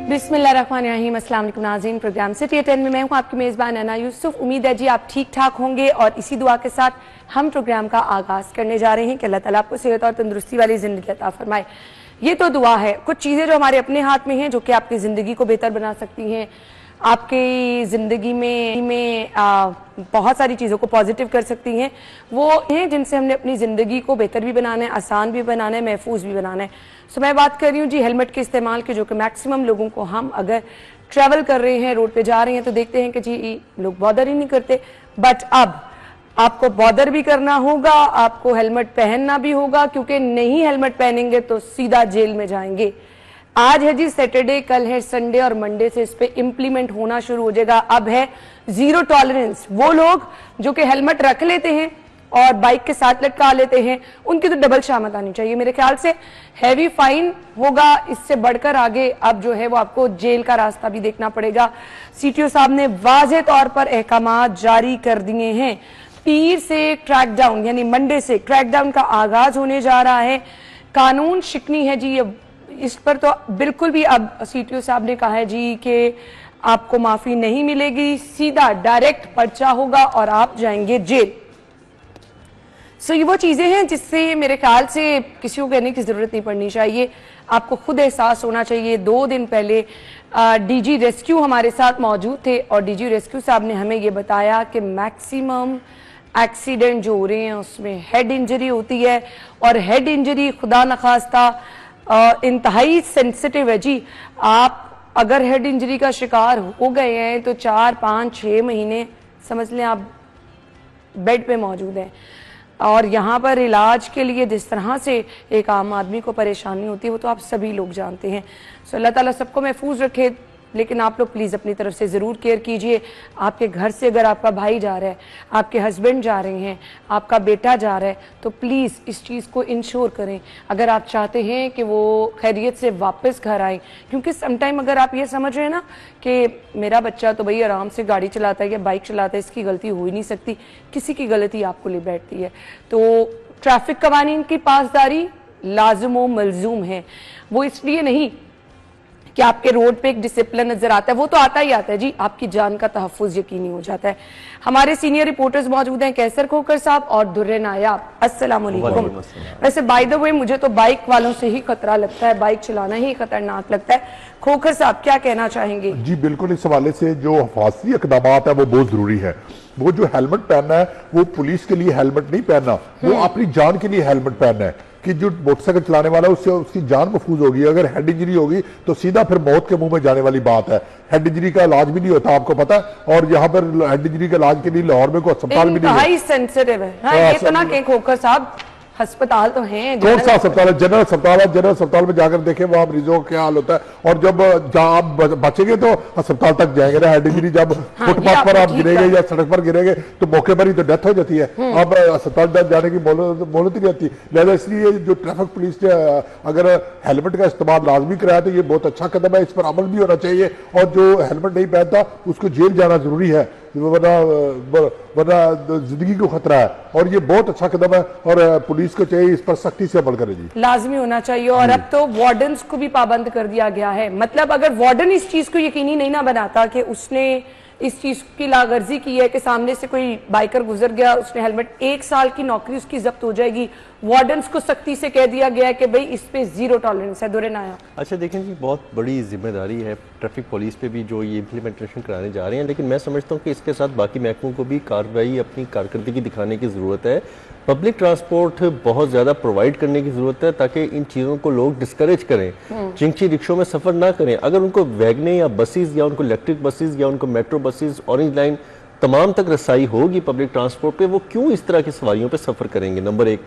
बिस्मिल्लाहिर्रहमानिर्रहीम। अस्सलाम वालेकुम नाज़रीन, प्रोग्राम सिटी 10 में मैं हूँ आपकी मेज़बान अना यूसुफ। उम्मीद है जी आप ठीक ठाक होंगे और इसी दुआ के साथ हम प्रोग्राम का आगाज़ करने जा रहे हैं कि अल्लाह ताला आपको सेहत और तंदुरुस्ती वाली ज़िंदगी अता फरमाए। ये तो दुआ है, कुछ चीज़ें जो हमारे अपने हाथ में हैं जो कि आपकी ज़िंदगी को बेहतर बना सकती हैं, आपकी ज़िंदगी में बहुत सारी चीज़ों को पॉजिटिव कर सकती हैं। वो हैं जिनसे हमने अपनी ज़िंदगी को बेहतर भी बनाना है, आसान भी बनाना है, महफूज भी बनाना है। सो मैं बात कर रही हूँ जी हेलमेट के इस्तेमाल की, जो कि मैक्सिमम लोगों को, हम अगर ट्रैवल कर रहे हैं, रोड पे जा रहे हैं तो देखते हैं कि जी लोग बॉदर ही नहीं करते, बट अब आपको बॉदर भी करना होगा, आपको हेलमेट पहनना भी होगा, क्योंकि नहीं हेलमेट पहनेंगे तो सीधा जेल में जाएंगे। आज है जी सैटरडे, कल है संडे और मंडे से इस पे इम्प्लीमेंट होना शुरू हो जाएगा। अब है जीरो टॉलरेंस। वो लोग जो कि हेलमेट रख लेते हैं और बाइक के साथ लटका लेते हैं, उनकी तो डबल शामत आनी चाहिए। मेरे ख्याल से हैवी फाइन होगा, इससे बढ़कर आगे अब जो है वो आपको जेल का रास्ता भी देखना पड़ेगा। सीटीओ साहब ने वाज़ेह तौर पर अहकामात जारी कर दिए हैं। पीर से क्रैकडाउन यानी मंडे से क्रैकडाउन का आगाज होने जा रहा है। कानून शिकनी है जी, ये इस पर तो बिल्कुल भी अब सीटीओ साहब ने कहा है जी कि आपको माफी नहीं मिलेगी, सीधा डायरेक्ट पर्चा होगा और आप जाएंगे जेल। सो ये वो चीजें हैं जिससे मेरे ख्याल से किसी को कहने की जरूरत नहीं पड़नी चाहिए, आपको खुद एहसास होना चाहिए। 2 दिन पहले डीजी रेस्क्यू हमारे साथ मौजूद थे और डीजी रेस्क्यू साहब ने हमें ये बताया कि मैक्सिमम एक्सीडेंट जो हो रहे हैं उसमें हेड इंजरी होती है, और हेड इंजरी खुदा न खास्ता इंतहाई सेंसिटिव है जी। आप अगर हेड इंजरी का शिकार हो गए हैं तो 4, 5, 6 महीने समझ लें आप बेड पे मौजूद हैं। और यहाँ पर इलाज के लिए जिस तरह से एक आम आदमी को परेशानी होती है वो तो आप सभी लोग जानते हैं। सो अल्लाह ताला सबको महफूज रखे, लेकिन आप लोग प्लीज़ अपनी तरफ से ज़रूर केयर कीजिए। आपके घर से अगर आपका भाई जा रहा है, आपके हस्बैंड जा रहे हैं, आपका बेटा जा रहा है, तो प्लीज़ इस चीज़ को इंश्योर करें अगर आप चाहते हैं कि वो खैरियत से वापस घर आए। क्योंकि समटाइम अगर आप ये समझ रहे हैं ना कि मेरा बच्चा तो भाई आराम से गाड़ी चलाता है या बाइक चलाता है, इसकी गलती हो ही नहीं सकती, किसी की गलती आपको ले बैठती है। तो ट्रैफिक कवानीन की पासदारी लाजिम व मलजूम है। वो इसलिए नहीं कि आपके रोड पे एक डिसिप्लिन नजर आता है, वो तो आता ही आता है जी, आपकी जान का तहफ्फुज यकीनी हो जाता है। हमारे सीनियर रिपोर्टर्स मौजूद हैं, कैसर खोखर साहब और दुर्रे नायाब। अस्सलाम वालेकुम। वैसे बाय द वे मुझे तो बाइक वालों से ही खतरा लगता है, बाइक चलाना ही खतरनाक लगता है। खोखर साहब क्या कहना चाहेंगे? जी बिल्कुल, इस हवाले से जो हिफाजती इक़दामात है वो बहुत जरूरी है। वो जो हेलमेट पहनना है वो पुलिस के लिए हेलमेट नहीं पहनना, वो अपनी जान के लिए हेलमेट पहनना है कि जो मोटरसाइकिल चलाने वाला है उससे उसकी जान महफूज होगी। अगर हेड इंजरी होगी तो सीधा फिर मौत के मुंह में जाने वाली बात है। हेड इंजरी का इलाज भी नहीं होता, आपको पता है, और यहाँ पर हेड इंजरी के इलाज के लिए लाहौर में कोई अस्पताल भी नहीं है। सेंसिटिव है। हाँ, ये तो ना कि खोखर साहब अस्पताल तो हैं, कौन सा अस्पताल है? जनरल अस्पताल है। जनरल अस्पताल में जाकर देखें वहां मरीजों का क्या हाल होता है, और जब आप बचेंगे तो अस्पताल तक जाएंगे ना। हेड इंजरी जब फुटपाथ पर आप गिरेंगे या सड़क पर गिरेंगे तो मौके पर ही तो डेथ हो जाती है। अब अस्पताल जाने की मोहलत ही नहीं आती। लिहाजा इसलिए जो ट्रैफिक पुलिस ने अगर हेलमेट का इस्तेमाल लाजमी कराया तो ये बहुत अच्छा कदम है, इस पर अमल भी होना चाहिए। और जो हेलमेट नहीं पहनता उसको जेल जाना जरूरी है, वरना जिंदगी को खतरा है। और ये बहुत अच्छा कदम है और पुलिस को चाहिए इस पर सख्ती से अमल करे जी, लाजमी होना चाहिए। और अब तो वार्डन्स को भी पाबंद कर दिया गया है। मतलब अगर वार्डन इस चीज को यकीनी नहीं ना बनाता कि उसने इस चीज की लागर्जी की है कि सामने से कोई बाइकर गुजर गया, उसने हेलमेट, 1 साल की नौकरी उसकी जब्त हो जाएगी। वार्डन्स को सख्ती से कह दिया गया है कि भाई इस पे जीरो टॉलरेंस है। दुर्रे नाया, अच्छा देखें जी, बहुत बड़ी जिम्मेदारी है ट्रैफिक पुलिस पे भी जो ये इम्प्लीमेंटेशन कराने जा रहे हैं, लेकिन मैं समझता हूँ कि इसके साथ बाकी महकमों को भी कार्रवाई अपनी कारकर्दगी दिखाने की ज़रूरत है। पब्लिक ट्रांसपोर्ट बहुत ज़्यादा प्रोवाइड करने की ज़रूरत है ताकि इन चीज़ों को लोग डिस्करेज करें, चिंची रिक्शों में सफ़र ना करें। अगर उनको वैगने या बसेस या उनको इलेक्ट्रिक बसेस या उनको मेट्रो बसेस, ऑरेंज लाइन तमाम तक रसाई होगी पब्लिक ट्रांसपोर्ट पे, वो क्यों इस तरह की सवारियों पे सफ़र करेंगे? नंबर 1।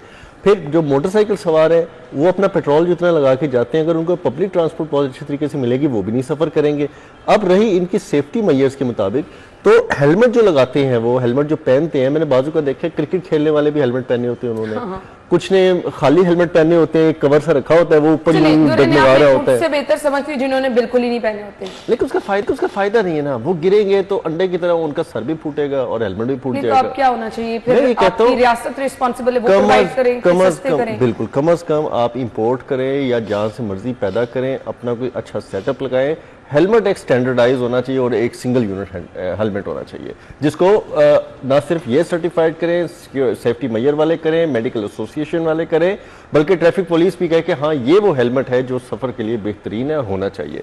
फिर जो मोटरसाइकिल सवार है वो अपना पेट्रोल जितना लगा के जाते हैं, अगर उनको पब्लिक ट्रांसपोर्ट बहुत अच्छे तरीके से मिलेगी वो भी नहीं सफ़र करेंगे। अब रही इनकी सेफ्टी मेजर्स के मुताबिक, तो हेलमेट जो लगाते हैं, वो हेलमेट जो पहनते हैं, मैंने बाजू का देखा, क्रिकेट खेलने वाले भी हेलमेट पहने होते हैं उन्होंने, कुछ ने खाली हेलमेट पहने होते हैं, कवर सा रखा होता है, वो ऊपर डगमगा रहा होता है। उससे बेहतर समझती जिन्होंने बिल्कुल ही नहीं पहने होते, लेकिन उसका फायदा नहीं है ना। वो गिरेंगे तो अंडे की तरह उनका सर भी फूटेगा और हेलमेट भी फूट जाएगा। तो अब क्या होना चाहिए फिर? आपकी रियासत रिस्पांसिबल है, वो प्रोवाइड करें, सस्ते करें। बिल्कुल, कम अज कम आप इंपोर्ट करें या जहां से मर्जी पैदा करें, अपना कोई अच्छा सेटअप लगाएं, हेलमेट एक स्टैंडर्डाइज होना चाहिए और एक सिंगल यूनिट हेलमेट होना चाहिए, जिसको ना सिर्फ ये सर्टिफाइड करें, सेफ्टी मैयर वाले करें, मेडिकल एसोसिएशन वाले करें, बल्कि ट्रैफिक पुलिस भी कहे कि हाँ ये वो हेलमेट है जो सफर के लिए बेहतरीन है, होना चाहिए।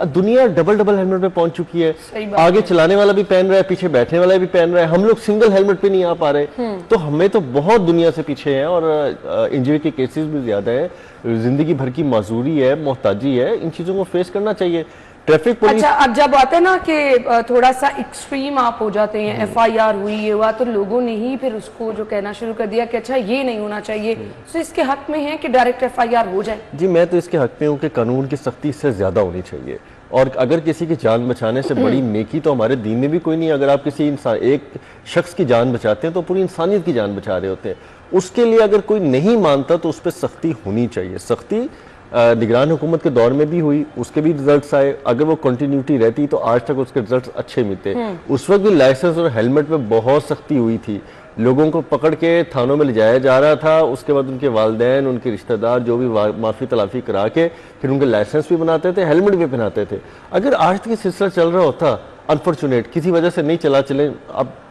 दुनिया डबल डबल हेलमेट पे पहुंच चुकी है, आगे चलाने वाला भी पहन रहा है, पीछे बैठने वाला भी पहन रहा है, हम लोग सिंगल हेलमेट पे नहीं आ पा रहे। तो हमें तो बहुत दुनिया से पीछे हैं और इंजरी के केसेस भी ज्यादा है, जिंदगी भर की माजूरी है, मोहताजी है, इन चीजों को फेस करना चाहिए। ट्रैफिक पुलिस, अच्छा, अब जब आते हैं ना कि थोड़ा सा एक्सट्रीम आप हो जाते हैं, एफआईआर हुई, ये हुआ, तो लोगों ने ही फिर उसको जो कहना शुरू कर दिया कि अच्छा ये नहीं होना चाहिए, तो इसके हक में है कि डायरेक्ट एफआईआर हो जाए। जी मैं तो इसके हक में हूँ कि कानून की सख्ती इससे ज्यादा होनी चाहिए, और अगर किसी की जान बचाने से बड़ी नेकी तो हमारे दीन में भी कोई नहीं। अगर आप किसी इंसान, एक शख्स की जान बचाते हैं तो पूरी इंसानियत की जान बचा रहे होते हैं। उसके लिए अगर कोई नहीं मानता तो उस पर सख्ती होनी चाहिए। सख्ती निगरान हुकूमत के दौर में भी हुई, उसके भी रिजल्ट्स आए। अगर वो कंटिन्यूटी रहती तो आज तक उसके रिजल्ट्स अच्छे मिलते। उस वक्त भी लाइसेंस और हेलमेट पे बहुत सख्ती हुई थी, लोगों को पकड़ के थानों में ले जाया जा रहा था, उसके बाद उनके वालिदैन, उनके रिश्तेदार जो भी माफी तलाफी करा के फिर उनके लाइसेंस भी बनाते थे, हेलमेट भी पहनाते थे। अगर आज तक ये सिलसिला चल रहा होता, अनफॉर्चुनेट किसी वजह से नहीं चले,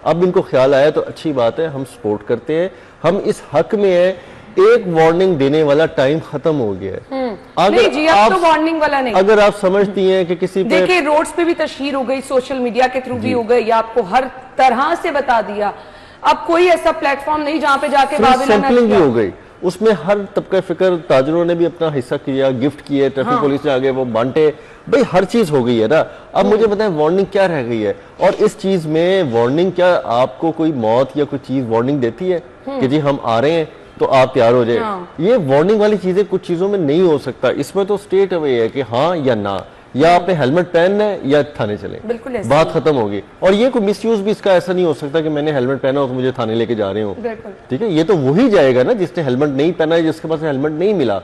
अब इनको ख्याल आया तो अच्छी बात है, हम सपोर्ट करते हैं, हम इस हक में है। एक वार्निंग देने वाला टाइम खत्म हो गया है। नहीं जी, अब तो वार्निंग वाला नहीं। अगर आप समझती हैं कि किसी पे, देखिए रोड्स पे भी तशहीर हो गई, सोशल मीडिया के थ्रू भी हो गई, या आपको हर तरह से बता दिया। अब कोई ऐसा प्लेटफॉर्म नहीं जहाँ पे जाके सैंपलिंग भी हो गई, उसमें हर तबका फिक्र, ताजरों ने भी अपना हिस्सा किया, गिफ्ट किए, ट्रैफिक पुलिस ने आगे वो बांटे, भाई हर चीज हो गई है ना। अब मुझे बताएं वार्निंग क्या रह गई है? और इस चीज में वार्निंग क्या, आपको कोई मौत या कोई चीज वार्निंग देती है कि जी हम आ रहे हैं तो आप तैयार हो जाए? ये वार्निंग वाली चीजें कुछ चीजों में नहीं हो सकता। इसमें तो स्टेट अवे है कि हाँ या ना, या आपने हेलमेट पहनना है या थाने चले, बात खत्म होगी। और ये कोई मिसयूज भी इसका ऐसा नहीं हो सकता कि मैंने हेलमेट पहना हो तो मुझे थाने लेके जा रहे हो, ठीक है? ये तो वही जाएगा ना जिसने हेलमेट नहीं पहना है, जिसके पास हेलमेट नहीं मिला।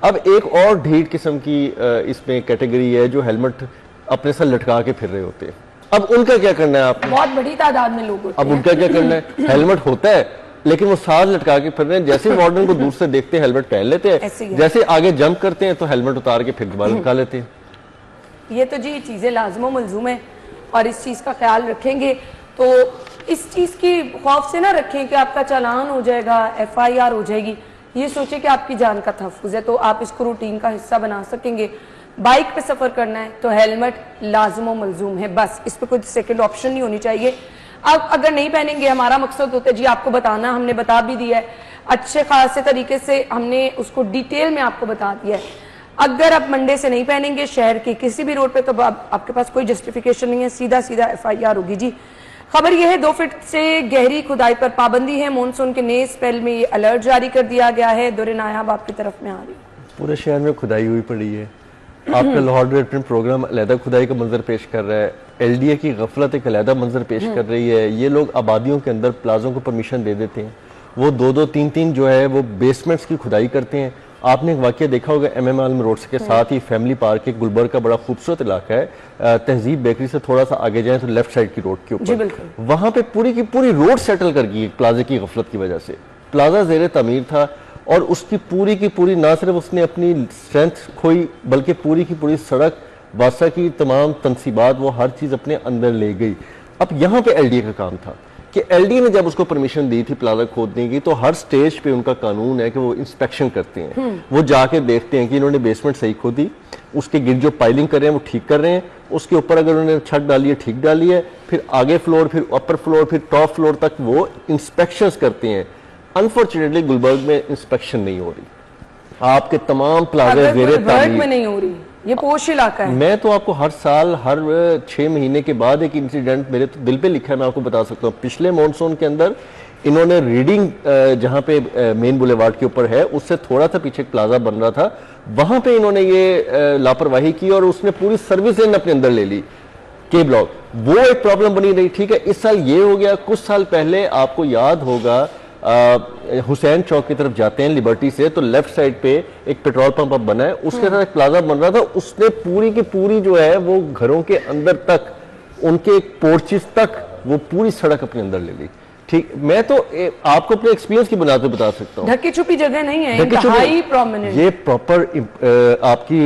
अब एक और ढीठ किस्म की इसमें कैटेगरी है जो हेलमेट अपने साथ लटका के फिर रहे होते हैं। अब उनका क्या करना है? आपने बहुत बड़ी तादाद में लोग, अब उनका क्या करना है? हेलमेट होता है लेकिन वो साथ लटका के फिर रहे हैं। जैसे वार्डन को दूर से देखते हैं हेलमेट पहन लेते हैं, जैसे आगे जंप करते हैं तो हेलमेट उतार के फिर दोबारा लटका लेते हैं। ये तो जी चीजें लाजमो मलजूम है और इस चीज का ख्याल रखेंगे तो इस चीज की खौफ से ना रखें कि आपका चालान हो जाएगा, एफआईआर हो जाएगी। ये सोचे कि आपकी जान का तहफ़्फ़ुज़ है तो आप इसको रूटीन का हिस्सा बना सकेंगे। बाइक पे सफर करना है तो हेलमेट लाजमो मलजूम है, बस इस पर कोई सेकंड ऑप्शन नहीं होनी चाहिए। अब अगर नहीं पहनेंगे, हमारा मकसद होता है जी आपको बताना, हमने बता भी दिया है अच्छे खासे तरीके से, हमने उसको डिटेल में आपको बता दिया है। अगर आप मंडे से नहीं पहनेंगे शहर के किसी भी रोड पे तो आपके पास कोई जस्टिफिकेशन नहीं है, सीधा सीधा एफआईआर होगी जी। खबर यह है 2 फीट से गहरी खुदाई पर पाबंदी है। मानसून के नए स्पेल में ये अलर्ट जारी कर दिया गया है। दौरे नायाब आपकी तरफ में आ रही, पूरे शहर में खुदाई हुई पड़ी है। आपका लाहौर डिवेलपमेंट प्रोग्राम अलहदा खुदाई का मंजर पेश कर रहा है, एलडीए की गफलत एक अलहदा मंजर पेश कर रही है। ये लोग आबादियों के अंदर प्लाजों को परमिशन दे देते हैं, वो 2-2, 3-3 जो है वो बेसमेंट्स की खुदाई करते हैं। आपने एक वाकया देखा होगा एमएम आलम रोड के साथ ही फैमिली पार्क एक गुलबर्ग का बड़ा खूबसूरत इलाका है, तहजीब बेकरी से थोड़ा सा आगे जाए तो लेफ्ट साइड की रोड के ऊपर, वहां पे पूरी की पूरी रोड सेटल कर गई प्लाजे की गफलत की वजह से। प्लाजा जेर तमीर था और उसकी पूरी ना सिर्फ उसने अपनी स्ट्रेंथ खोई बल्कि पूरी की पूरी सड़क वासा की तमाम तनसीबात वो हर चीज अपने अंदर ले गई। अब यहाँ पे एलडीए का काम था कि एलडीए ने जब उसको परमिशन दी थी प्लाजा खोदने की तो हर स्टेज पे उनका कानून है कि वो इंस्पेक्शन करते हैं, वो जाके देखते हैं कि इन्होंने बेसमेंट सही खोदी, उसके गिर जो पाइलिंग कर रहे हैं वो ठीक कर रहे हैं, उसके ऊपर अगर उन्होंने छत डाली है ठीक डाली है, फिर आगे फ्लोर, फिर अपर फ्लोर, फिर टॉप फ्लोर तक वो इंस्पेक्शंस करते हैं। अनफॉर्चुनेटली गुलबर्ग में इंस्पेक्शन नहीं हो रही, आपके तमाम प्लाजे जेरे तामीर में नहीं हो रही, ये पोश इलाका है। मैं तो आपको हर साल हर 6 महीने के बाद एक इंसिडेंट मेरे तो दिल पे लिखा है, मैं आपको बता सकता हूँ। पिछले मॉनसून के अंदर इन्होंने रीडिंग जहाँ पे मेन बुलेवार्ड के ऊपर है उससे थोड़ा सा पीछे एक प्लाजा बन रहा था, वहां पे इन्होंने ये लापरवाही की और उसने पूरी सर्विस लेन अपने अंदर ले ली के ब्लॉक, वो एक प्रॉब्लम बनी रही। ठीक है, इस साल ये हो गया। कुछ साल पहले आपको याद होगा हुसैन चौक की तरफ जाते हैं लिबर्टी से तो लेफ्ट साइड पे एक पेट्रोल पंप अब बना है, उसके साथ एक प्लाजा बन रहा था, उसने पूरी की पूरी जो है वो घरों के अंदर तक, उनके पोर्चेस तक वो पूरी सड़क अपने अंदर ले ली। ठीक, मैं तो आपको अपने एक्सपीरियंस की बुनियाद पे बता सकता हूँ। ढकी छुपी जगह नहीं है, ढकी छुपी- हाई प्रोमिनेंट। ये प्रॉपर आपकी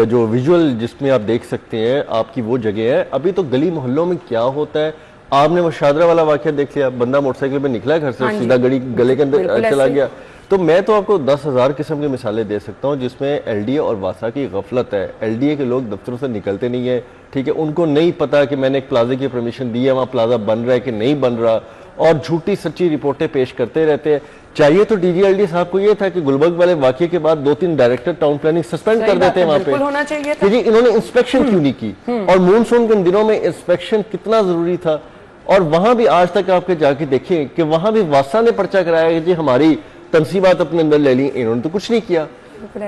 जो विजुअल जिसमें आप देख सकते हैं, आपकी वो जगह है। अभी तो गली मोहल्लों में क्या होता है, आपने वो शादरा वाला वाकया देख लिया, बंदा मोटरसाइकिल पे निकला घर से, सीधा गले के अंदर चला गया। तो मैं तो आपको 10,000 किस्म की मिसालें दे सकता हूँ जिसमें एलडीए और वासा की गफलत है। एलडीए के लोग दफ्तरों से निकलते नहीं है, ठीक है, उनको नहीं पता कि मैंने एक प्लाजे की परमिशन दी है, वहाँ प्लाजा बन रहा है कि नहीं बन रहा, और झूठी सच्ची रिपोर्टें पेश करते रहते हैं। चाहिए तो डीजीएलडी साहब को ये था कि गुलबर्ग वाले वाकये के बाद 2-3 डायरेक्टर टाउन प्लानिंग सस्पेंड कर देते हैं वहां पे, होना चाहिए था कि जी इन्होंने इंस्पेक्शन क्यों नहीं की, और मानसून के दिनों में इंस्पेक्शन कितना जरूरी था। और वहां भी आज तक आपके जाके देखें कि वहां भी वासा ने पर्चा कराया कि जी हमारी तनसीबात अपने अंदर ले ली, इन्होंने तो कुछ नहीं किया।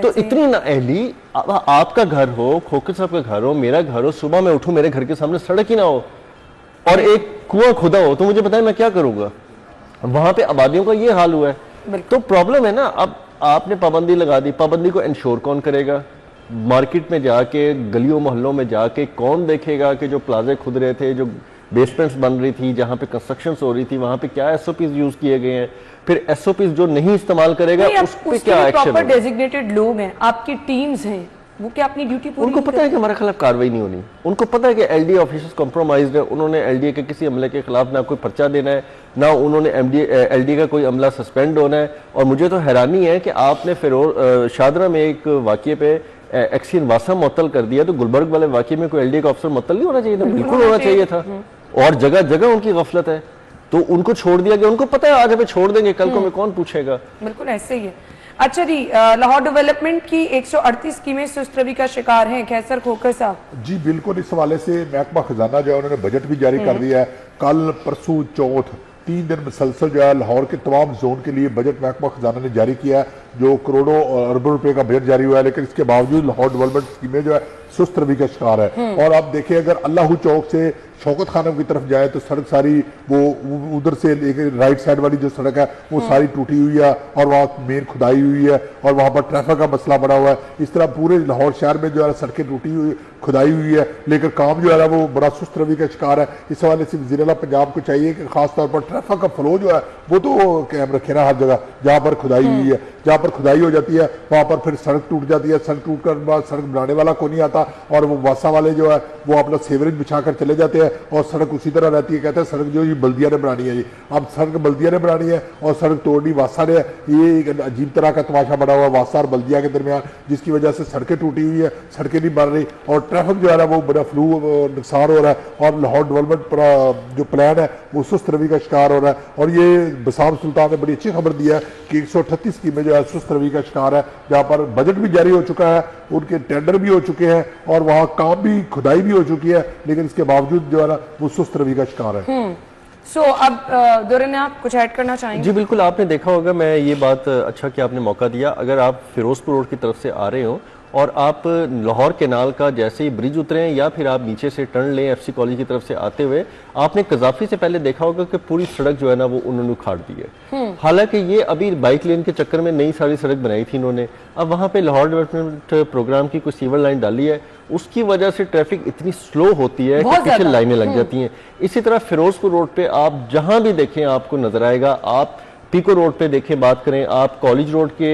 तो इतनी नाअहली, आपका घर हो, खोखर साहब का घर हो, मेरा घर हो, सुबह मैं उठूं मेरे घर के सामने सड़क ही ना हो और एक कुआं खुदा हो, तो मुझे बताएं मैं क्या करूंगा। वहां पे आबादियों का ये हाल हुआ है, तो प्रॉब्लम है ना। अब आपने पाबंदी लगा दी, पाबंदी को इंश्योर कौन करेगा? मार्केट में जाके, गलियों मोहल्लों में जाके कौन देखेगा कि जो प्लाजे खुद रहे थे, जो बेसमेंट्स बन रही थी, जहां पे कंस्ट्रक्शन हो रही थी, वहां पे क्या एसओपीज यूज किए गए हैं? फिर एसओपीज जो नहीं इस्तेमाल करेगा उस पे क्या एक्शन? प्रॉपर डेजिग्नेटेड लोग हैं, आपकी टीम्स हैं, वो क्या अपनी ड्यूटी पूरी उनको पता है कि हमारे खिलाफ कार्रवाई नहीं होनी, उनको पता है कि एलडीए ऑफिसर्स कॉम्प्रोमाइज्ड है, उन्होंने एलडीए के किसी अमले के खिलाफ ना कोई पर्चा देना है, ना उन्होंने एलडीए का कोई अमला सस्पेंड होना है। और मुझे तो हैरानी है कि आपने फिर शादरा में एक वाकये पे एक्सीन वासा मुअत्तल कर दिया, तो गुलबर्ग वाले वाकये में कोई एलडीए का अफसर मुअत्तल नहीं होना चाहिए था? बिल्कुल होना चाहिए था। और जगह जगह उनकी गफलत है, तो उनको छोड़ दिया गया। उनको पता है आज हमें छोड़ देंगे, कल को हमें कौन पूछेगा। बिल्कुल ऐसे ही है। अच्छा जी, लाहौर डेवलपमेंट की 138 स्कीमें सुस्त रवि का शिकार हैं, कैसर खोखर साहब। जी बिल्कुल, इस हवाले से महकमा खजाना जो है उन्होंने बजट भी जारी कर दिया है। कल परसों चौथ 3 दिन मुसलसल जो है लाहौर के तमाम जोन के लिए बजट महकमा खजाना ने जारी किया है, जो करोड़ों और अरबों रुपए का बजट जारी हुआ है। लेकिन इसके बावजूद लाहौर डेवलपमेंट स्कीमें जो है सुस्त रवि का शिकार है। और आप देखिए, अगर अल्लाह चौक से शौकत खानम की तरफ जाए तो सड़क सारी वो उधर से एक राइट साइड वाली जो सड़क है वो सारी टूटी हुई है, और वहाँ मेन खुदाई हुई है, और वहाँ पर ट्रैफिक का मसला बड़ा हुआ है। इस तरह पूरे लाहौर शहर में जो है सड़कें टूटी हुई, खुदाई हुई है, लेकिन काम जो है वो बड़ा सुस्त रवि का शिकार है। इस हवाले से वज़ीर-ए-आला पंजाब को चाहिए कि खासतौर पर ट्रैफिक का फ्लो जो है वो तो कायम रखे ना हर जगह, जहाँ पर खुदाई हुई है। जहाँ पर खुदाई हो जाती है वहाँ पर फिर सड़क टूट जाती है, सड़क टूट कर बाद सड़क बनाने वाला को नहीं आता, और वो वासा वाले जो है वो अपना सेवरेज बिछा कर चले जाते हैं, और सड़क उसी तरह रहती है। कहते हैं सड़क जो ये बल्दिया ने बनानी है, जी अब सड़क बल्दिया ने बनानी है और सड़क तोड़नी वासा ने। ये एक अजीब तरह का तमाशा बड़ा हुआ वासा और बल्दिया के दरमियान, जिसकी वजह से सड़कें टूटी हुई है, सड़कें नहीं बन रही, और ट्रैफिक जो है ना वो बड़ा फ्लू नुकसान हो रहा है, और लाहौर डेवलपमेंट जो प्लान है वो सुस्त रवि का शिकार हो रहा है। और ये बसाम सुल्तान ने बड़ी अच्छी खबर दी है कि 138 स्कीमें जो है सुस्त रवि का शिकार है, जहाँ पर बजट भी जारी हो चुका है, उनके टेंडर भी हो चुके हैं, और वहाँ काम भी खुदाई भी हो चुकी है, लेकिन इसके बावजूद जो है ना वो सुस्त रवि का शिकार है। अब दुर्रन आप कुछ ऐड करना चाहेंगे? जी बिल्कुल, आपने देखा होगा, मैं ये बात अच्छा कि आपने मौका दिया। अगर आप फिरोजपुर रोड की तरफ से आ रहे हो और आप लाहौर कैनाल का जैसे ही ब्रिज उतरे या फिर आप नीचे से टर्न लें एफसी कॉलेज की तरफ से आते हुए, आपने कजाफी से पहले देखा होगा कि पूरी सड़क जो है ना वो उन्होंने उखाड़ दी है। हालांकि ये अभी बाइक लेन के चक्कर में नई सारी सड़क बनाई थी इन्होंने। अब वहां पे लाहौर डेवलपमेंट प्रोग्राम की कोई सीवर लाइन डाली है, उसकी वजह से ट्रैफिक इतनी स्लो होती है कि पीछे लाइनें लग जाती हैं। इसी तरह फिरोजपुर रोड पे आप जहां भी देखें आपको नजर आएगा। आप पीको रोड पे देखें, बात करें, आप कॉलेज रोड के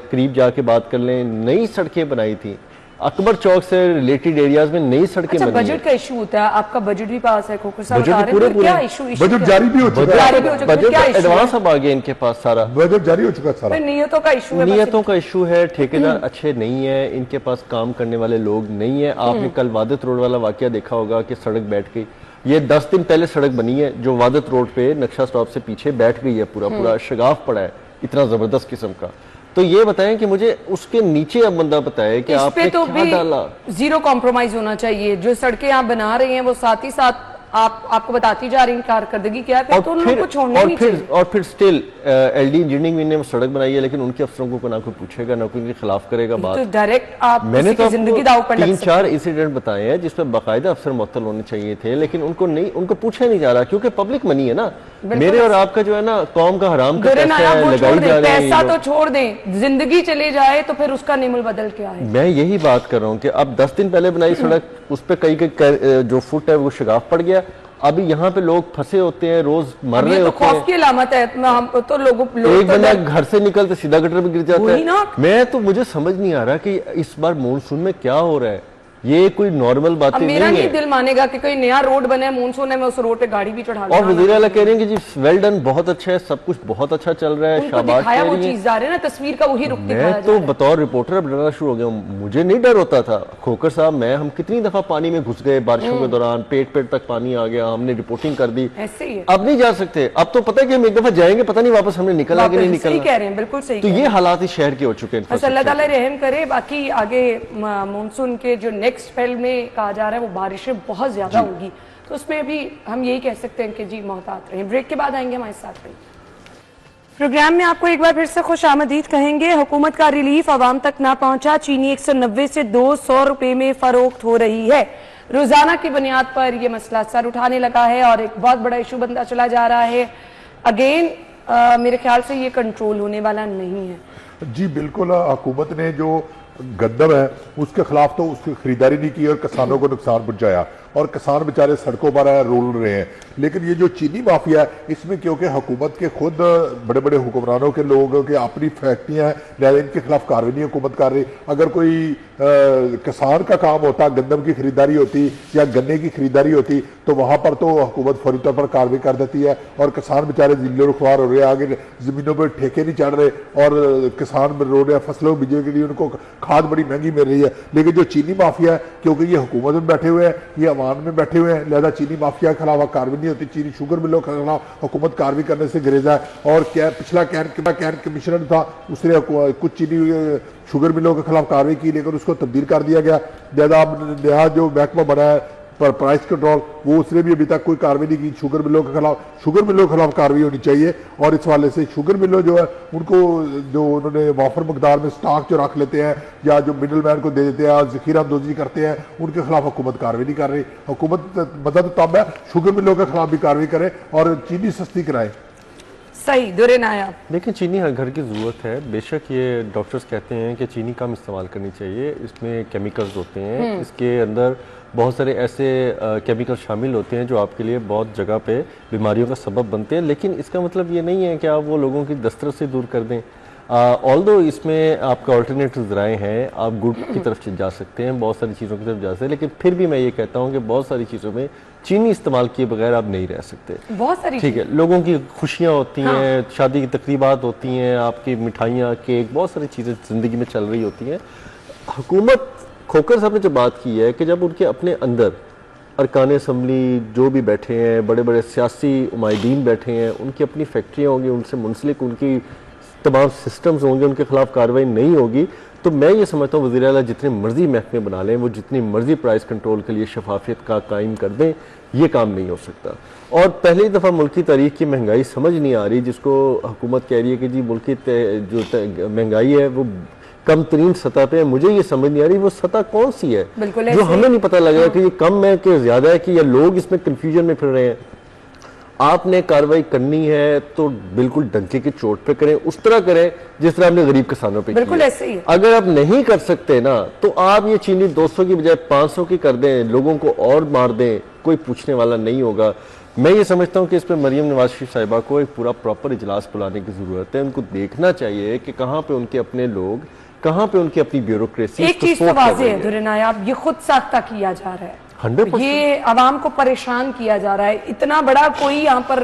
करीब जाके बात कर लें, नई सड़कें बनाई थी। अकबर चौक से रिलेटेड एरियाज में नई सड़कें बनी। बजट का इशू होता है, आपका बजट भी पास है, खोखर साहब बता रहे पूरे हैं, क्या इशू? बजट जारी भी हो चुका है, बजट एडवांस अब आ गया इनके पास सारा, बजट जारी हो चुका है सारा। नियतों का इशू है, नियतों का इशू है, ठेकेदार अच्छे नहीं है, इनके पास काम करने वाले लोग नहीं है। आपने कल वादत रोड वाला वाकया देखा होगा कि सड़क बैठ गई। ये 10 दिन पहले सड़क बनी है जो वादत रोड पे नक्शा स्टॉप से पीछे बैठ गई है, पूरा शगाफ पड़ा है, इतना जबरदस्त किस्म का। तो ये बताएं कि मुझे उसके नीचे अब बंदा बताए कि आपने तो क्या डाला। जीरो कॉम्प्रोमाइज होना चाहिए। जो सड़कें आप बना रहे हैं वो साथ ही साथ आपको बताती जा रही कारकर्दगी क्या है, तो उन लोगों को छोड़ना नहीं चाहिए। और फिर स्टिल एलडी इंजीनियरिंग ने सड़क बनाई है, लेकिन उनके अफसरों को ना कोई पूछेगा ना कोई इनके खिलाफ करेगा बात। तो डायरेक्ट आप मैंने तो जिंदगी दाव पर 3-4 इंसिडेंट बताए हैं जिसमें बाकायदा अफसर मुअत्तल होने चाहिए थे, लेकिन उनको पूछा नहीं जा रहा, क्योंकि पब्लिक मनी है ना। मेरे और आपका जो है ना कौम का हराम का पैसा लगाई जा रही है। पैसा तो छोड़ दें, जिंदगी चले जाए तो फिर उसका निमुल बदल क्या है? मैं यही बात कर रहा हूँ कि अब 10 दिन पहले बनाई सड़क, उस पर कई जो फुट है वो शगाफ पड़ गया, अभी यहाँ पे लोग फंसे होते हैं, रोज मर रहे तो होते हैं। खौफ की अलामत है। हम तो लोग एक बंदा घर से निकलते सीधा गटर में गिर जाता वही है। ना। मैं तो मुझे समझ नहीं आ रहा कि इस बार मानसून में क्या हो रहा है, ये कोई नॉर्मल अब बातें मेरा नहीं नहीं है। दिल मानेगा कि कोई नया रोड बना है, मानसून है, मैं उस रोड पे गाड़ी भी चढ़ा और वज़ीर आला कह रहे हैं कि जी वेल डन, बहुत अच्छा है, सब कुछ बहुत अच्छा चल रहा है, उनको शाबाश दिखाया कह वो रही हैं। चीज जा रहे हैं ना, तस्वीर का वही रुख दिखाया मैं जा तो रहा है। बतौर रिपोर्टर अब डरना शुरू हो गया हूं। मुझे नहीं डर होता था, खोकर साहब मैं हम कितनी दफा पानी में घुस गए बारिशों के दौरान, पेट तक पानी आ गया, हमने रिपोर्टिंग कर दी। ऐसे ही है। अब नहीं जा सकते, अब तो पता है कि हम एक दफा जाएंगे, पता नहीं वापस हमने निकलना कि नहीं सही निकलना। कह रहे हैं, बिल्कुल सही तो कह रहे ये हैं। हालात इस शहर के हो चुके हैं। बस अल्लाह ताला रहम करे। बाकी आगे मानसून के जो नेक्स्ट स्पेल में कहा जा रहा है वो बारिशें बहुत ज्यादा होगी, तो उसमें भी हम यही कह सकते हैं कि जी मोहतात रहें। ब्रेक के बाद आएंगे हमारे साथ रहिए। प्रोग्राम में आपको एक बार फिर से खुश आमदीद कहेंगे। हुकूमत का रिलीफ आवाम तक ना पहुंचा, चीनी 190 से 200 रुपए में फरोख्त हो रही है। रोजाना की बुनियाद पर यह मसला सर उठाने लगा है और एक बहुत बड़ा इशू बनता चला जा रहा है। अगेन मेरे ख्याल से ये कंट्रोल होने वाला नहीं है। जी बिल्कुल, हुकूमत ने जो गंदम है उसके खिलाफ तो उसकी खरीदारी नहीं की और किसानों को नुकसान पहुंचाया और किसान बेचारे सड़कों पर रोल रहे हैं। लेकिन ये जो चीनी माफिया है इसमें क्योंकि हुकूमत के खुद बड़े बड़े हुक्मरानों के लोगों की अपनी फैक्ट्रियां हैं, लिहाजा इनके खिलाफ कार्रवाई नहीं हुकूमत कर रही। अगर कोई किसान का काम होता, गंदम की खरीदारी होती या गन्ने की खरीदारी होती, तो वहां पर तो हुकूमत फौरी तौर पर कार्रवाई कर देती है और किसान बेचारे जिले खुआर हो रहे हैं, आगे जमीनों पर ठेके नहीं चढ़ रहे और किसान रो रहे हैं, फसलों बीजने के लिए उनको खाद बड़ी महंगी मिल रही है। लेकिन जो चीनी माफिया है क्योंकि ये हुकूमत में बैठे हुए हैं, ये अवाम में बैठे हुए हैं, लिहाजा चीनी माफिया के खिलाफ कार्रवाई नहीं होती। चीनी शुगर मिलों के खिलाफ हुकूमत कार्रवाई करने से गुरेजा है। और क्या पिछला कैन कमिश्नर था, उसने कुछ चीनी शुगर मिलों के खिलाफ कार्रवाई की लेकिन उसको तब्दील कर दिया गया। लिहाजा अब नया जो महकमा बना है पर प्राइस कंट्रोल, वो उसने भी अभी तक कोई कार्रवाई नहीं की। शुगर मिलों के खिलाफ कार्रवाई होनी चाहिए और इस वाले से शुगर मिलों जो है उनको जो उन्होंने वाफर मकदार में स्टॉक जो रख लेते हैं या जो मिडल मैन को दे देते हैं, जखीरा अंदोजी करते हैं, उनके खिलाफ हुकूमत कार्रवाई नहीं कर रही। हुकूमत मदद तब है शुगर मिलों के खिलाफ भी कार्रवाई करे और चीनी सस्ती कराए। सही दुरे नायाब। लेकिन चीनी हर घर की ज़रूरत है। बेशक ये डॉक्टर्स कहते हैं कि चीनी कम इस्तेमाल करनी चाहिए, इसमें केमिकल्स होते हैं, इसके अंदर बहुत सारे ऐसे केमिकल शामिल होते हैं जो आपके लिए बहुत जगह पे बीमारियों का सबब बनते हैं। लेकिन इसका मतलब ये नहीं है कि आप वो लोगों की दस्तरस से दूर कर दें। ऑल्दो इसमें आपका ऑल्टरनेटिव राय हैं, आप गुड़ की तरफ जा सकते हैं, बहुत सारी चीज़ों की तरफ जा सकते हैं, लेकिन फिर भी मैं ये कहता हूँ कि बहुत सारी चीज़ों में चीनी इस्तेमाल किए बगैर आप नहीं रह सकते। बहुत सारी ठीक है, लोगों की खुशियाँ होती हैं, शादी की तकरीबात होती हैं, आपकी मिठाइयाँ, केक, बहुत सारी चीज़ें ज़िंदगी में चल रही होती हैं। हुकूमत, खोकर साहब ने जो बात की है कि जब उनके अपने अंदर अरकान असम्बली जो भी बैठे हैं, बड़े बड़े सियासी उमायदीन बैठे हैं, उनकी अपनी फैक्ट्रियाँ होंगी, उनसे मुंसलिक उनकी तमाम सिस्टम्स होंगे, उनके खिलाफ कार्रवाई नहीं होगी, तो मैं ये समझता हूँ वज़ीर आला जितने मर्जी महकमे बना लें, वो जितनी मर्जी प्राइस कंट्रोल के लिए शफाफियत का कायम कर दें, ये काम नहीं हो सकता। और पहली दफ़ा मुल्क की तारीख की महंगाई समझ नहीं आ रही, जिसको हुकूमत कह रही है कि जी मुल्क की जो महंगाई है वो कम तरीन सतह पे है। मुझे ये समझ नहीं आ रही वो सतह कौन सी है जो हमें नहीं पता लग रहा कि ये कम है कि ज़्यादा है, कि या लोग इसमें कन्फ्यूजन में फिर रहे हैं। आपने कार्रवाई करनी है तो बिल्कुल डंके की चोट पे करें, उस तरह करें जिस तरह आपने गरीब किसानों पे बिल्कुल ऐसे ही। अगर आप नहीं कर सकते ना तो आप ये चीनी 200 की बजाय 500 की कर दें, लोगों को और मार दें, कोई पूछने वाला नहीं होगा। मैं ये समझता हूँ कि इस पर मरियम नवाज शरीफ साहिबा को एक पूरा प्रॉपर इजलास बुलाने की जरूरत है। उनको देखना चाहिए कि कहाँ पे उनके अपने लोग, कहाँ पे उनकी अपनी ब्यूरोक्रेसी। एक चीज तो वाज़ेह है दुरे नायाब, ये खुद साख्ता किया जा रहा है, 100%। ये आवाम को परेशान किया जा रहा है। इतना बड़ा कोई यहाँ पर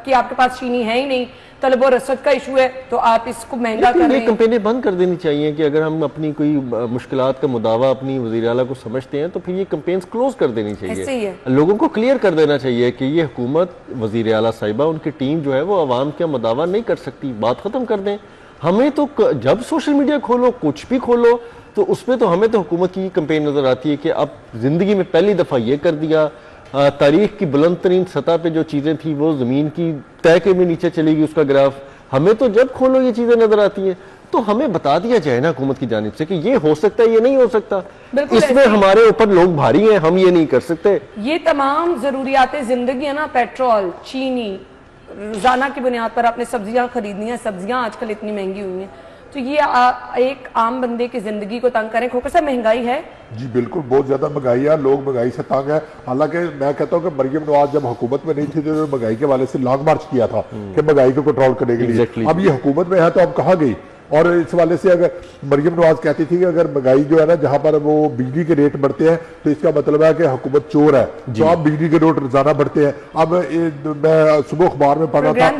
कि आपके पास चीनी है ही नहीं, तलब और रसद का इशू है, तो आप इसको महंगा कर रहे ये हैं। कंपेनें बंद कर देनी चाहिए कि अगर हम अपनी कोई मुश्किलात का मुदावा अपनी वज़ीर आला को समझते हैं तो फिर ये कंपेन्स क्लोज कर देनी चाहिए। लोगों को क्लियर कर देना चाहिए कि ये हुकूमत, वज़ीर आला साहिबा, उनकी टीम जो है वो आवाम का मुदावा नहीं कर सकती, बात खत्म कर दें। हमें तो जब सोशल मीडिया खोलो, कुछ भी खोलो, तो उसमें तो हमें तो हुकूमत की कंपेन नजर आती है कि अब जिंदगी में पहली दफा ये कर दिया, तारीख की बुलंद तरीन सतह पे जो चीजें थी वो जमीन की तय के भी नीचे चली गई उसका ग्राफ। हमें तो जब खोलो ये चीजें नजर आती हैं, तो हमें बता दिया जाए ना हुकूमत की जानिब से कि ये हो सकता है, ये नहीं हो सकता, इसमें हमारे ऊपर लोग भारी हैं, हम ये नहीं कर सकते। ये तमाम जरूरियात जिंदगी है ना, पेट्रोल, चीनी, रोजाना की बुनियाद पर आपने सब्जियां खरीदनी है, सब्जियां आजकल इतनी महंगी हुई हैं, तो ये एक आम बंदे की जिंदगी को तंग करें। खोकर साहब, महंगाई है जी बिल्कुल, बहुत ज्यादा महंगाई है, लोग महंगाई से तंग है। हालांकि मैं कहता हूं कि मरियम नवाज जब हुकूमत में नहीं थी तो महंगाई के वाले से लॉन्ग मार्च किया था कि महंगाई को कंट्रोल करने के लिए। अब ये हुकूमत में है तो अब कहाँ गई? और इस वाले से अगर मरियम नवाज कहती थी कि अगर महंगाई जो है ना, जहां पर वो बिजली के रेट बढ़ते हैं तो इसका मतलब है कि हुकूमत चोर है, तो अब बिजली के रेट रोजाना बढ़ते हैं। अब मैं सुबह अखबार में पढ़ रहा था,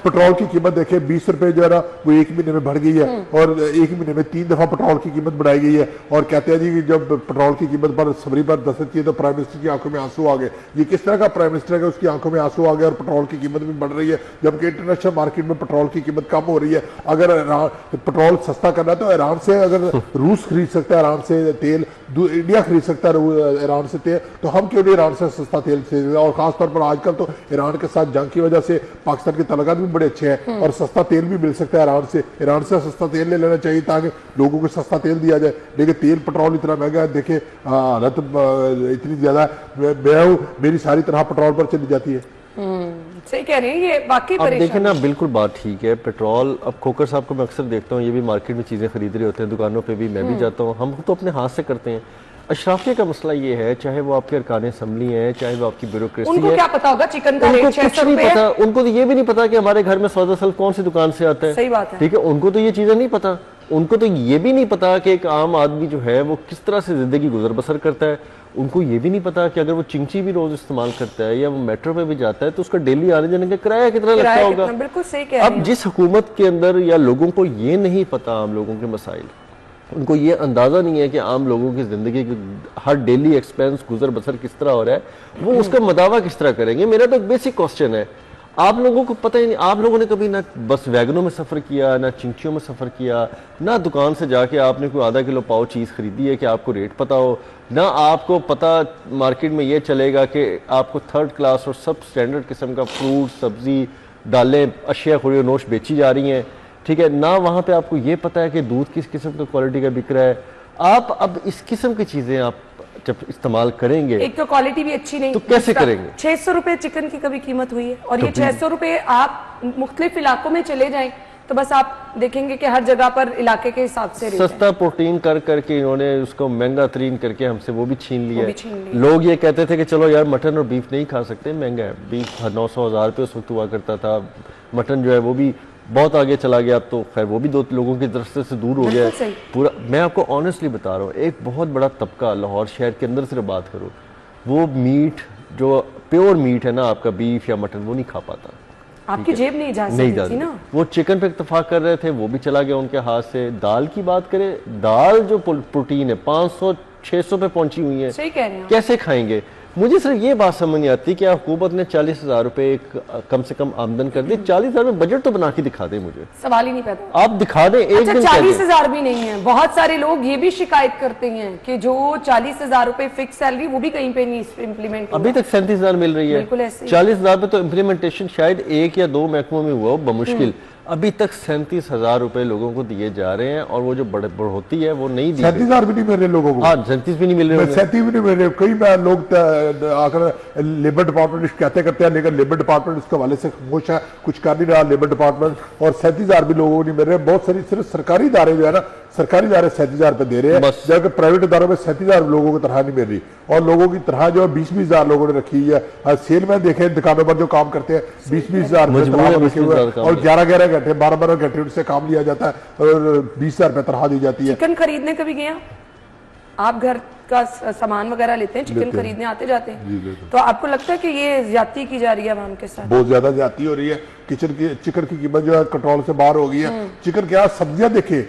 पेट्रोल की कीमत देखे 20 रुपए जो है ना वो एक महीने में बढ़ गई है, और एक महीने में 3 दफा पेट्रोल की कीमत बढ़ाई गई है। और कहते हैं जी कि जब पेट्रोल की कीमत पर सबरी पर दस्तक की तो प्राइम मिनिस्टर की आंखों में आंसू आ गए। ये किस तरह का प्राइम मिनिस्टर है, उसकी आंखों में आंसू आ गए और पेट्रोल की कीमत भी बढ़ रही है, जबकि इंटरनेशनल मार्केट में पेट्रोल की कीमत कम हो रही है। अगर पेट्रोल सस्ता करना है तो ईरान से, अगर रूस खरीद सकता है ईरान से तेल, इंडिया खरीद सकता है ईरान से तेल, तो हम क्यों नहीं ईरान से सस्ता तेल खरीदें? और खासतौर पर आजकल तो ईरान के साथ जंग की वजह से पाकिस्तान के तलकात भी बड़े अच्छे हैं और सस्ता तेल भी मिल सकता है ईरान से सस्ता तेल ले लेना चाहिए ताकि लोगों को सस्ता तेल दिया जाए। लेकिन तेल पेट्रोल इतना महंगा है, देखे हालत इतनी ज्यादा, मैं मेरी सारी तरह पेट्रोल पर चली जाती है। सही कह रहे हैं, ये बाकी अब देखें ना, बिल्कुल बात ठीक है। पेट्रोल, अब खोकर साहब को मैं अक्सर देखता हूँ, ये भी मार्केट में चीज़ें खरीद रहे होते हैं, दुकानों पे भी मैं भी जाता हूँ, हम तो अपने हाथ से करते हैं। अशराफिया का मसला ये है, चाहे वो आपके अरकान असम्बली है, चाहे वो आपकी ब्यूरोक्रेसी है, उनको क्या पता होगा चिकन का रेट 600 रुपए है? उनको तो ये भी नहीं पता कि हमारे घर में सौदा सल्फ कौन सी दुकान से आता है। सही बात है, ठीक है, उनको तो ये चीजें नहीं पता। उनको तो ये भी नहीं पता कि एक आम आदमी जो है वो किस तरह से जिंदगी गुजर बसर करता है। उनको ये भी नहीं पता कि अगर वो चिंची भी रोज इस्तेमाल करता है या वो मेट्रो पे भी जाता है तो उसका डेली आने जाने का किराया कितना लगता होगा। बिल्कुल सही कह रहे हैं। अब जिस हुकूमत के अंदर या लोगों को ये नहीं पता, आम लोगों के मसाइल, उनको ये अंदाजा नहीं है कि आम लोगों की जिंदगी की हर डेली एक्सपेंस गुजर बसर किस तरह हो रहा है, वो उसका मदावा किस तरह करेंगे। मेरा तो एक बेसिक क्वेश्चन है, आप लोगों को पता ही नहीं, आप लोगों ने कभी ना बस वैगनों में सफ़र किया, ना चिंचियों में सफ़र किया, ना दुकान से जाके आपने कोई आधा किलो पाव चीज़ खरीदी है कि आपको रेट पता हो, ना आपको पता मार्केट में ये चलेगा कि आपको थर्ड क्लास और सब स्टैंडर्ड किस्म का फ्रूट, सब्जी, दालें, अशिया खुरी नोश बेची जा रही हैं। ठीक है ना, वहाँ पे आपको ये पता है कि दूध किस किस्म का क्वालिटी का बिक रहा है। आप अब इस किस्म की चीज़ें आप जब इस्तेमाल करेंगे, एक तो क्वालिटी भी अच्छी नहीं, तो कैसे करेंगे? 600 रुपए चिकन की कभी कीमत हुई है, और ये 600 रुपए आप मुख्तलिफ इलाकों में चले जाएं तो बस आप देखेंगे कि हर जगह पर इलाके के हिसाब से सस्ता प्रोटीन कर करके इन्होंने उसको महंगा तरीन करके हमसे वो भी छीन लिया है। लोग ये कहते थे कि चलो यार मटन और बीफ नहीं खा सकते, महंगा है, बीफ 900-1000 रुपये उस वक्त हुआ करता था, मटन जो है वो भी बहुत आगे चला गया, अब तो खैर वो भी दो लोगों की दृष्टि से दूर हो गया है पूरा। मैं आपको ऑनेस्टली बता रहा हूँ, एक बहुत बड़ा तबका लाहौर शहर के अंदर सिर्फ बात करो, वो मीट जो प्योर मीट है ना आपका, बीफ या मटन, वो नहीं खा पाता। आपकी जेब नहीं जा सकती थी ना। वो चिकन पे इत्तेफाक कर रहे थे, वो भी चला गया उनके हाथ से। दाल की बात करें, दाल जो प्रोटीन है 500-600 पे पहुंची हुई है, सही कह रहे हैं, कैसे खाएंगे? मुझे सिर्फ ये बात समझ नहीं आती कि हुकूमत ने 40,000 रुपए कम से कम आमदन कर दी, 40,000 में बजट तो बना के दिखा दे, मुझे सवाल ही नहीं पैदा। आप दिखा दें एक दिन। 40,000 भी नहीं है, बहुत सारे लोग ये भी शिकायत करते हैं कि जो 40,000 रुपए फिक्स सैलरी वो भी कहीं पे नहीं इम्प्लीमेंट, अभी तक 37,000 मिल रही है। 40,000 पे तो इम्प्लीमेंटेशन शायद 1 या 2 महकमों में हुआ बमुश्किल, अभी तक 37,000 रुपए लोगों को दिए जा रहे हैं, और वो जो बढ़ोतरी है वो नहीं दी। 37,000 भी नहीं मिल रहे लोगों को। हाँ, 37 भी नहीं मिल रहे, 37 भी नहीं मिल रहे। कई बार लोग आकर लेबर डिपार्टमेंट कहते करते हैं, लेकिन लेबर डिपार्टमेंट इसके हवाले से खामोश है, कुछ कर नहीं रहा लेबर डिपार्टमेंट। और 37,000 भी लोगों को नहीं मिल रहे। बहुत सारी सिर्फ सरकारी इदारे जो है ना, सरकारी इदारे 37,000 रुपए दे रहे हैं, जबकि प्राइवेट इदारों में 37,000 लोगों को तनख्वाह नहीं मिल रही। और लोगों की तनख्वाह जो है 20-20,000 लोगों ने रखी है। सेल में देखे दुकानों पर जो काम करते हैं 20-20,000 रखे हुए, और 11-11 घंटे 12-12 घंटे उनसे काम लिया जाता है और 20,000 रुपए तनख्वाह दी जाती है। चिकन खरीदने कभी गया आप? घर का सामान वगैरह लेते हैं, चिकन खरीदने आते जाते हैं, तो आपको लगता है कि ये ज्यादती की जा रही है आवाम के साथ? बहुत ज्यादा ज्यादती हो रही है। चिकन की कीमत जो है कंट्रोल से बाहर हो गई है। चिकन क्या, सब्जियां देखे,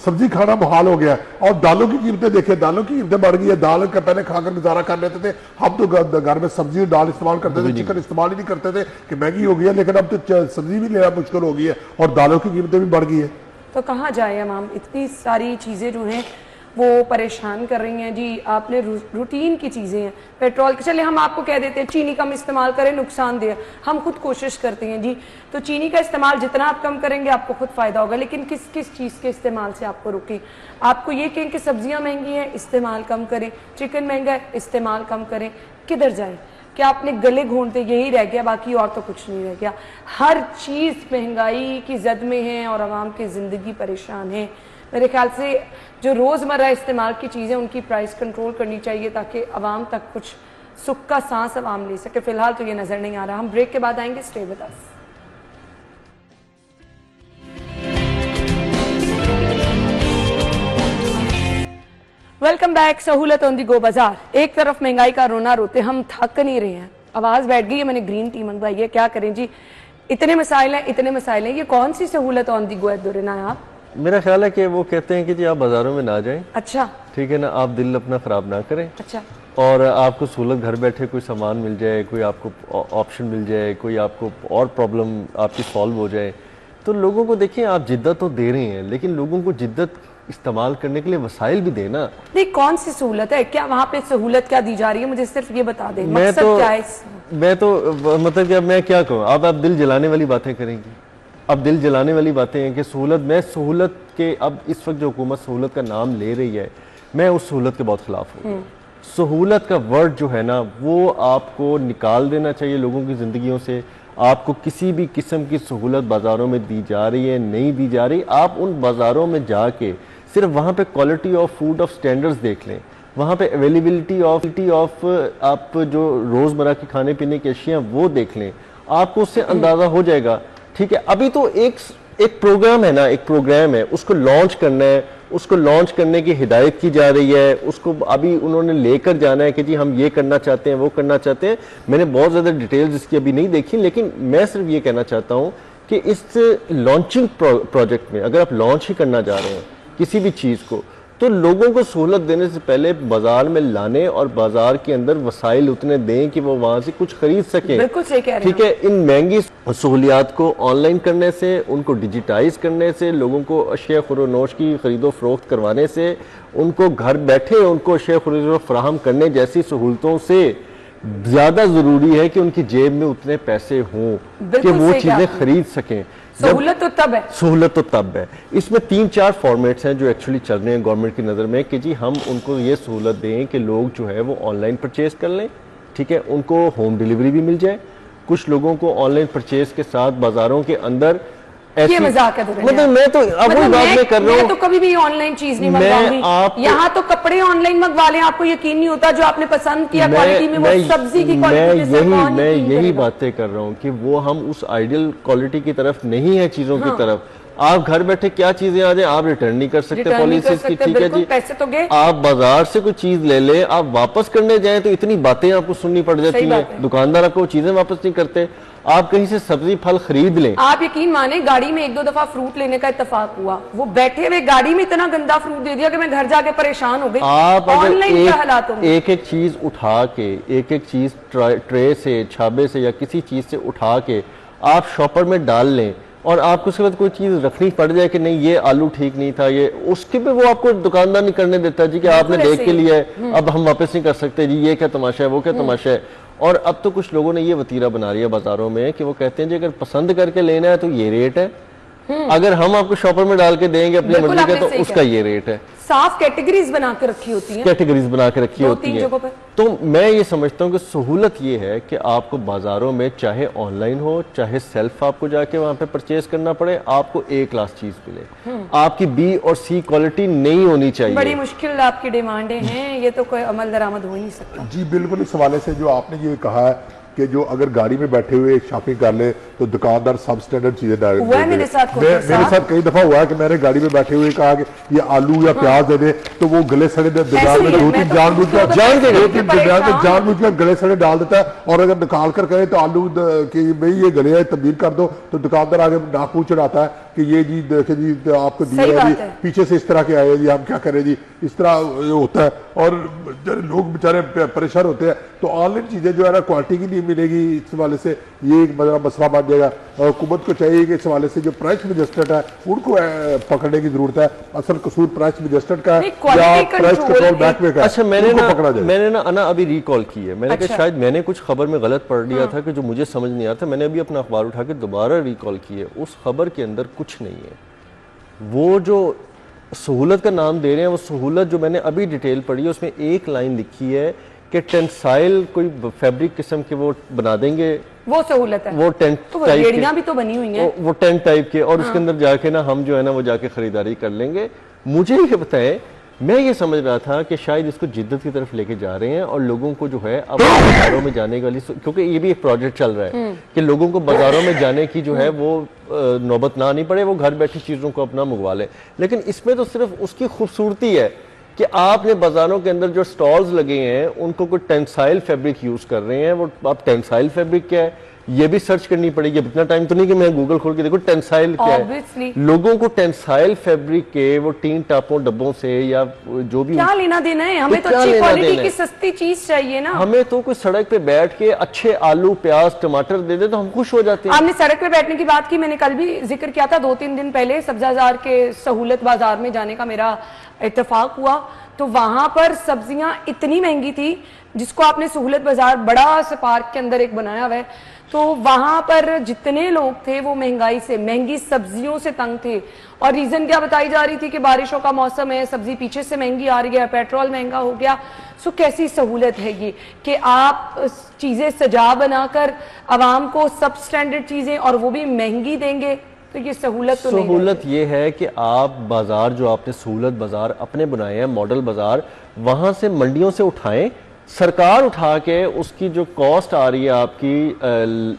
सब्जी खाना मुहाल हो गया। और दालों की कीमतें देखे, दालों की कीमतें बढ़ गई है। दाल का पहले खाकर गुजारा कर लेते थे, हम तो घर में सब्जी और दाल इस्तेमाल करते थे, चिकन इस्तेमाल ही नहीं करते थे कि महंगी हो गई है। लेकिन अब तो सब्जी भी लेना मुश्किल हो गई है और दालों की कीमतें भी बढ़ गई है। तो कहाँ जाए आवाम? इतनी सारी चीजें जो हैं वो परेशान कर रही हैं जी। आपने रूटीन की चीज़ें हैं, पेट्रोल, चले हम आपको कह देते हैं चीनी कम इस्तेमाल करें, नुकसानदेह, हम खुद कोशिश करते हैं जी। तो चीनी का इस्तेमाल जितना आप कम करेंगे आपको खुद फ़ायदा होगा, लेकिन किस किस चीज़ के इस्तेमाल से आपको रोकें? आपको ये कहें कि सब्जियां महंगी हैं, इस्तेमाल कम करें, चिकन महंगा है, इस्तेमाल कम करें, किधर जाएं? कि आपने गले घोंटते यही रह गया, बाकी और तो कुछ नहीं रह गया। हर चीज़ महंगाई की जद में है और आवाम की ज़िंदगी परेशान है। मेरे ख्याल से जो रोज़मर्रा इस्तेमाल की चीज़ें उनकी प्राइस कंट्रोल करनी चाहिए ताकि आवाम तक कुछ सुख का सांस आवाम ले सके। फिलहाल तो ये नज़र नहीं आ रहा। हम ब्रेक के बाद आएंगे, stay with us. Welcome back. सहूलत ऑन दी गो बाजार। एक तरफ महंगाई का रोना रोते हम थक नहीं रहे हैं, आवाज बैठ गई है। मैंने ग्रीन टी मंगवाई है, क्या करें जी, इतने मसाइल हैं, इतने मसाइल हैं। ये कौन सी सहूलत ऑन दी गो है दुरना आप? मेरा ख्याल है कि वो कहते हैं कि जी आप बाजारों में ना जाएं, अच्छा ठीक है ना, आप दिल अपना खराब ना करें, अच्छा, और आपको सहूलत घर बैठे कोई सामान मिल जाए, कोई आपको ऑप्शन मिल जाए, कोई आपको और प्रॉब्लम आपकी सॉल्व हो जाए। तो लोगों को देखिए, आप जिद्दत तो दे रहे हैं, लेकिन लोगों को जिद्दत इस्तेमाल करने के लिए वसाइल भी देना। नहीं, कौन सी सहूलत है, क्या वहाँ पे सहूलत क्या दी जा रही है, मुझे सिर्फ ये बता दें। मैं तो मतलब कि अब मैं क्या कहूँ, अब आप दिल जलाने वाली बातें करेंगी। अब दिल जलाने वाली बातें हैं कि सहूलत के, अब इस वक्त जो हुकूमत सहूलत का नाम ले रही है, मैं उस सहूलत के बहुत खिलाफ हूँ। सहूलत का वर्ड जो है ना, वो आपको निकाल देना चाहिए लोगों की ज़िंदगियों से। आपको किसी भी किस्म की सहूलत बाज़ारों में दी जा रही है, नहीं दी जा रही, आप उन बाज़ारों में जाके सिर्फ वहाँ पे quality of food of standards देख लें, वहाँ पे अवेलेबिलिटी ऑफ आप जो रोज़मर्रा के खाने पीने की अशिया वो देख लें, आपको उससे अंदाज़ा हो जाएगा। ठीक है, अभी तो एक प्रोग्राम है ना, एक प्रोग्राम है, उसको लॉन्च करना है, उसको लॉन्च करने की हिदायत की जा रही है, उसको अभी उन्होंने लेकर जाना है कि जी हम ये करना चाहते हैं, वो करना चाहते हैं। मैंने बहुत ज़्यादा डिटेल्स इसकी अभी नहीं देखी, लेकिन मैं सिर्फ ये कहना चाहता हूँ कि इस लॉन्चिंग प्रोजेक्ट में अगर आप लॉन्च ही करना जा रहे हैं किसी भी चीज़ को, तो लोगों को सहूलत देने से पहले बाजार में लाने और बाजार के अंदर वसाइल उतने दें कि वो वहां से कुछ खरीद सकें। बिल्कुल सही कह रहे हैं। ठीक है, इन महंगी सहूलियात को ऑनलाइन करने से, उनको डिजिटाइज करने से, लोगों को अशिया खुरोनोश की खरीदो फरोख्त करवाने से, उनको घर बैठे उनको अशिया खुरोनोश फराहम करने जैसी सहूलतों से ज्यादा जरूरी है कि उनकी जेब में उतने पैसे हों कि वो चीजें खरीद सकें। सहूलत तो तब है, सहूलत तो तब है। इसमें 3-4 फॉर्मेट्स हैं जो एक्चुअली चल रहे हैं गवर्नमेंट की नज़र में कि जी हम उनको ये सहूलत दें कि लोग जो है वो ऑनलाइन परचेज कर लें। ठीक है, उनको होम डिलीवरी भी मिल जाए। कुछ लोगों को ऑनलाइन परचेज के साथ बाजारों के अंदर ये मजाक है। मतलब मैं तो अब वही बात मैं कर रहा हूँ, मैं तो कभी भी ऑनलाइन चीज नहीं मंगवाऊंगी। यहाँ तो कपड़े ऑनलाइन मंगवा लें, आपको यकीन नहीं होता जो आपने पसंद किया क्वालिटी में, वो सब्जी की क्वालिटी। मैं यही बातें कर रहा हूँ कि वो हम उस आइडियल क्वालिटी की तरफ नहीं है चीजों की तरफ। आप घर बैठे क्या चीजें आ जाए, आप रिटर्न नहीं कर सकते पॉलिसीज की। ठीक है जी, पैसे तो गए। आप बाजार से कोई चीज ले ले, आप वापस करने जाए तो इतनी बातें आपको सुननी पड़ जाती है। दुकानदार आपको चीजें वापस नहीं करते। आप कहीं से सब्जी फल खरीद लें, आप यकीन माने गाड़ी में 1-2 दफा फ्रूट लेने का इत्तेफाक हुआ, वो बैठे हुए गाड़ी में इतना गंदा फ्रूट दे दिया कि मैं घर जाके परेशान हो गई। आप ऑनलाइन क्या हालात होंगे? एक चीज उठा के, एक चीज ट्रे से, छाबे से या किसी चीज से उठा के आप शॉपर में डाल लें और आपको उसके बाद कोई चीज रखनी पड़ जाए कि नहीं ये आलू ठीक नहीं था, ये उसके पे वो आपको दुकानदार नहीं करने देता जी कि आपने देख के लिया है, अब हम वापस नहीं कर सकते जी, ये क्या तमाशा है, वो क्या तमाशा है। और अब तो कुछ लोगों ने ये वतीरा बना लिया बाजारों में कि वो कहते हैं जी अगर पसंद करके लेना है तो ये रेट है, अगर हम आपको शॉपर में डाल के देंगे अपनी मर्जी का तो उसका ये रेट है। साफ कैटेगरीज बना के रखी होती हैं, कैटेगरीज बना के रखी होती है। तो मैं ये समझता हूँ कि सहूलत ये है कि आपको बाजारों में चाहे ऑनलाइन हो चाहे सेल्फ आपको जाके वहां पे परचेज करना पड़े, आपको ए क्लास चीज मिले। आपकी बी और सी क्वालिटी नहीं होनी चाहिए। बड़ी मुश्किल आपकी डिमांडें हैं, ये तो कोई अमल दरामद हो ही नहीं सकता। जी बिल्कुल, इस हवाले से जो आपने ये कहा है कि जो अगर गाड़ी में बैठे हुए शॉपिंग कर ले तो दुकानदार सब स्टैंडर्ड चीजें मेरे साथ कई दफा हुआ है कि मैंने गाड़ी में बैठे हुए कहा कि ये आलू या प्याज दे दे, तो वो गले सड़े दुकान में 2-3 जानबूझ कर गले सड़े डाल देता है। और अगर निकाल कर कहे तो आलू की भाई ये गले है तब्दील कर दो, तो दुकानदार आगे नाक चढ़ाता है कि ये जी देखे जी आपको दिया है जी, पीछे से इस तरह के आए जी, हम क्या करें जी, इस तरह होता है। और लोग बेचारे परेशान होते हैं। तो ऑनलाइन चीजें जो है ना क्वालिटी की नहीं मिलेगी, इस हवाले से ये एक बड़ा मसला बन जाएगा। हुकूमत को चाहिए कि इस हवाले से जो प्राइस मैजिस्ट्रेट है उनको पकड़ने की जरूरत है। असल कसूर प्राइस मैजिस्ट्रेट का है या प्राइस कंट्रोल महकमे का। अच्छा, मैंने ना अभी रिकॉल की है, मैंने कहा शायद मैंने कुछ खबर में गलत पढ़ लिया था कि जो मुझे समझ नहीं आता, मैंने अभी अपना अखबार उठा के दोबारा रिकॉल की है। उस खबर के अंदर कुछ नहीं है। वो जो सहूलत का नाम दे रहे हैं, वो सहूलत जो मैंने अभी डिटेल पढ़ी है उसमें एक लाइन लिखी है कि टेंसाइल कोई फैब्रिक किस्म के वो बना देंगे, वो सहूलत है। वो टेंट तो टाइप रेडियां भी तो बनी हुई हैं, वो टेंट टाइप के, और उसके अंदर जाके ना हम जो है ना वो जाके खरीदारी कर लेंगे। मुझे ये बताएं, मैं ये समझ रहा था कि शायद इसको जिद्दत की तरफ लेके जा रहे हैं और लोगों को जो है अब बाजारों में जाने वाली, क्योंकि ये भी एक प्रोजेक्ट चल रहा है कि लोगों को बाजारों में जाने की जो है वो नौबत ना आनी पड़े, वो घर बैठी चीज़ों को अपना मंगवा लें। लेकिन इसमें तो सिर्फ उसकी खूबसूरती है कि आपने बाजारों के अंदर जो स्टॉल्स लगे हैं उनको कोई टेंसाइल फैब्रिक यूज कर रहे हैं। वो आप टेंसाइल फैब्रिक क्या है ये भी सर्च करनी पड़ेगी। अब इतना टाइम तो नहीं कि मैं गूगल खोल के देखो टेंसाइल क्या है। लोगों को टेंसाइल फैब्रिक के वो टीन टापों डब्बों से या जो भी क्या लेना देना है, हमें तो अच्छी क्वालिटी की सस्ती चीज चाहिए ना। हमें तो कोई सड़क पे बैठ के अच्छे आलू प्याज टमाटर दे दे तो हम खुश हो जाते हैं। आपने सड़क पे बैठने की बात की, मैंने कल भी जिक्र किया था, 2-3 दिन पहले सब्जाजार के सहूलत बाजार में जाने का मेरा इत्तेफाक हुआ, तो वहां पर सब्जियां इतनी महंगी थी, जिसको आपने सहूलत बाजार बड़ा सा पार्क के अंदर एक बनाया हुआ है, तो वहां पर जितने लोग थे वो महंगाई से, महंगी सब्जियों से तंग थे। और रीजन क्या बताई जा रही थी कि बारिशों का मौसम है, सब्जी पीछे से महंगी आ रही है, पेट्रोल महंगा हो गया। सो कैसी सहूलत है ये कि आप चीजें सजा बनाकर आवाम को सब स्टैंडर्ड चीजें और वो भी महंगी देंगे, तो ये सहूलत तो नहीं। सहूलत ये है कि आप बाजार जो आपने सहूलत बाजार अपने बनाए हैं, मॉडल बाजार, वहां से मंडियों से उठाएं, सरकार उठा के उसकी जो कॉस्ट आ रही है आपकी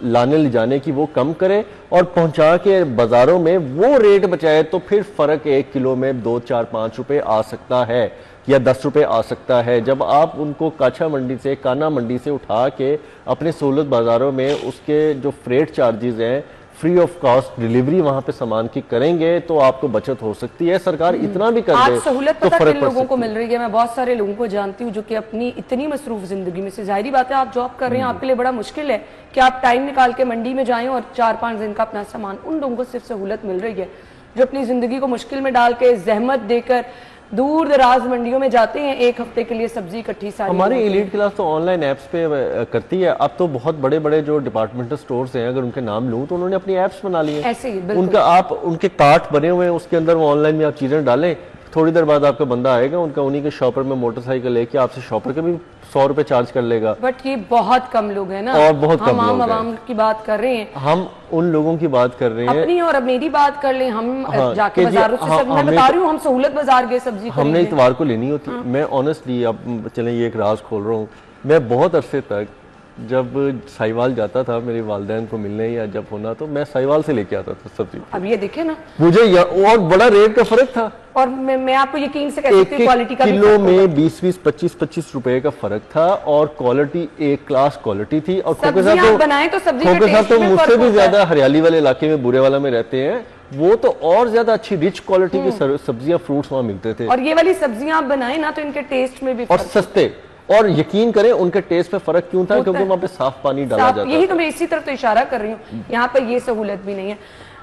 लाने ले जाने की वो कम करे और पहुंचा के बाजारों में वो रेट बचाए, तो फिर फर्क 1 किलो में 2, 4, 5 रुपए आ सकता है या 10 रुपए आ सकता है। जब आप उनको काछा मंडी से, काना मंडी से उठा के अपने सहूलत बाजारों में उसके जो फ्रेट चार्जेस हैं, फ्री ऑफ कॉस्ट डिलीवरी वहां पे सामान की करेंगे तो आपको बचत हो सकती है। सरकार इतना भी कर दे आज सहूलत तो पता फर्क किन पड़ लोगों को सकती मिल रही है। मैं बहुत सारे लोगों को जानती हूँ जो कि अपनी इतनी मसरूफ जिंदगी में से, जाहिर बात है आप जॉब कर रहे हैं, आपके लिए बड़ा मुश्किल है कि आप टाइम निकाल के मंडी में जाएं और 4-5 दिन का अपना सामान, उन लोगों को सिर्फ सहूलत मिल रही है जो अपनी जिंदगी को मुश्किल में डाल के जहमत देकर दूर दराज मंडियों में जाते हैं, 1 हफ्ते के लिए सब्जी इकट्ठी सारी। हमारी एलीट क्लास तो ऑनलाइन ऐप्स पे करती है। अब तो बहुत बड़े बड़े जो डिपार्टमेंटल स्टोर्स हैं, अगर उनके नाम लूं तो उन्होंने अपनी ऐप्स बना ली है। ऐसे ही उनका आप उनके कार्ट बने हुए हैं, उसके अंदर वो ऑनलाइन में आप चीजें डालें, थोड़ी देर बाद आपका बंदा आएगा, उनका उन्हीं के शॉपर में मोटरसाइकिल लेके आपसे शॉपर के भी 100 रुपए चार्ज कर लेगा। बट ये बहुत कम लोग हैं ना, और बहुत कम हम लोग हैं। आवाम की बात कर रहे हैं, हम उन लोगों की बात कर रहे हैं। अपनी और अब मेरी बात कर लें, हम हाँ, जाके बाजारों से सब, मैं बता रही हूँ, हम सहूलत बाजार गए सब्जी हमने खरीदने। इतवार को लेनी होती। मैं ऑनेस्टली, अब चलें ये एक राज खोल रहा हूँ, मैं बहुत अरसे तक जब साहिवाल जाता था मेरे वालिदैन को मिलने या जब होना, तो मैं साहिवाल से लेके आता था सब्जी। अब ये देखे ना, मुझे और बड़ा रेट का फर्क था, और मैं आपको यकीन से कह सकती हूँ क्वालिटी का भी किलो फर्क होगा। में 20-20, 25-25 रुपए का फर्क था और क्वालिटी एक क्लास क्वालिटी थी। और खोके सब्जियां साहब बनाएं तो सब्जी खोके के साहब टेस्ट तो में मुझसे फर्क भी होता ज्यादा है। हरियाली वाले इलाके में, बुरे वाला में रहते हैं, वो तो और ज्यादा अच्छी रिच क्वालिटी की सब्जियां फ्रूट्स वहां मिलते थे और ये वाली सब्जियां आप बनाएं ना तो इनके टेस्ट में भी और फर्क सस्ते। और यकीन करें उनके टेस्ट में फर्क क्यों था? क्योंकि वहां पे साफ पानी डाला जाता यही था। तो मैं इसी तरफ तो इशारा कर रही हूँ, यहाँ पर ये सहूलत भी नहीं है।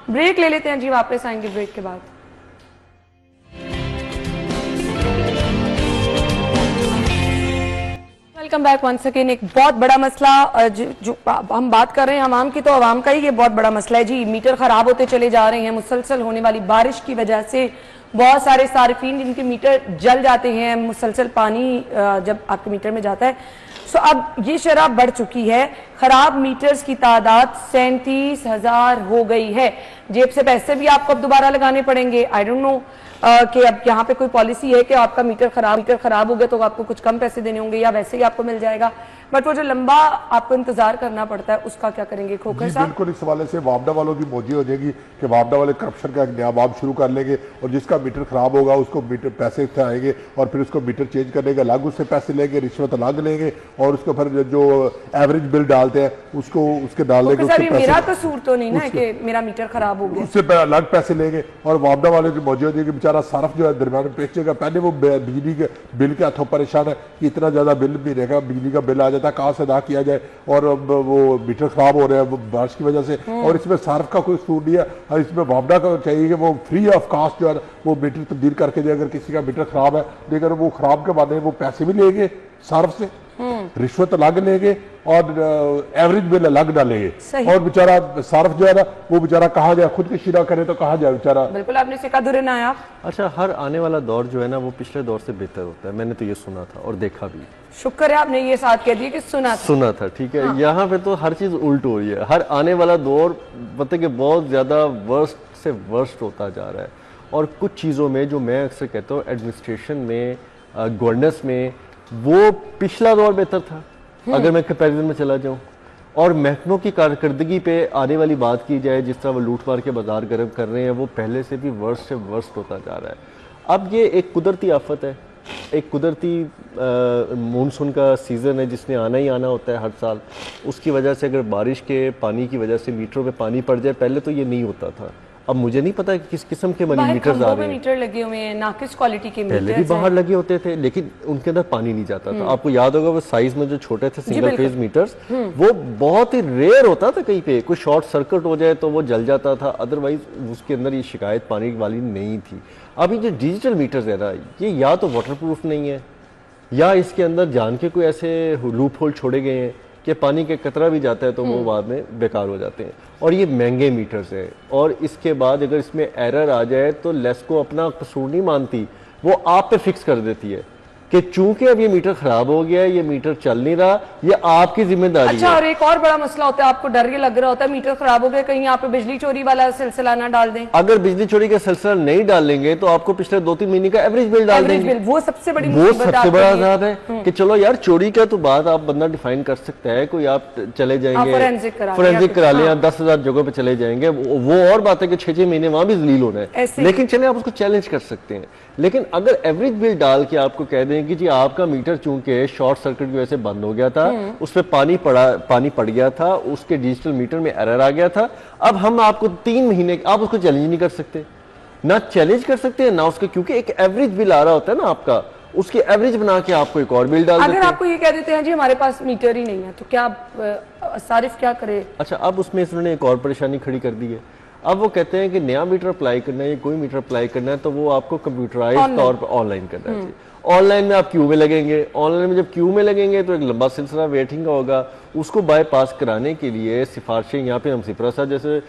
ब्रेक ले लेते हैं जी, वापस आएंगे ब्रेक के बाद। Welcome back once again. एक बहुत बड़ा मसला जो हम बात कर रहे हैं अवाम की, तो अवाम का ही ये बहुत बड़ा मसला है जी। मीटर खराब होते चले जा रहे हैं, मुसलसल होने वाली बारिश की वजह से बहुत सारे सारिफीन जिनके मीटर जल जाते हैं, मुसलसल पानी जब आपके मीटर में जाता है। सो अब ये शरह बढ़ चुकी है, खराब मीटर्स की तादाद 37,000 हो गई है। जेब से पैसे भी आपको अब दोबारा लगाने पड़ेंगे। आई डोंट नो कि अब यहाँ पे कोई पॉलिसी है कि आपका मीटर खराब हो गया तो आपको कुछ कम पैसे देने होंगे या वैसे ही आपको मिल जाएगा, बट वो जो लंबा आपको इंतजार करना पड़ता है उसका क्या करेंगे खोखर साहब? बिल्कुल इस हवाले से वापडा वालों की मौजी हो जाएगी कि वापडा वाले करप्शन का एक नया बाब शुरू कर लेंगे और जिसका मीटर खराब होगा उसको मीटर पैसे आएंगे और फिर उसको मीटर चेंज करने के अलग उससे पैसे लेंगे, रिश्वत अलग लेंगे और उसको फिर जो एवरेज बिल डालते हैं उसको उसके डालने के मेरा कसूर तो नहीं ना कि मेरा मीटर खराब हो गया, उससे अलग पैसे लेंगे और वापडा वाले की मौजी हो जाएगी। बेचारा सारफ जो है दरमियान में बेचेगा, पहले वो बिजली के बिल के हाथों परेशान है कि इतना ज्यादा बिल महीने का बिजली का बिल आ जाता है, कहाँ से अदा किया जाए, और वो मीटर खराब हो रहे हैं बारिश की वजह से। और इसमें सार्फ का कोई कसूर नहीं है, और इसमें वापडा का चाहिए कि वो फ्री ऑफ कॉस्ट जो है वो मीटर तब्दील करके दे। अगर किसी का मीटर खराब है लेकिन वो खराब के बाद वो पैसे भी लेंगे सार्फ से। रिश्वत अलग लेंगे और एवरेज बिल अलग डालेंगे, सही। और बेचारा सार्फ जो है ना वो बेचारा कहाँ जाए, खुद की शिरा करे तो कहाँ जाए बेचारा। बिल्कुल आपने सिक्का दुरनाया। अच्छा, हर आने वाला दौर जो है ना वो पिछले दौर से बेहतर होता है, मैंने तो ये सुना था और देखा भी। शुक्र है आपने ये साथ कह दिया कि सुना था, ठीक है। यहाँ पे तो हर चीज उल्ट हो रही है, हर आने वाला दौर मतलब कि बहुत ज्यादा वर्स्ट से वर्स्ट होता जा रहा है। और कुछ चीज़ों में जो मैं अक्सर कहता हूँ एडमिनिस्ट्रेशन में, गवर्नेंस में, वो पिछला दौर बेहतर था अगर मैं कंपैरिजन में चला जाऊँ। और महकमों की कारकर्दगी पे आने वाली बात की जाए, जिस तरह वो लूट मार के बाजार गर्म कर रहे हैं, वो पहले से भी वर्स्ट से वर्स्ट होता जा रहा है। अब ये एक कुदरती आफत है, एक कुदरती मानसून का सीज़न है जिसने आना ही आना होता है हर साल। उसकी वजह से अगर बारिश के पानी की वजह से मीटरों पे पानी पड़ जाए, पहले तो ये नहीं होता था। अब मुझे नहीं पता कि किस किस्म के मनी मीटर्स आ रहे हैं। मीटर लगे हुए हैं, नाकिस क्वालिटी के मीटर पहले भी बाहर लगे होते थे लेकिन उनके अंदर पानी नहीं जाता था। आपको याद होगा वो साइज में जो छोटे थे सिंगल फेज मीटर्स, वो बहुत ही रेयर होता था। कहीं पे कोई शॉर्ट सर्किट हो जाए तो वो जल जाता था, अदरवाइज उसके अंदर ये शिकायत पानी वाली नहीं थी। अभी जो डिजिटल मीटर्स है ना, ये या तो वाटर प्रूफ नहीं है या इसके अंदर जान के कोई ऐसे लूप होल छोड़े गए हैं कि पानी के कतरा भी जाता है तो वो बाद में बेकार हो जाते हैं। और ये महंगे मीटर्स हैं, और इसके बाद अगर इसमें एरर आ जाए तो लेस्को अपना कसूर नहीं मानती, वो आप पे फिक्स कर देती है कि चूंकि अब ये मीटर खराब हो गया है, ये मीटर चल नहीं रहा, ये आपकी जिम्मेदारी अच्छा है। और एक और बड़ा मसला होता है, आपको डर ये लग रहा होता है मीटर खराब हो गया, कहीं यहाँ पे बिजली चोरी वाला सिलसिला ना डाल दें। अगर बिजली चोरी का सिलसिला नहीं डालेंगे तो आपको पिछले 2-3 महीने का एवरेज बिल डाल देंगे। वो सबसे बड़ी वो सबसे बड़ा अजाब है कि चलो यार चोरी का तो बात आप बंदा डिफाइन कर सकता है, कोई आप चले जाएंगे फोरेंसिक करा लें, आप 10,000 जगहों पे चले जाएंगे, वो और बात है कि 6-6 महीने वहां भी जलील होना है, लेकिन चले आप उसको चैलेंज कर सकते हैं। लेकिन अगर एवरेज बिल डाल के आपको कह दें कि जी आपका मीटर चूंकि शॉर्ट सर्किट की वजह से बंद हो गया था, उस पर पानी पड़ गया था, उसके डिजिटल मीटर में एरर आ गया था, अब हम आपको 3 महीने आप उसको चैलेंज नहीं कर सकते, ना चैलेंज कर सकते हैं ना उसके, क्योंकि एक एवरेज बिल आ रहा होता है ना आपका, उसकी एवरेज बना के आपको एक और बिल डाल देते हैं। अगर आपको ये कह देते हैं जी हमारे पास मीटर ही नहीं है तो क्या सारिफ क्या करे? अच्छा, अब उसमें इन्होंने एक और परेशानी खड़ी कर दी है। अब वो कहते हैं कि नया मीटर अप्लाई करना है या कोई मीटर अप्लाई करना है तो वो आपको कंप्यूटराइज तौर पर ऑनलाइन करना चाहिए। ऑनलाइन में आप क्यू में लगेंगे, ऑनलाइन में जब क्यू में लगेंगे तो एक लंबा सिलसिला वेटिंग का होगा। उसको बाईपास कराने के लिए सिफारिशें यहाँ पे हम सिपरा साहब जैसे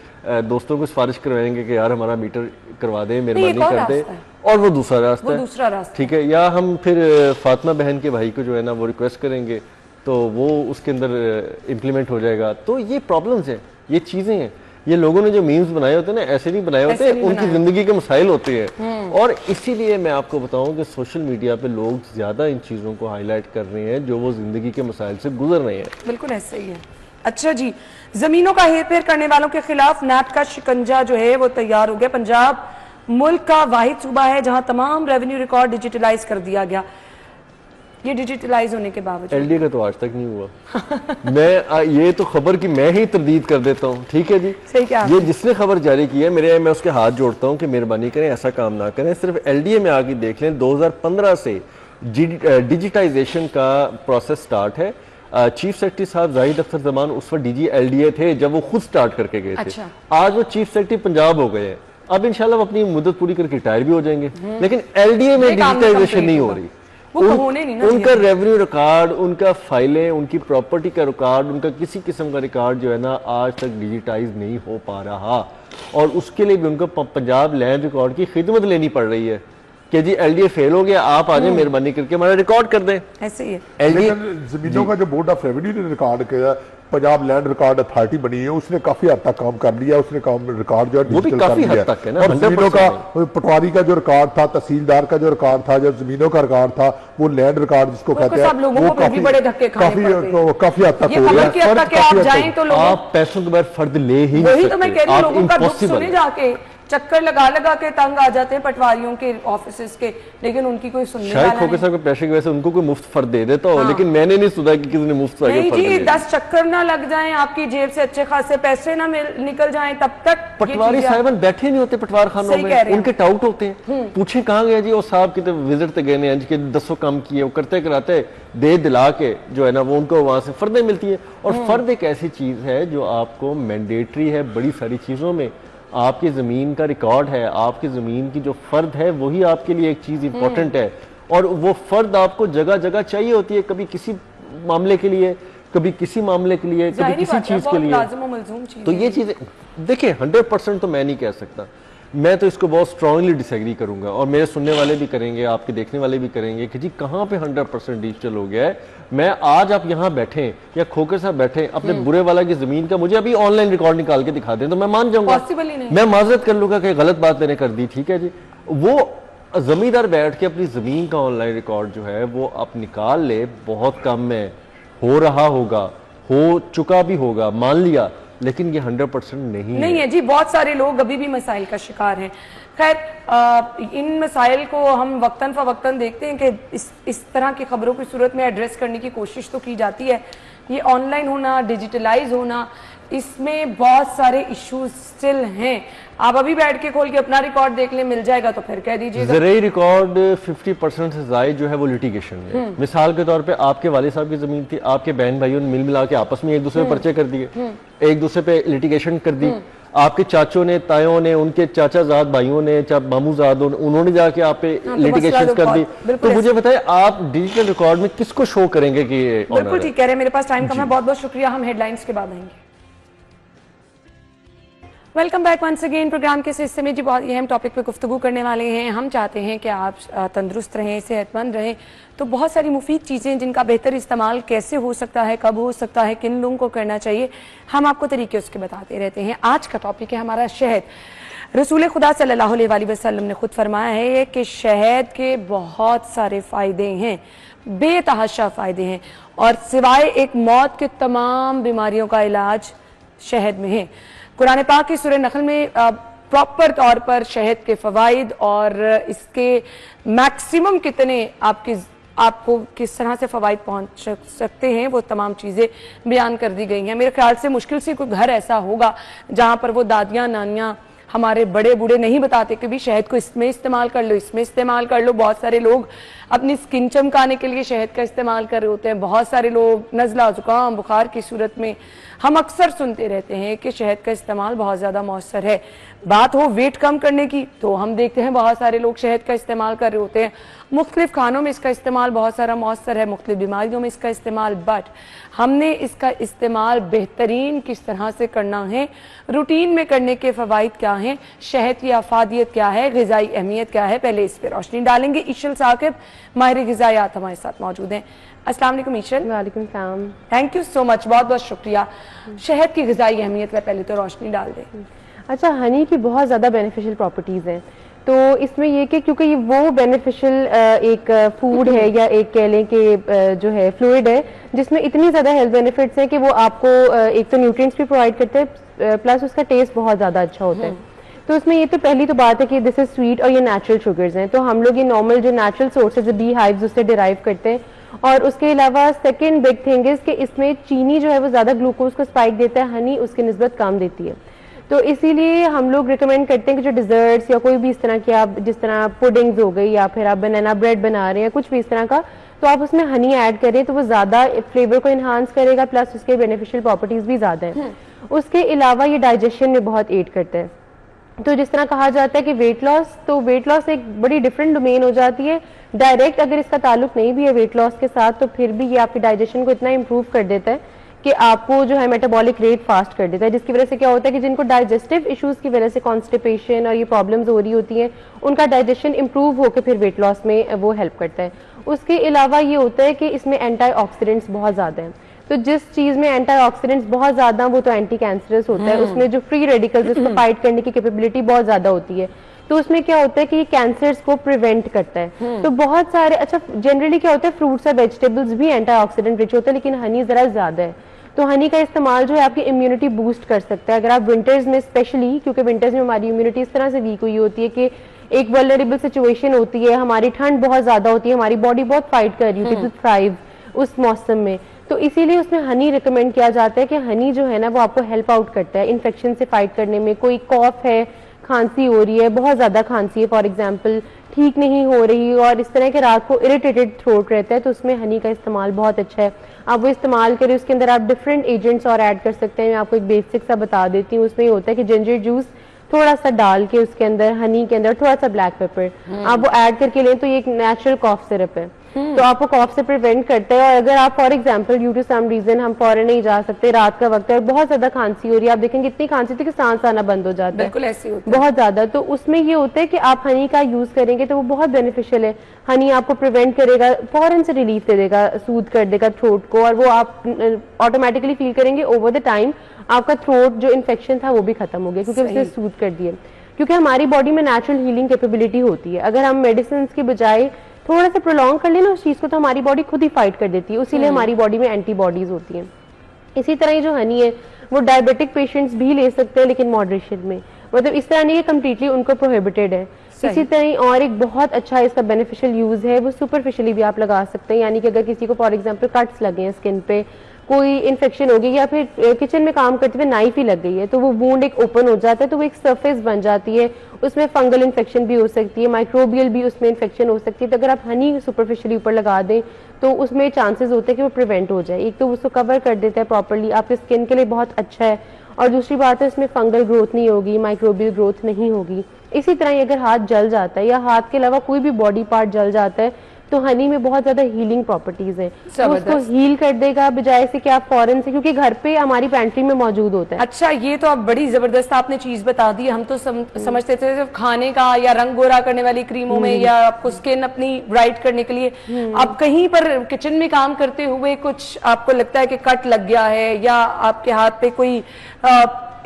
दोस्तों को सिफारिश करवाएंगे कि यार हमारा मीटर करवा दें, मेहरबानी कर दे, और वो दूसरा रास्ता है, ठीक है। या हम फिर फातिमा बहन के भाई को जो है ना वो रिक्वेस्ट करेंगे तो वो उसके अंदर इम्प्लीमेंट हो जाएगा। तो ये प्रॉब्लम्स हैं, ये चीज़ें हैं, ये लोगों ने जो मीम्स बनाए होते हैं ना, ऐसे नहीं बनाए होते, उनकी जिंदगी के मसाइल होते हैं। और इसीलिए मैं आपको बताऊं कि सोशल मीडिया पे लोग ज्यादा इन चीजों को हाईलाइट कर रहे हैं जो वो जिंदगी के मसाइल से गुजर रहे हैं। बिल्कुल ऐसे ही है। अच्छा जी, जमीनों का हेरफेर करने वालों के खिलाफ नैब का शिकंजा जो है वो तैयार हो गया। पंजाब मुल्क का वाहिद सूबा है जहां तमाम रेवेन्यू रिकॉर्ड डिजिटलाइज कर दिया गया। ये डिजिटलाइज होने के बावजूद एलडी का तो आज तक नहीं हुआ। मैं ये तो खबर की मैं ही तरदीद कर देता हूँ, ठीक है जी। सही क्या ये जिसने खबर जारी की है मैं उसके हाथ जोड़ता हूँ कि मेहरबानी करें ऐसा काम ना करें। सिर्फ एलडीए में आगे देख लें, 2015 से डिजिटाइजेशन का प्रोसेस स्टार्ट है। चीफ सेक्रेटरी साहब जाहिद अख्तर जमान उस वक्त डीजी एलडीए थे जब वो खुद स्टार्ट करके गए थे। आज वो चीफ सेक्रेटरी पंजाब हो गए हैं। अब इंशाल्लाह वो अपनी मुद्दत पूरी करके रिटायर भी हो जाएंगे, लेकिन एलडीए में डिजिटाइजेशन नहीं हो रही। उनका रेवेन्यू रिकॉर्ड, उनका फाइलें, उनकी प्रॉपर्टी का रिकॉर्ड, उनका किसी किस्म का रिकॉर्ड जो है ना आज तक डिजिटाइज नहीं हो पा रहा। और उसके लिए भी उनको पंजाब लैंड रिकॉर्ड की खिदमत लेनी पड़ रही है कि जी एलडीए फेल हो गया, आप आ जाए मेहरबानी करके हमारा रिकॉर्ड कर दें। ऐसे ही है। एलडीए जमीनों का जो बोर्ड ऑफ रेवेन्यू ने रिकॉर्ड किया, पंजाब लैंड रिकॉर्ड अथॉरिटी बनी है, उसने काफी हद तक काम कर लिया, उसने काम रिकॉर्ड जो है डिजिटल कर लिया है। और जमीनों का पटवारी का जो रिकॉर्ड था, तहसीलदार का जो रिकॉर्ड था, जो जमीनों का रिकॉर्ड था, वो लैंड रिकॉर्ड जिसको कहते हैं, वो काफी हद तक हो गया। आप पैसों के बाद फर्द ले ही वही तो मैं कह रही हूं, लोगों का दुख सुने जाके चक्कर लगा लगा के तंग आ जाते हैं पटवारियों के ऑफिस के, लेकिन उनकी कोई सुनने वाला नहीं। शायद खोके साहब के पैसे की वजह से उनको कोई मुफ्त फर्द दे देता हो, लेकिन मैंने नहीं सुना कि किसी ने मुफ्त नहीं जी। 10 चक्कर ना लग जाएं, आपकी जेब से अच्छे खासे पैसे ना निकल जाएं, तब तक पटवारी साहिबान बैठे नहीं होते पटवार खानों में, उनके टाउट होते हैं। पूछे कहाँ गया जी वो साहब कितने विजिट गए ने, के 10 काम किए, वो करते कराते दे दिला के जो है ना वो उनको वहां से फर्दें मिलती है। और फर्द एक ऐसी चीज है जो आपको मैंडेटरी है बड़ी सारी चीजों में। आपकी ज़मीन का रिकॉर्ड है, आपकी ज़मीन की जो फ़र्द है वही आपके लिए एक चीज़ इंपॉर्टेंट है, और वो फ़र्द आपको जगह जगह चाहिए होती है। कभी किसी मामले के लिए, कभी किसी मामले के लिए, कभी किसी चीज के लिए। तो ये चीजें देखिए 100% तो मैं नहीं कह सकता, मैं तो इसको बहुत स्ट्रांगली डिसएग्री करूंगा और मेरे सुनने वाले भी करेंगे, आपके देखने वाले भी करेंगे कि जी कहाँ पे 100% डिजिटल हो गया है। मैं आज आप यहाँ बैठे या खोकर साहब बैठे अपने बुरे वाला की जमीन का मुझे अभी ऑनलाइन रिकॉर्ड निकाल के दिखा दें तो मैं मान जाऊंगा, मैं माजरत कर लूंगा कि गलत बात मैंने कर दी, ठीक है जी। वो जमींदार बैठ के अपनी जमीन का ऑनलाइन रिकॉर्ड जो है वो आप निकाल ले, बहुत कम है, हो रहा होगा, हो चुका भी होगा, मान लिया, लेकिन ये 100% नहीं है जी। बहुत सारे लोग अभी भी मसाइल का शिकार हैं। खैर इन मसाइल को हम वक्तन फवक्तन देखते हैं कि इस तरह की खबरों की सूरत में एड्रेस करने की कोशिश तो की जाती है। ये ऑनलाइन होना, डिजिटलाइज होना, इसमें बहुत सारे इश्यूज स्टिल हैं। आप अभी बैठ के खोल के अपना रिकॉर्ड देख ले, मिल जाएगा तो फिर कह दीजिएगा। ज़राई रिकॉर्ड 50% से ज़ायद जो है वो लिटिगेशन में। मिसाल के तौर पे आपके वाले साहब की जमीन थी, आपके बहन भाइयों ने मिल मिला के आपस में एक दूसरे पे पर्चे कर दिए, एक दूसरे पे लिटिगेशन कर दी। आपके चाचों ने, तायों ने, उनके चाचाजाद भाइयों ने, मामूजाद, उन्होंने जाके आप पे लिटिगेशन कर दी। तो मुझे बताए आप डिजिटल रिकॉर्ड में किसको शो करेंगे कि बिल्कुल ठीक कह रहे हैं। मेरे पास टाइम कम है, बहुत बहुत शुक्रिया। हम हेडलाइंस के बाद आएंगे। Welcome back once again. Programme के इस हिस्से में जी बहुत अहम टॉपिक पे गुफ्तगू करने वाले हैं। हम चाहते हैं कि आप तंदुरुस्त रहें, सेहतमंद रहें, तो बहुत सारी मुफीद चीज़ें जिनका बेहतर इस्तेमाल कैसे हो सकता है, कब हो सकता है, किन लोगों को करना चाहिए, हम आपको तरीके उसके बताते रहते हैं। आज का टॉपिक है हमारा शहद। रसूल खुदा सल्लल्लाहु अलैहि वसल्लम ने खुद फरमाया है कि शहद के बहुत सारे फ़ायदे हैं, बेतहाशा फ़ायदे हैं, और सिवाय एक मौत के तमाम बीमारियों का इलाज शहद में है। कुरान पाक की सूरह नखल में प्रॉपर तौर पर शहद के फ़वाइद और इसके मैक्सिमम कितने आपको किस तरह से फ़वाइद पहुंच सकते हैं वो तमाम चीज़ें बयान कर दी गई हैं। मेरे ख्याल से मुश्किल से कोई घर ऐसा होगा जहां पर वो दादियाँ नानियाँ हमारे बड़े बूढ़े नहीं बताते कि भी शहद को इसमें इस्तेमाल कर लो, इसमें इस्तेमाल कर लो। बहुत सारे लोग अपनी स्किन चमकाने के लिए शहद का इस्तेमाल कर रहे होते हैं। बहुत सारे लोग नज़ला, ज़ुकाम, बुखार की सूरत में हम अक्सर सुनते रहते हैं कि शहद का इस्तेमाल बहुत ज़्यादा मौसर है। बात हो वेट कम करने की तो हम देखते हैं बहुत सारे लोग शहद का इस्तेमाल कर रहे होते हैं। मुख्तलिफ खानों में इसका इस्तेमाल बहुत सारा मौसर है, मुख्तलिफ बीमारियों में इसका इस्तेमाल, बट हमने इसका इस्तेमाल बेहतरीन किस तरह से करना है, रूटीन में करने के फ़वाइद क्या हैं, शहद की अफादियत क्या है, ग़िज़ाई अहमियत क्या है, पहले इस पर रोशनी डालेंगे। इशल साकिब माहिर ग़िज़ायात हमारे साथ मौजूद हैं। अस्सलाम वालेकुम ईशल। वालेकुम सलाम। थैंक यू सो मच, बहुत बहुत शुक्रिया। शहद की ग़िज़ाई अहमियत पर पहले तो रोशनी डाल दें। अच्छा, हनी की बहुत ज़्यादा बेनिफिशियल प्रॉपर्टीज़ हैं, तो इसमें ये कि क्योंकि ये वो बेनिफिशियल एक फूड है या एक कह लें कि जो है फ्लूइड है जिसमें इतनी ज़्यादा हेल्थ बेनिफिट्स हैं कि वो आपको एक तो न्यूट्रिएंट्स भी प्रोवाइड करते हैं, प्लस उसका टेस्ट बहुत ज़्यादा अच्छा होता है। तो उसमें ये तो पहली तो बात है कि दिस इज स्वीट और ये नेचुरल शुगर्स हैं, तो हम लोग ये नॉर्मल जो नेचुरल सोर्सेज बी हाइव्स उससे डिराइव करते हैं। और उसके अलावा सेकेंड बिग थिंग इज कि इसमें चीनी जो है वो ज़्यादा ग्लूकोज को स्पाइक देता है, हनी उसकी निस्बत कम देती है। तो इसीलिए हम लोग रिकमेंड करते हैं कि जो डिज़र्ट्स या कोई भी इस तरह की आप जिस तरह पुडिंग्स हो गई या फिर आप बनाना ब्रेड बना रहे हैं कुछ भी इस तरह का, तो आप उसमें हनी ऐड करें तो वो ज़्यादा फ्लेवर को इन्हांस करेगा, प्लस उसके बेनिफिशियल प्रॉपर्टीज़ भी ज़्यादा हैं। उसके अलावा ये डाइजेशन में बहुत एड करता है। तो जिस तरह कहा जाता है कि वेट लॉस, तो वेट लॉस एक बड़ी डिफरेंट डोमेन हो जाती है। डायरेक्ट अगर इसका ताल्लुक नहीं भी है वेट लॉस के साथ, तो फिर भी ये आपके डाइजेशन को इतना इम्प्रूव कर देता है कि आपको जो है मेटाबॉलिक रेट फास्ट कर देता है, जिसकी वजह से क्या होता है कि जिनको डाइजेस्टिव इश्यूज की वजह से कॉन्स्टिपेशन और ये प्रॉब्लम्स हो रही होती हैं, उनका डाइजेशन इंप्रूव होकर फिर वेट लॉस में वो हेल्प करता है। उसके अलावा ये होता है कि इसमें एंटीऑक्सीडेंट्स बहुत ज़्यादा हैं, तो जिस चीज़ में एंटीऑक्सीडेंट्स बहुत ज़्यादा वो तो एंटी कैंसरस होता है, उसमें जो फ्री रेडिकल्स उसको फाइट करने की कैपेबिलिटी बहुत ज़्यादा होती है। तो उसमें क्या होता है कि ये कैंसर्स को प्रिवेंट करता है। तो बहुत सारे अच्छा जनरली क्या होता है फ्रूट्स और वेजिटेबल्स भी एंटीऑक्सीडेंट रिच होता है, लेकिन हनी ज़रा ज़्यादा है। तो हनी का इस्तेमाल जो है आपकी इम्यूनिटी बूस्ट कर सकता है। अगर आप विंटर्स में स्पेशली, क्योंकि विंटर्स में हमारी इम्यूनिटी इस तरह से वीक हुई होती है कि एक वल्नरेबल सिचुएशन होती है, हमारी ठंड बहुत ज़्यादा होती है, हमारी बॉडी बहुत फाइट कर रही होती है टू थ्राइव उस मौसम में, तो इसीलिए उसमें हनी रिकमेंड किया जाता है कि हनी जो है ना वो आपको हेल्प आउट करता है इन्फेक्शन से फाइट करने में। कोई कॉफ है, खांसी हो रही है, बहुत ज़्यादा खांसी है फॉर एग्जांपल, ठीक नहीं हो रही, और इस तरह के रात को इरिटेटेड थ्रोट रहता है, तो उसमें हनी का इस्तेमाल बहुत अच्छा है। आप वो इस्तेमाल करें, उसके अंदर आप डिफरेंट एजेंट्स और ऐड कर सकते हैं। मैं आपको एक बेसिक सा बता देती हूँ। उसमें ये होता है कि जिंजर जूस थोड़ा सा डाल के उसके अंदर हनी के अंदर थोड़ा सा ब्लैक पेपर आप वो ऐड करके लें, तो ये एक नेचुरल कॉफ सिरप है। तो आपको कॉफ से प्रिवेंट करता है। और अगर आप for example due to some reason हम फॉरेन नहीं जा सकते, रात का वक्त है और बहुत ज्यादा खांसी हो रही है, आप देखेंगे इतनी खांसी होती है कि सांस आना बंद हो जाता है, बिल्कुल ऐसे होता है बहुत ज्यादा। तो उसमें ये होता है कि आप हनी का यूज करेंगे तो वो बहुत बेनिफिशियल है। हनी आपको प्रिवेंट करेगा, फौरन से रिलीफ दे देगा, सूद कर देगा थ्रोट को, और वो आप ऑटोमेटिकली फील करेंगे ओवर द टाइम आपका थ्रोट जो इन्फेक्शन था वो भी खत्म हो गया, क्योंकि उसने सूद कर दिया। क्योंकि हमारी बॉडी में नेचुरल हीलिंग कैपेबिलिटी होती है, अगर हम मेडिसिन की बजाय थोड़ा सा प्रोलॉन्ग कर लेना उस चीज को, तो हमारी बॉडी खुद ही फाइट कर देती है, इसीलिए हमारी बॉडी में एंटीबॉडीज होती हैं। इसी तरह ये जो हनी है वो डायबिटिक पेशेंट्स भी ले सकते हैं, लेकिन मॉडरेशन में, मतलब इस तरह नहीं है कम्प्लीटली उनको प्रोहिबिटेड है। इसी तरह और एक बहुत अच्छा इसका बेनिफिशियल यूज है, वो सुपरफिशियली भी आप लगा सकते हैं, यानी कि अगर किसी को फॉर एग्जांपल कट्स लगे हैं स्किन पे, कोई इन्फेक्शन हो गई या फिर किचन में काम करते हुए नाइफ ही लग गई है, तो वो वूंड एक ओपन हो जाता है, तो वो एक सरफेस बन जाती है, उसमें फंगल इन्फेक्शन भी हो सकती है, माइक्रोबियल भी उसमें इन्फेक्शन हो सकती है। तो अगर आप हनी सुपरफिशियली ऊपर लगा दें तो उसमें चांसेस होते हैं कि वो प्रिवेंट हो जाए। एक तो उसको कवर कर देता है प्रॉपरली, आपके स्किन के लिए बहुत अच्छा है, और दूसरी बात है इसमें फंगल ग्रोथ नहीं होगी, माइक्रोबियल ग्रोथ नहीं होगी। इसी तरह अगर हाथ जल जाता है या हाथ के अलावा कोई भी बॉडी पार्ट जल जाता है, तो हनी में बहुत ज्यादा हीलिंग प्रॉपर्टीज है, तो उसको हील कर देगा, बजाय से कि आप फॉरेन से, क्योंकि घर पे हमारी पैंट्री में मौजूद होता है। अच्छा, ये तो आप बड़ी जबरदस्त आपने चीज बता दी। हम तो समझते थे सिर्फ खाने का या रंग गोरा करने वाली क्रीमों में या आपको स्किन अपनी ब्राइट करने के लिए। अब कहीं पर किचन में काम करते हुए कुछ आपको लगता है कि कट लग गया है या आपके हाथ पे कोई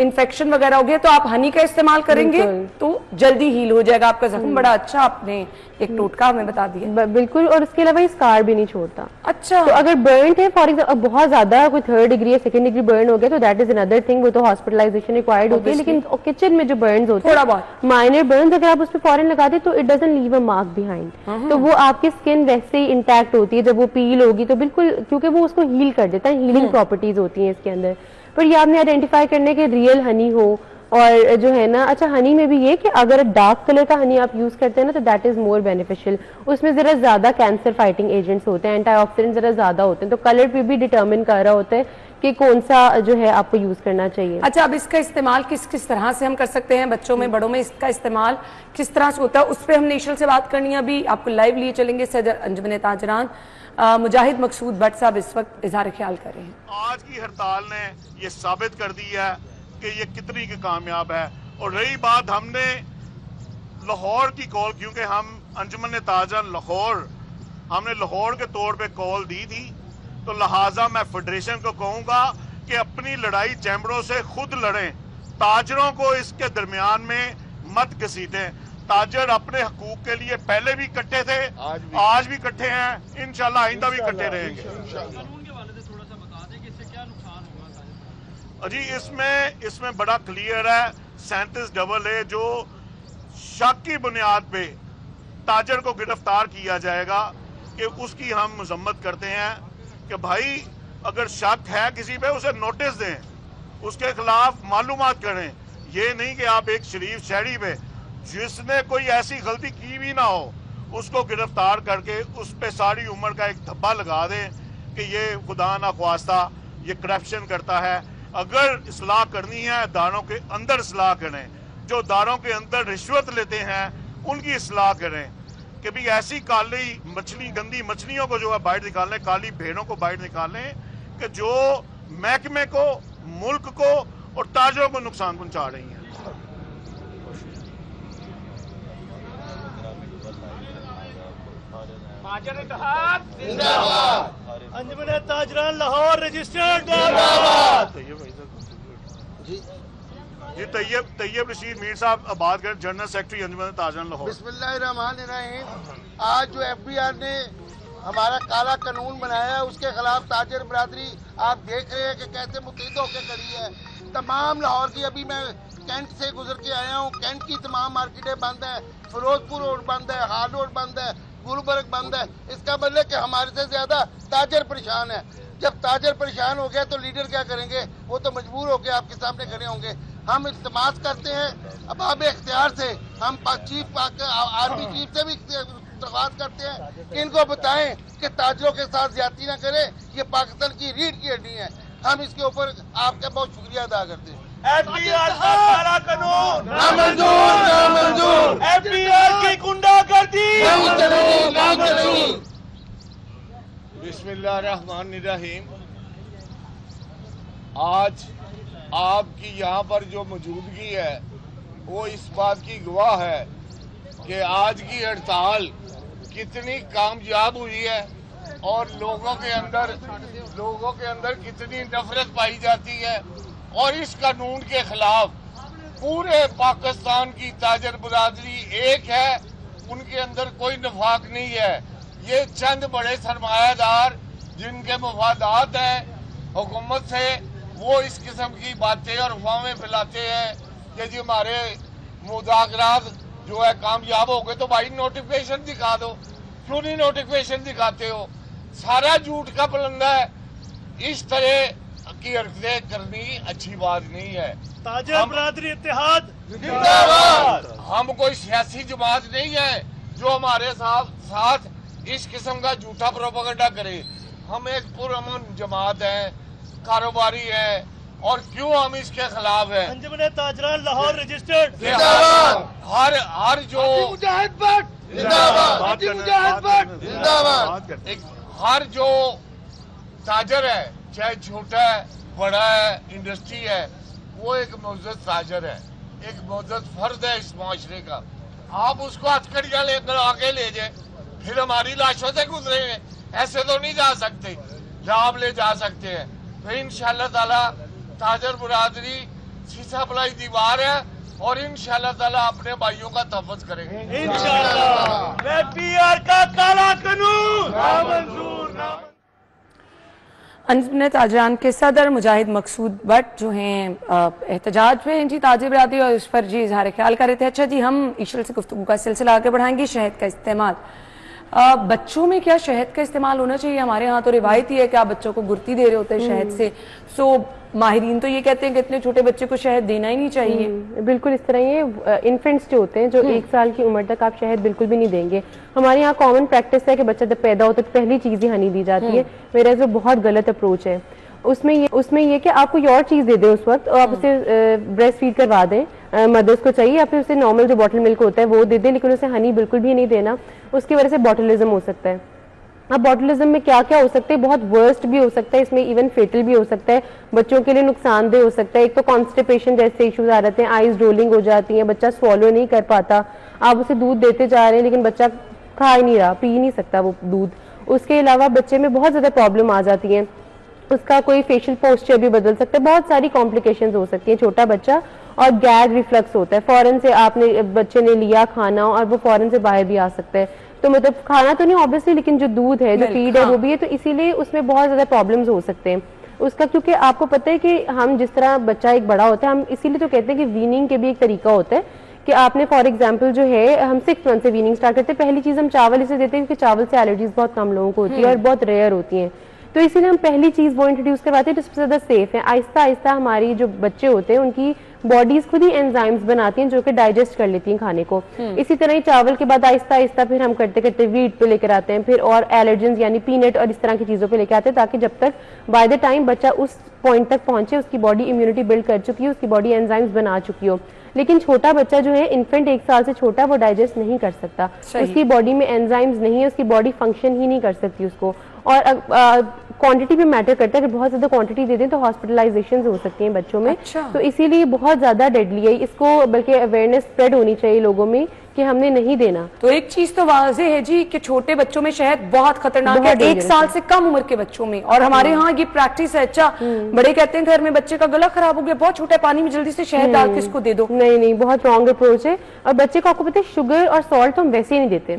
इन्फेक्शन वगैरह हो गया, तो आप हनी का इस्तेमाल करेंगे तो जल्दी हील हो जाएगा आपका जख्म। बड़ा अच्छा आपने एक टोटका हमें बता दिया। बिल्कुल, और इसके अलावा ये स्कार भी नहीं छोड़ता। अच्छा, तो अगर बर्न है फॉर एग्जाम्पल बहुत ज्यादा कोई 3rd डिग्री या 2nd डिग्री बर्न हो गया तो दैट इज अनदर थिंग, वो तो हॉस्पिटलाइजेशन रिक्वायर्ड होती है। लेकिन किचन में जो बर्न्स होते हैं थोड़ा बहुत माइनर बर्न्स, अगर आप उस पर फॉरन लगा दे तो it doesn't leave a mark behind, तो वो आपकी स्किन वैसे ही इंटैक्ट होती है। जब वो पील होगी तो बिल्कुल, क्योंकि वो उसको हील कर देता है, हीलिंग प्रॉपर्टीज होती है इसके अंदर। पर ये आपने आइडेंटिफाई करने के रियल हनी हो, और जो है ना, अच्छा हनी में भी ये कि अगर डार्क कलर का हनी आप यूज करते हैं ना तो दैट इज मोर बेनिफिशियल, उसमें जरा ज्यादा कैंसर फाइटिंग एजेंट्स होते हैं, एंटीऑक्सीडेंट जरा ज्यादा होते हैं, तो कलर पे भी डिटरमिन कर रहा होता है कि कौन सा जो है आपको यूज करना चाहिए। अच्छा, अब इसका इस्तेमाल किस किस तरह से हम कर सकते हैं, बच्चों में बड़ों में इसका इस्तेमाल किस तरह से होता है, उस पर हम नेशनल से बात करनी है। अभी आपको लाइव लिए चलेंगे सदर अंजुमन ताजरान मुजाहिद मकसूद भट्ट साहब इस वक्त इजहार ख्याल कर रहे हैं। आज की हड़ताल ने ये साबित कर दी है कि ये कितनी की कामयाब है। और रही बात, हमने लाहौर की कॉल, क्योंकि हम अंजुमन ताजरान लाहौर, हमने लाहौर के तौर पे कॉल दी थी, तो लिहाजा मैं फेडरेशन को कहूंगा कि अपनी लड़ाई चैम्बरों से खुद लड़ें, ताजरों को इसके दरमियान में मत घसीटें। ताजर अपने हकूक के लिए पहले भी इकट्ठे थे, आज भी इकट्ठे हैं, इंशाल्लाह आइंदा भी इकट्ठे रहेंगे। जी, इसमें बड़ा क्लियर है, 37AA जो शक की बुनियाद पे ताजर को गिरफ्तार किया जाएगा, कि उसकी हम मजम्मत करते हैं कि भाई अगर शक है किसी पे उसे नोटिस दें, उसके खिलाफ मालूमात करें। ये नहीं कि आप एक शरीफ शहरी पे जिसने कोई ऐसी गलती की भी ना हो उसको गिरफ्तार करके उस पे सारी उम्र का एक धब्बा लगा दें कि ये खुदा ना ख्वास्ता ये करप्शन करता है। अगर इस्लाह करनी है, दारों के अंदर इस्लाह करें, जो दारों के अंदर रिश्वत लेते हैं उनकी इस्लाह करें, कि भी ऐसी काली मछली, गंदी मछलियों को जो है बाहर निकालें, काली भेड़ों को बाहर निकालें, कि जो महकमे को, मुल्क को और ताजरों को नुकसान पहुंचा रही हैं। अंजुमन ताजरान लाहौर रजिस्टर्ड जिंदाबाद। जी, तैयब रशीद मीर साहब आबादगढ़, जनरल सेक्रेटरी अंजुमन ताजरान लाहौर। बिस्मिल्लाहिर्रहमानिर्रहीम। आज जो FBI ने हमारा काला कानून बनाया है उसके खिलाफ ताजर बरादरी आप देख रहे हैं कि कैसे मुतहिद होकर खड़ी है। तमाम लाहौर की, अभी मैं कैंट से गुजर के आया हूँ, कैंट की तमाम मार्केटें बंद है, फिरोजपुर रोड बंद है, हाल रोड बंद है, गुलबर्ग बंद है। इसका मतलब कि हमारे से ज्यादा ताजर परेशान है। जब ताजर परेशान हो गया तो लीडर क्या करेंगे, वो तो मजबूर होकर आपके सामने खड़े होंगे। हम इल्तमास करते हैं अब आप इख्तियार से, हम आर्मी चीफ से भी दरख्वास्त करते हैं कि इनको बताएं कि ताजरों के साथ ज्यादती ना करें, ये पाकिस्तान की रीढ़ की हड्डी है। हम इसके ऊपर आपका बहुत शुक्रिया अदा करते हैं। FBI का काला कानून नामंजूर, नामंजूर। FBI की गुंडागर्दी नहीं चलेगी, नहीं चलेगी। बिस्मिल्लाहिर्रहमानिर्रहीम। आज आपकी यहाँ पर जो मौजूदगी है वो इस बात की गवाह है कि आज की हड़ताल कितनी कामयाब हुई है और लोगों के अंदर कितनी नफरत पाई जाती है। और इस कानून के खिलाफ पूरे पाकिस्तान की ताजर बरादरी एक है, उनके अंदर कोई नफाक नहीं है। ये चंद बड़े सरमायादार जिनके मफादात हैं हुकूमत से, वो इस किस्म की बातें और अफवाहें फैलाते हैं कि जी हमारे मुज़ाकरात जो है कामयाब हो गए। तो भाई नोटिफिकेशन दिखा दो, क्यों नहीं नोटिफिकेशन दिखाते हो? सारा झूठ का पलंदा है। इस तरह की हरकतें करनी अच्छी बात नहीं है। ताजर बरादरी इत्तेहाद जिंदाबाद। हम कोई सियासी जमात नहीं है जो हमारे साथ इस किस्म का झूठा प्रोपेगेंडा करे। हम एक पुरअमन जमात है, कारोबारी है, और क्यों हम इसके खिलाफ है? अंजुमन ताजरान लाहौर रजिस्टर्ड हर जो हर जो ताजर है, चाहे छोटा है बड़ा है इंडस्ट्री है, वो एक मुअज़्ज़ज़ ताजर है, एक मुअज़्ज़ज़ फर्द है इस माशरे का। आप उसको हथकड़ियां लेकर आगे ले जाए, फिर हमारी लाशों से गुजरेंगे? ऐसे तो नहीं जा सकते, लाभ ले जा सकते हैं। तो इंशाअल्लाह ताला ताजर बरादरी शीशा पलाई दीवार है और इंशाअल्लाह ताला अपने भाइयों का तहफ़्फ़ुज़ करेंगे इंशाअल्लाह। मैं पीआर का काला कानून नामंजूर ना। अंजुमन ताजरान के सदर मुजाहिद मकसूद भट्ट जो हैं एहतजाज में हैं जी ताजिर बरादरी, और इस पर जी इजहार ख्याल कर रहे थे। अच्छा जी, हम ईशल से गुफ्तगू का सिलसिला आगे बढ़ाएंगे। शहद का इस्तेमाल बच्चों में क्या शहद का इस्तेमाल होना चाहिए? हमारे यहाँ तो रिवायत ही है कि आप बच्चों को गुर्ती दे रहे होते हैं शहद से। सो माहिरीन तो ये कहते हैं कि इतने छोटे बच्चे को शहद देना ही नहीं चाहिए। बिल्कुल इस तरह ये इन्फेंट्स जो होते हैं जो 1 साल की उम्र तक आप शहद बिल्कुल भी नहीं देंगे। हमारे यहाँ कॉमन प्रैक्टिस है कि बच्चा जब पैदा होता है तो पहली चीज ही हनी दी जाती है, मेरा जो बहुत गलत अप्रोच है। उसमें ये कि आप कोई और चीज दे दें उस वक्त, और आप उसे ब्रेस्ट फीड करवा दें, मदर्स को चाहिए, या फिर उसे नॉर्मल जो बॉटल मिल्क होता है वो दे दें, लेकिन उसे हनी बिल्कुल भी नहीं देना। उसकी वजह से बॉटलिज्म हो सकता है। अब बॉटलिज्म में क्या क्या हो सकता है, बहुत वर्स्ट भी हो सकता है, इसमें इवन फेटल भी हो सकता है, बच्चों के लिए नुकसानदेह हो सकता है। एक तो कॉन्स्टिपेशन जैसे इश्यूज आ जाते हैं, आइज रोलिंग हो जाती है, बच्चा स्वॉलो नहीं कर पाता। आप उसे दूध देते जा रहे हैं लेकिन बच्चा खा ही नहीं रहा, पी ही नहीं सकता वो दूध। उसके अलावा बच्चे में बहुत ज्यादा प्रॉब्लम आ जाती है, उसका कोई फेशियल पोस्चर भी बदल सकता है, बहुत सारी कॉम्प्लिकेशंस हो सकती है। छोटा बच्चा और गैग रिफ्लक्स होता है, फौरन से आपने बच्चे ने लिया खाना और वो फौरन से बाहर भी आ सकता है। तो मतलब खाना तो नहीं ऑब्वियसली, लेकिन जो दूध है, जो फीड है, वो भी है, तो इसीलिए उसमें बहुत ज्यादा प्रॉब्लम्स हो सकते हैं उसका। क्योंकि आपको पता है कि हम जिस तरह बच्चा एक बड़ा होता है, हम इसीलिए तो कहते हैं कि वीनिंग के भी एक तरीका होता है कि आपने फॉर एग्जाम्पल जो है हम 6 मंथ से वीनिंग स्टार्ट करते हैं। पहली चीज हम चावल इसे देते हैं क्योंकि चावल से एलर्जीज बहुत कम लोगों को होती है और बहुत रेयर होती हैं, तो इसीलिए हम पहली चीज वो इंट्रोड्यूस करवाते हैं जिससे ज्यादा सेफ है। आहिस्ता आहिस्ता हमारी जो बच्चे होते हैं उनकी बॉडीज खुद ही एंजाइम्स बनाती हैं जो कि डाइजेस्ट कर लेती हैं खाने को। इसी तरह ही चावल के बाद आहिस्ता आहिस्ता फिर हम करते करते वीट पे लेकर आते हैं, फिर और एलर्जेंस यानी पीनट और इस तरह की चीजों पे लेकर आते हैं, ताकि जब तक बाय द टाइम बच्चा उस पॉइंट तक पहुंचे उसकी बॉडी इम्यूनिटी बिल्ड कर चुकी है, उसकी बॉडी एंजाइम्स बना चुकी हो। लेकिन छोटा बच्चा जो है, इन्फेंट 1 साल से छोटा, वो डाइजेस्ट नहीं कर सकता, उसकी बॉडी में एंजाइम्स नहीं है, उसकी बॉडी फंक्शन ही नहीं कर सकती उसको। और क्वांटिटी भी मैटर करता है, कि बहुत ज्यादा क्वांटिटी दे दें तो हॉस्पिटलाइजेशन हो सकती हैं बच्चों में। तो इसीलिए बहुत ज्यादा डेडली है, इसको बल्कि अवेयरनेस स्प्रेड होनी चाहिए लोगों में कि हमने नहीं देना। तो एक चीज तो वाज़ेह है जी कि छोटे बच्चों में शहद बहुत खतरनाक है, 1 साल से कम उम्र के बच्चों में, और हमारे यहाँ ये प्रैक्टिस है। अच्छा, बड़े कहते हैं घर में बच्चे का गला खराब हो गया, बहुत छोटा पानी में जल्दी से शहद डाल के इसको दे दो। नहीं, बहुत रॉन्ग अप्रोच है। और बच्चे को आपको पता है शुगर और सॉल्ट तो हम वैसे ही नहीं देते,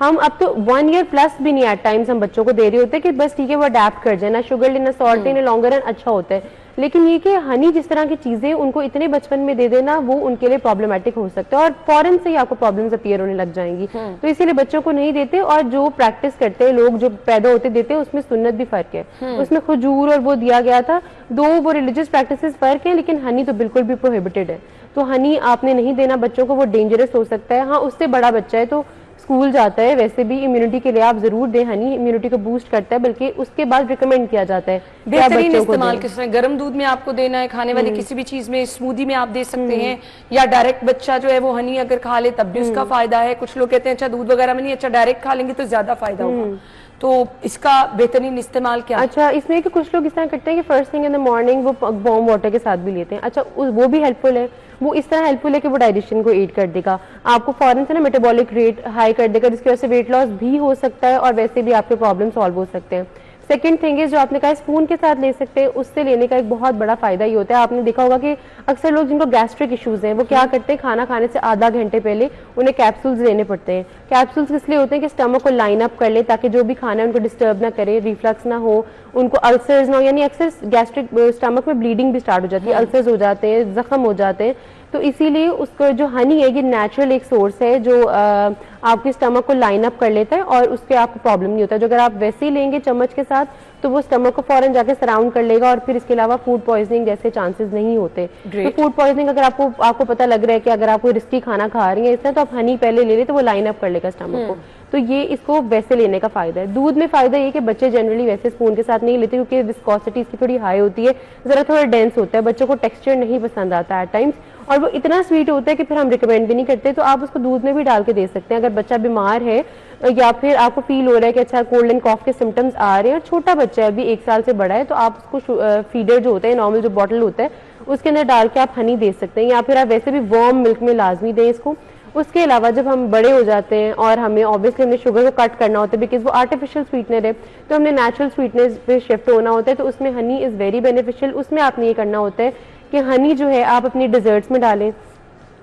हम अब तो 1 ईयर प्लस भी नहीं एट टाइम्स हम बच्चों को दे रहे होते हैं कि बस ठीक है वो अडेप्ट कर जाए, ना शुगर लेना, सॉल्ट लेना, लॉन्गर रन अच्छा होता है। लेकिन ये कि हनी जिस तरह की चीजें उनको इतने बचपन में दे देना, वो उनके लिए प्रॉब्लमेटिक हो सकता है और फौरन से ही आपको प्रॉब्लम्स अपीयर होने लग जाएंगी। तो इसीलिए बच्चों को नहीं देते। और जो प्रैक्टिस करते हैं लोग, जो पैदा होते देते हैं, उसमें सुन्नत भी फर्क है, उसमें खजूर और वो दिया गया था, 2 वो रिलीजियस प्रैक्टिसेस फर्क है, लेकिन हनी तो बिल्कुल भी प्रोहिबिटेड है। तो हनी आपने नहीं देना बच्चों को, वो डेंजरस हो सकता है। हाँ, उससे बड़ा बच्चा है तो स्कूल जाता है वैसे भी इम्यूनिटी के लिए आप जरूर दें। हनी इम्यूनिटी को बूस्ट करता है, बल्कि उसके बाद रिकमेंड किया जाता है कि आप बेहतरीन बच्चों को इस्तेमाल दें। किस तरह गर्म दूध में आपको देना है, खाने वाली किसी भी चीज में, स्मूदी में आप दे सकते हैं, या डायरेक्ट बच्चा जो है वो हनी अगर खा ले तब भी उसका फायदा है। कुछ लोग कहते हैं अच्छा दूध वगैरह में नहीं, अच्छा डायरेक्ट खा लेंगे तो ज्यादा फायदा होगा, तो इसका बेहतरीन इस्तेमाल क्या है? अच्छा, इसमें कि कुछ लोग इस तरह करते हैं कि first thing in the morning वो वार्म वाटर के साथ भी लेते हैं। अच्छा, वो भी हेल्पफुल है, वो इस तरह हेल्पफुल है कि वो डाइजेशन को एड कर देगा, आपको फौरन से ना मेटाबॉलिक रेट हाई कर देगा, जिसकी वजह से वेट लॉस भी हो सकता है और वैसे भी आपके प्रॉब्लम सॉल्व हो सकते हैं। सेकंड थिंग इज जो आपने कहा स्पून के साथ ले सकते हैं, उससे लेने का एक बहुत बड़ा फायदा ये होता है, आपने देखा होगा कि अक्सर लोग जिनको गैस्ट्रिक इश्यूज हैं वो क्या करते हैं, खाना खाने से आधा घंटे पहले उन्हें कैप्सूल्स लेने पड़ते हैं। कैप्सूल्स किस लिए होते हैं कि स्टमक को लाइन अप कर ले, ताकि जो भी खाना है उनको डिस्टर्ब ना करे, रिफ्लक्स ना हो, उनको अल्सर्स ना हो, यानी अक्सर गैस्ट्रिक स्टमक में ब्लीडिंग भी स्टार्ट हो जाती है, अल्सर्स हो जाते हैं, जख्म हो जाते हैं। तो इसीलिए उसका जो हनी है ये नेचुरल एक सोर्स है जो आपके स्टमक को लाइन अप कर लेता है और उसके आपको प्रॉब्लम नहीं होता। जो अगर आप वैसे ही लेंगे चम्मच के साथ तो वो स्टमक को फौरन जाके सराउंड कर लेगा और फिर इसके अलावा फूड पॉइजनिंग जैसे चांसेस नहीं होते। तो फूड पॉइजनिंग अगर आपको पता लग रहा है कि अगर आप कोई रिस्की खाना खा रही हैं इसमें, तो आप हनी पहले ले लें तो वो लाइन अप कर लेगा स्टमक को। तो ये इसको वैसे लेने का फायदा है। दूध में फायदा ये कि बच्चे जनरली वैसे स्पून के साथ नहीं लेते क्योंकि विस्कोसिटी इसकी थोड़ी हाई होती है, जरा थोड़ा डेंस होता है, बच्चों को टेक्सचर नहीं पसंद आता एट टाइम्स, और वो इतना स्वीट होता है कि फिर हम रिकमेंड भी नहीं करते। तो आप उसको दूध में भी डाल के दे सकते हैं अगर बच्चा बीमार है या फिर आपको फील हो रहा है कि अच्छा कोल्ड एंड कॉफ के सिम्टम्स आ रहे हैं और छोटा बच्चा है, अभी 1 साल से बड़ा है, तो आप उसको फीडर जो होता है, नॉर्मल जो बॉटल होता है, उसके अंदर डाल के आप हनी दे सकते हैं, या फिर आप वैसे भी वार्म मिल्क में लाजमी दें इसको। उसके अलावा जब हम बड़े हो जाते हैं और हमें ऑब्वियसली हमने शुगर को कट करना होता है बिकॉज वो आर्टिफिशियल स्वीटनर है, तो हमने नेचुरल स्वीटनेस पे शिफ्ट होना होता है, तो उसमें हनी इज़ वेरी बेनिफिशियल। उसमें आपने ये करना होता है कि हनी जो है आप अपनी डिजर्ट्स में डालें,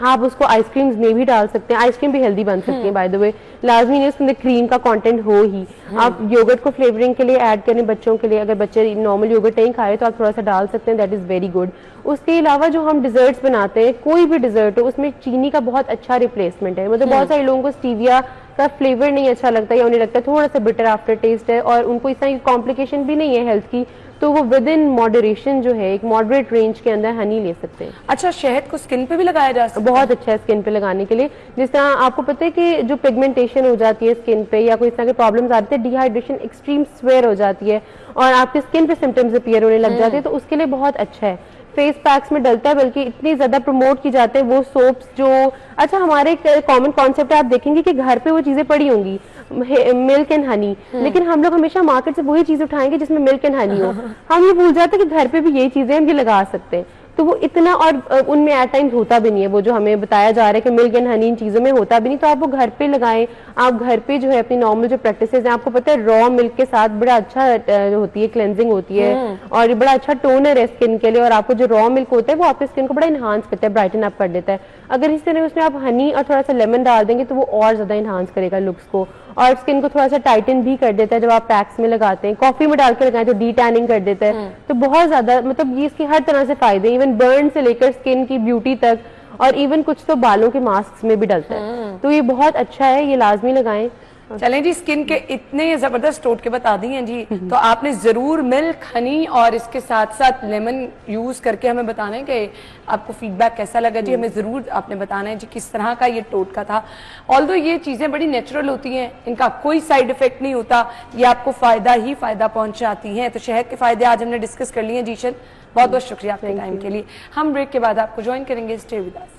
आप उसको आइसक्रीम्स में भी डाल सकते हैं, आइसक्रीम भी हेल्दी बन सकती है बाय द वे, लाजमी नहीं उसमें क्रीम का कंटेंट हो ही। आप योगर्ट को फ्लेवरिंग के लिए ऐड करें बच्चों के लिए, अगर बच्चे नॉर्मल योगर्ट नहीं खाए तो आप थोड़ा सा डाल सकते हैं, दैट इज़ वेरी गुड। उसके अलावा जो हम डिजर्ट्स बनाते हैं, कोई भी डिजर्ट हो, उसमें चीनी का बहुत अच्छा रिप्लेसमेंट है। मतलब बहुत सारे लोगों को स्टीविया का फ्लेवर नहीं अच्छा लगता या उन्हें लगता है थोड़ा सा बिटर आफ्टर टेस्ट है और उनको इस तरह की कॉम्प्लिकेशन भी नहीं है हेल्थ की, तो वो विद इन मॉडरेशन जो है एक मॉडरेट रेंज के अंदर हनी ले सकते हैं। अच्छा, शहद को स्किन पे भी लगाया जा सकता है? बहुत अच्छा है स्किन पे लगाने के लिए। जिस तरह आपको पता है कि जो पिगमेंटेशन हो जाती है स्किन पे या कोई इस तरह के प्रॉब्लम्स आते हैं, डिहाइड्रेशन, एक्सट्रीम स्वेयर हो जाती है और आपके स्किन पे सिम्टम्स अपीयर होने लग जाते हैं, तो उसके लिए बहुत अच्छा है। फेस पैक्स में डलता है, बल्कि इतनी ज्यादा प्रमोट की जाते हैं वो सोप्स जो, अच्छा हमारे एक कॉमन कॉन्सेप्ट है, आप देखेंगे कि घर पे वो चीजें पड़ी होंगी मिल्क एंड हनी, लेकिन हम लोग हमेशा मार्केट से वही चीज उठाएंगे जिसमें मिल्क एंड हनी हो। हम ये भूल जाते हैं कि घर पे भी यही चीजें हम ये लगा सकते हैं, तो वो इतना, और उनमें एट टाइम्स होता भी नहीं है वो जो हमें बताया जा रहा है कि मिल्क एंड हनी इन चीजों में होता भी नहीं, तो आप वो घर पे लगाएं। आप घर पे जो है अपनी नॉर्मल जो प्रैक्टिसेस हैं, आपको पता है रॉ मिल्क के साथ बड़ा अच्छा होती है, क्लेंजिंग होती है और ये बड़ा अच्छा टोनर है स्किन के लिए, और आपको जो रॉ मिल्क होता है वो आपकी स्किन को बड़ा इन्हांस करता है, ब्राइटन अप कर देता है। अगर इस तरह उसमें आप हनी और थोड़ा सा लेमन डाल देंगे तो वो और ज्यादा इन्हांस करेगा लुक्स को और स्किन को थोड़ा सा टाइटन भी कर देता है। जब आप पैक्स में लगाते हैं, कॉफी में डाल के लगाएं तो डी टैनिंग कर देता है, तो बहुत ज्यादा, मतलब ये इसके हर तरह से फायदे, इवन बर्न से लेकर स्किन की ब्यूटी तक, और इवन कुछ तो बालों के मास्क में भी डलता है, तो ये बहुत अच्छा है, ये लाजमी लगाएं। चलें जी, स्किन के इतने जबरदस्त टोटके बता दिए हैं जी, तो आपने जरूर मिल्क, हनी और इसके साथ साथ लेमन यूज करके हमें बताना है कि आपको फीडबैक कैसा लगा जी। हमें जरूर आपने बताना है जी किस तरह का ये टोटका था। ऑल्दो ये चीजें बड़ी नेचुरल होती हैं, इनका कोई साइड इफेक्ट नहीं होता, ये आपको फायदा ही फायदा पहुंचाती हैं। तो शहद के फायदे आज हमने डिस्कस कर लिए हैं। जीशन, बहुत बहुत शुक्रिया आपके टाइम के लिए। हम ब्रेक के बाद आपको ज्वाइन करेंगे, stay with us.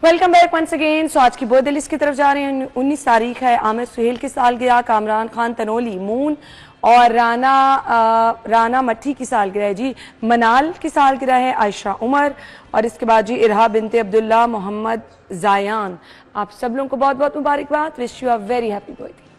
Welcome back once again. So आज की बर्थडे लिस्ट की तरफ जा रहे हैं। 19 तारीख है, आमिर सुहेल की सालगिरह, कामरान खान तनोली, मून और राना मट्ठी की सालगिरह है जी, मनाल की सालगिरह है, आयशा उमर, और इसके बाद जी इरहा बिनते अब्दुल्ला, मोहम्मद जायान। आप सब लोगों को बहुत बहुत मुबारकबाद। Wish you a very happy birthday.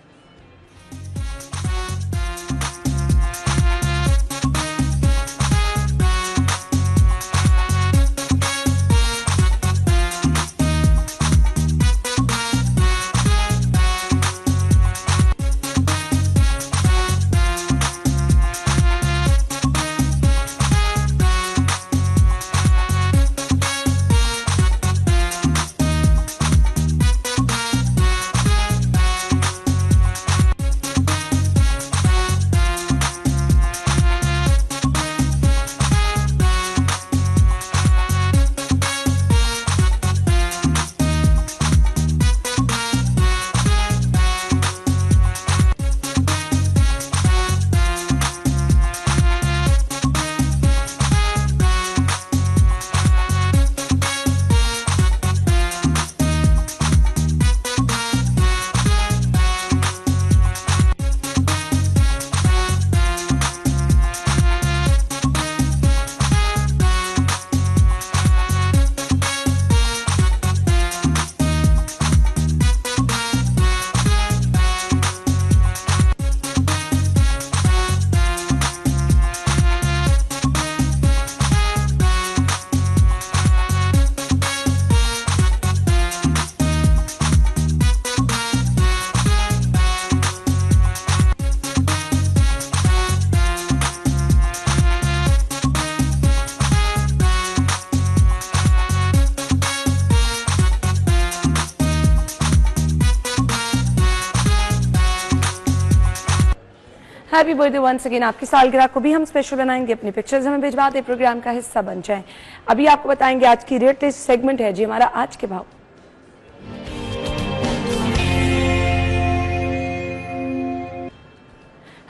Happy birthday once again. आपकी सालगिरह को भी हम स्पेशल बनाएंगे, अपनी पिक्चर्स हमें भिजवा दें, प्रोग्राम का हिस्सा बन जाएं। अभी आपको बताएंगे आज की रेट लिस्ट सेगमेंट है जी हमारा आज के भाव।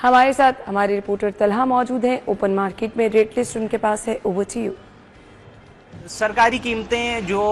हमारे साथ हमारे रिपोर्टर तलहा मौजूद हैं। ओपन मार्केट में रेट लिस्ट उनके पास है, ओवर टू यू। सरकारी कीमतें जो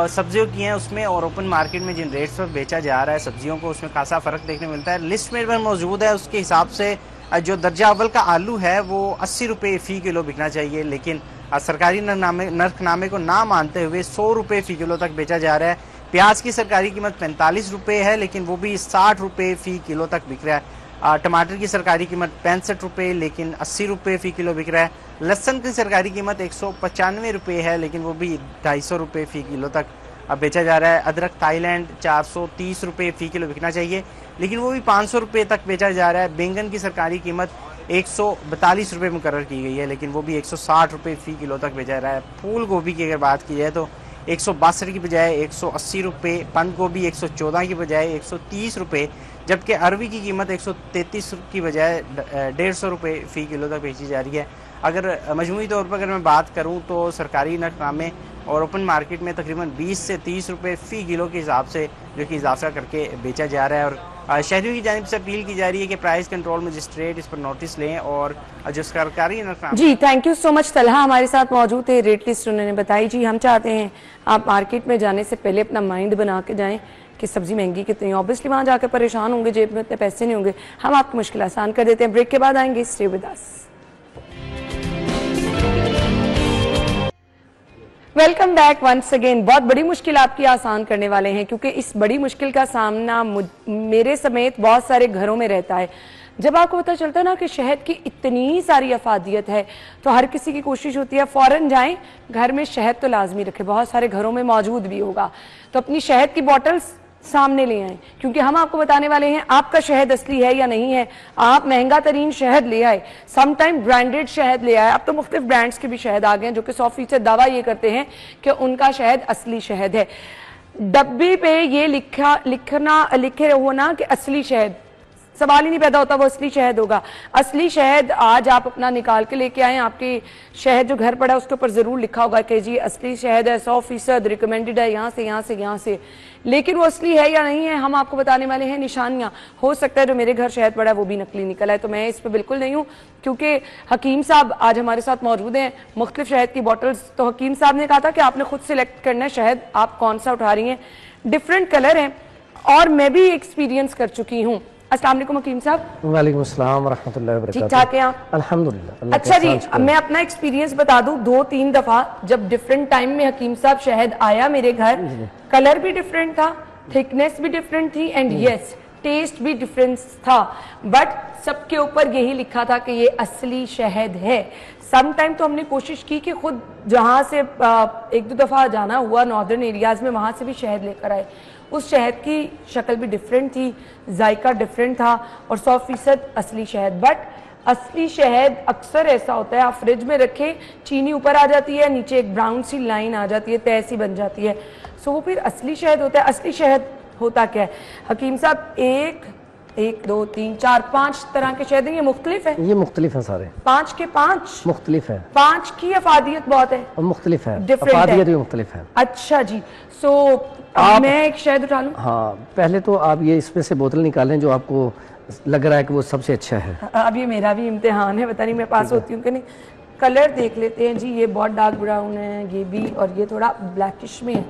सब्जियों की हैं उसमें और ओपन मार्केट में जिन रेट्स पर बेचा जा रहा है सब्जियों को, उसमें खासा फ़र्क देखने मिलता है। लिस्ट में मौजूद है उसके हिसाब से जो दर्जा अव्वल का आलू है वो 80 रुपये फ़ी किलो बिकना चाहिए, लेकिन सरकारी नरखनामे को ना मानते हुए 100 रुपये फ़ी किलो तक बेचा जा रहा है। प्याज की सरकारी कीमत 45 रुपये है, लेकिन वो भी 60 रुपये फ़ी किलो तक बिक रहा है। टमाटर की सरकारी कीमत 65 रुपये, लेकिन 80 रुपये फ़ी किलो बिक रहा है। लहसुन की सरकारी कीमत 195 रुपये है, लेकिन वो भी 250 रुपये फ़ी किलो तक बेचा जा रहा है। अदरक थाईलैंड 430 रुपये फ़ी किलो बिकना चाहिए, लेकिन वो भी 500 रुपये तक बेचा जा रहा है। बैंगन की सरकारी कीमत 142 रुपये मुकर्रर की गई है, लेकिन वो भी 160 रुपये फ़ी किलो तक बेचा रहा है। फूल गोभी की अगर बात की जाए तो 162 की बजाय 180 रुपये, बंद गोभी 114 की बजाय 130 रुपये, जबकि अरवी की कीमत 133 की बजाय 150 रुपये फ़ी किलो तक बेची जा रही है। अगर मजमूई तौर पर अगर मैं बात करूं तो सरकारी नरखनामे और ओपन मार्केट में तकरीबन 20 से 30 रुपये फ़ी किलो के हिसाब से जो कि इजाफा करके बेचा जा रहा है। और शहरियों की जानिब से अपील की जा रही है कि प्राइस कंट्रोल मजिस्ट्रेट इस पर नोटिस लें और जो सरकारी नरखनामे। जी thank you so much. Talha हमारे साथ मौजूद है, रेट लिस्ट उन्होंने बताई। जी हम चाहते हैं आप मार्केट में जाने से पहले अपना माइंड बना के जाएं कि सब्जी महंगी कितनी है। ऑब्वियसली वहां जाकर परेशान होंगे, जेब में इतने पैसे नहीं होंगे। हम आपकी मुश्किल आसान कर देते हैं। ब्रेक के बाद आएंगे, stay with us. Welcome back once again. बहुत बड़ी मुश्किल आपकी आसान करने वाले हैं, क्योंकि इस बड़ी मुश्किल का सामना मेरे समेत बहुत सारे घरों में रहता है। जब आपको पता चलता है ना कि शहद की इतनी सारी अफादियत है, तो हर किसी की कोशिश होती है फौरन जाएं घर में शहद तो लाजमी रखें। बहुत सारे घरों में मौजूद भी होगा, तो अपनी शहद की बॉटल्स सामने ले आए, क्योंकि हम आपको बताने वाले हैं आपका शहद असली है या नहीं है। आप महंगा तरीन शहद ले आए, समटाइम ब्रांडेड शहद ले आए। अब तो मुख्तलिफ ब्रांड्स के भी शहद आ गए हैं जो कि 100% दावा ये करते हैं कि उनका शहद असली शहद है। डब्बे पे ये लिखे हो ना कि असली शहद, सवाल ही नहीं पैदा होता वो असली शहद होगा। असली शहद आज आप अपना निकाल के लेके आए, आपके शहद जो घर पड़ा है उसके ऊपर जरूर लिखा होगा कि जी असली शहद है, 100% रिकमेंडेड है यहाँ से यहाँ से यहाँ से। लेकिन वो असली है या नहीं है हम आपको बताने वाले हैं निशानियां। हो सकता है जो मेरे घर शहद पड़ा है वो भी नकली निकला है, तो मैं इस पर बिल्कुल नहीं हूँ, क्योंकि हकीम साहब आज हमारे साथ मौजूद हैं, मुख्तलिफ शहद की बॉटल्स। तो हकीम साहब ने कहा था कि आपने खुद सिलेक्ट करना है शहद आप कौन सा उठा रही हैं। डिफरेंट कलर हैं और मैं भी एक्सपीरियंस कर चुकी हूँ। अस्सलाम वालेकुम हकीम साहब। वालेकुम अस्सलाम व रहमतुल्लाहि व बरकातहू। ठीक ठाक हैं आप? अल्हम्दुलिल्लाह। अच्छा जी, मैं अपना एक्सपीरियंस बता दूं। 2-3 दफा जब डिफरेंट टाइम में हकीम साहब शहद आया मेरे घर, कलर भी डिफरेंट था, थिकनेस भी डिफरेंट थी एंड यस टेस्ट भी डिफरेंस था, बट सबके ऊपर यही लिखा था कि ये असली शहद है। सम टाइम तो हमने कोशिश की कि खुद जहाँ से 1-2 दफा जाना हुआ नॉर्दर्न एरियाज में, वहां से भी शहद लेकर आए। उस शहद की शक्ल भी डिफरेंट थी, जायका डिफरेंट था और 100% असली शहद। बट असली शहद अक्सर ऐसा होता है, आप फ्रिज में रखें, चीनी ऊपर आ जाती है, नीचे एक ब्राउन सी लाइन आ जाती है, तय सी बन जाती है, सो वो फिर असली शहद होता है। असली शहद होता क्या है हकीम साहब? 1, 2, 3, 4, 5 तरह के शहद हैं, ये मुख्तलिफ है? ये मुख्तलिफ है सारे, 5 के 5 मुख्तलिफ है। 5 की अफादियत बहुत है और मुख्तलिफ है, अफादियत भी मुख्तलिफ है। अच्छा जी, सो मैं एक शहद उठा लूं? हाँ, पहले तो आप ये इसमें से बोतल निकालें जो आपको लग रहा है कि वो सबसे अच्छा है। अब ये मेरा भी इम्तिहान है, पता नहीं मैं पास होती हूँ कि नहीं। कलर देख लेते हैं जी, ये बहुत डार्क ब्राउन है, ये भी, और ये थोड़ा ब्लैकिश में है।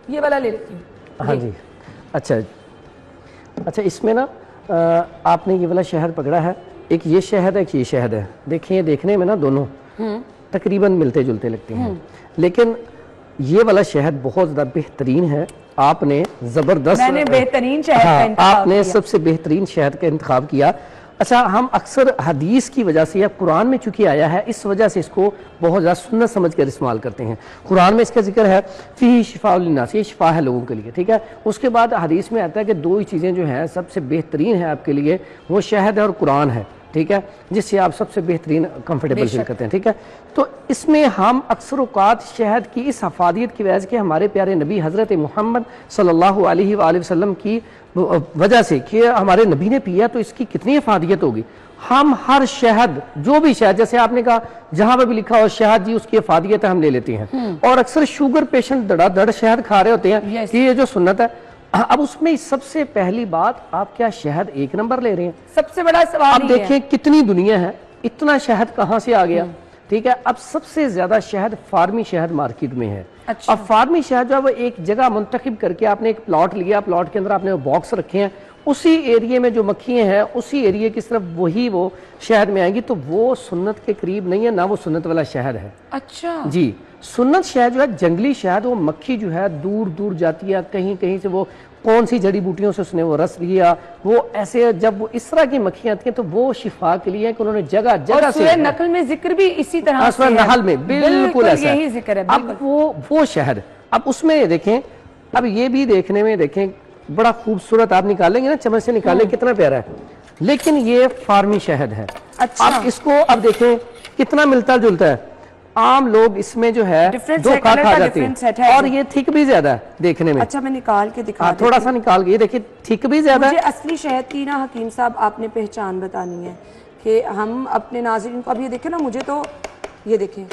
ये वाला ले लेती हूँ। हाँ जी, अच्छा इसमें ना आपने ये वाला शहद पकड़ा है, एक ये शहद है, एक ये शहद है। देखिए देखने में ना दोनों तकरीबन मिलते जुलते लगते हैं, लेकिन ये वाला शहद बहुत ज़्यादा बेहतरीन है। आपने ज़बरदस्त, मैंने बेहतरीन शहद का इंतखाब आपने सबसे बेहतरीन शहद का इंतखाब किया। अच्छा, हम अक्सर हदीस की वजह से या कुरान में चूंकि आया है, इस वजह से इसको बहुत ज़्यादा सुन्नत समझ कर इस्तेमाल करते हैं। कुरान में इसका जिक्र है, फ़ीही शिफ़ाउ लिन्नास, ये शिफा है लोगों के लिए, ठीक है। उसके बाद हदीस में आता है कि 2 ही चीज़ें जो हैं सबसे बेहतरीन है आपके लिए, वो शहद है और कुरान है, ठीक है, जिससे आप सबसे बेहतरीन कंफर्टेबल फील करते हैं, ठीक है। तो इसमें हम अक्सर औक़ात शहद की इस अफादियत की वजह से, हमारे प्यारे नबी हज़रत मोहम्मद सल्लल्लाहु अलैहि वसल्लम की वजह से कि हमारे नबी ने पिया तो इसकी कितनी अफादियत होगी, हम हर शहद, जो भी शहद, जैसे आपने कहा जहां पर भी लिखा हो शहद जी उसकी अफादियत है, हम ले लेते हैं। और अक्सर शुगर पेशेंट धड़ाधड़ शहद खा रहे होते हैं कि ये जो सुन्नत है। अब उसमें सबसे पहली बात, आप क्या शहद 1 नंबर ले रहे हैं? सबसे बड़ा सवाल अब देखें कितनी दुनिया है, इतना शहद कहाँ से आ गया? ठीक है, अब सबसे ज्यादा शहद फार्मी शहद मार्केट में है। अच्छा। अब फार्मी शहद जो है वो एक जगह मुंतखब करके आपने एक प्लॉट लिया, प्लॉट के अंदर आपने वो बॉक्स रखे हैं, उसी एरिया में जो मक्खियां हैं उसी एरिया की सिर्फ वही वो शहद में आएंगी, तो वो सुन्नत के करीब नहीं है, ना वो सुन्नत वाला शहद है। अच्छा जी, सुन्नत शहद जो है जंगली शहद, वो मक्खी जो है दूर दूर जाती है, कहीं कहीं से वो कौन सी जड़ी बूटियों से उसने वो रस लिया, वो ऐसे जब वो इस तरह की मक्खियां आती हैं तो वो शिफा के लिए है कि उन्होंने जगह जगह से, नकल में जिक्र भी इसी तरह से है। नहल में बिल्कुल ऐसा यही जिक्र है। अब वो शहद, अब उसमें देखें, अब ये भी देखने में देखें बड़ा खूबसूरत, आप निकालेंगे ना चम्मच से निकालें कितना प्यारा है, लेकिन ये फार्मी शहद है। अच्छा। अब इसको अब देखें कितना मिलता जुलता है, आम लोग इसमें जो है धोखा खा जाते हैं, और ये थिक भी ज्यादा है देखने में। अच्छा मैं निकाल के दिखा देती थोड़ा सा निकाल के, ये देखिए थिक भी ज्यादा है। मुझे असली शहद की ना हकीम साहब आपने पहचान बतानी है कि हम अपने नाज़रीन को, अब ये देखें ना, मुझे तो ये देखें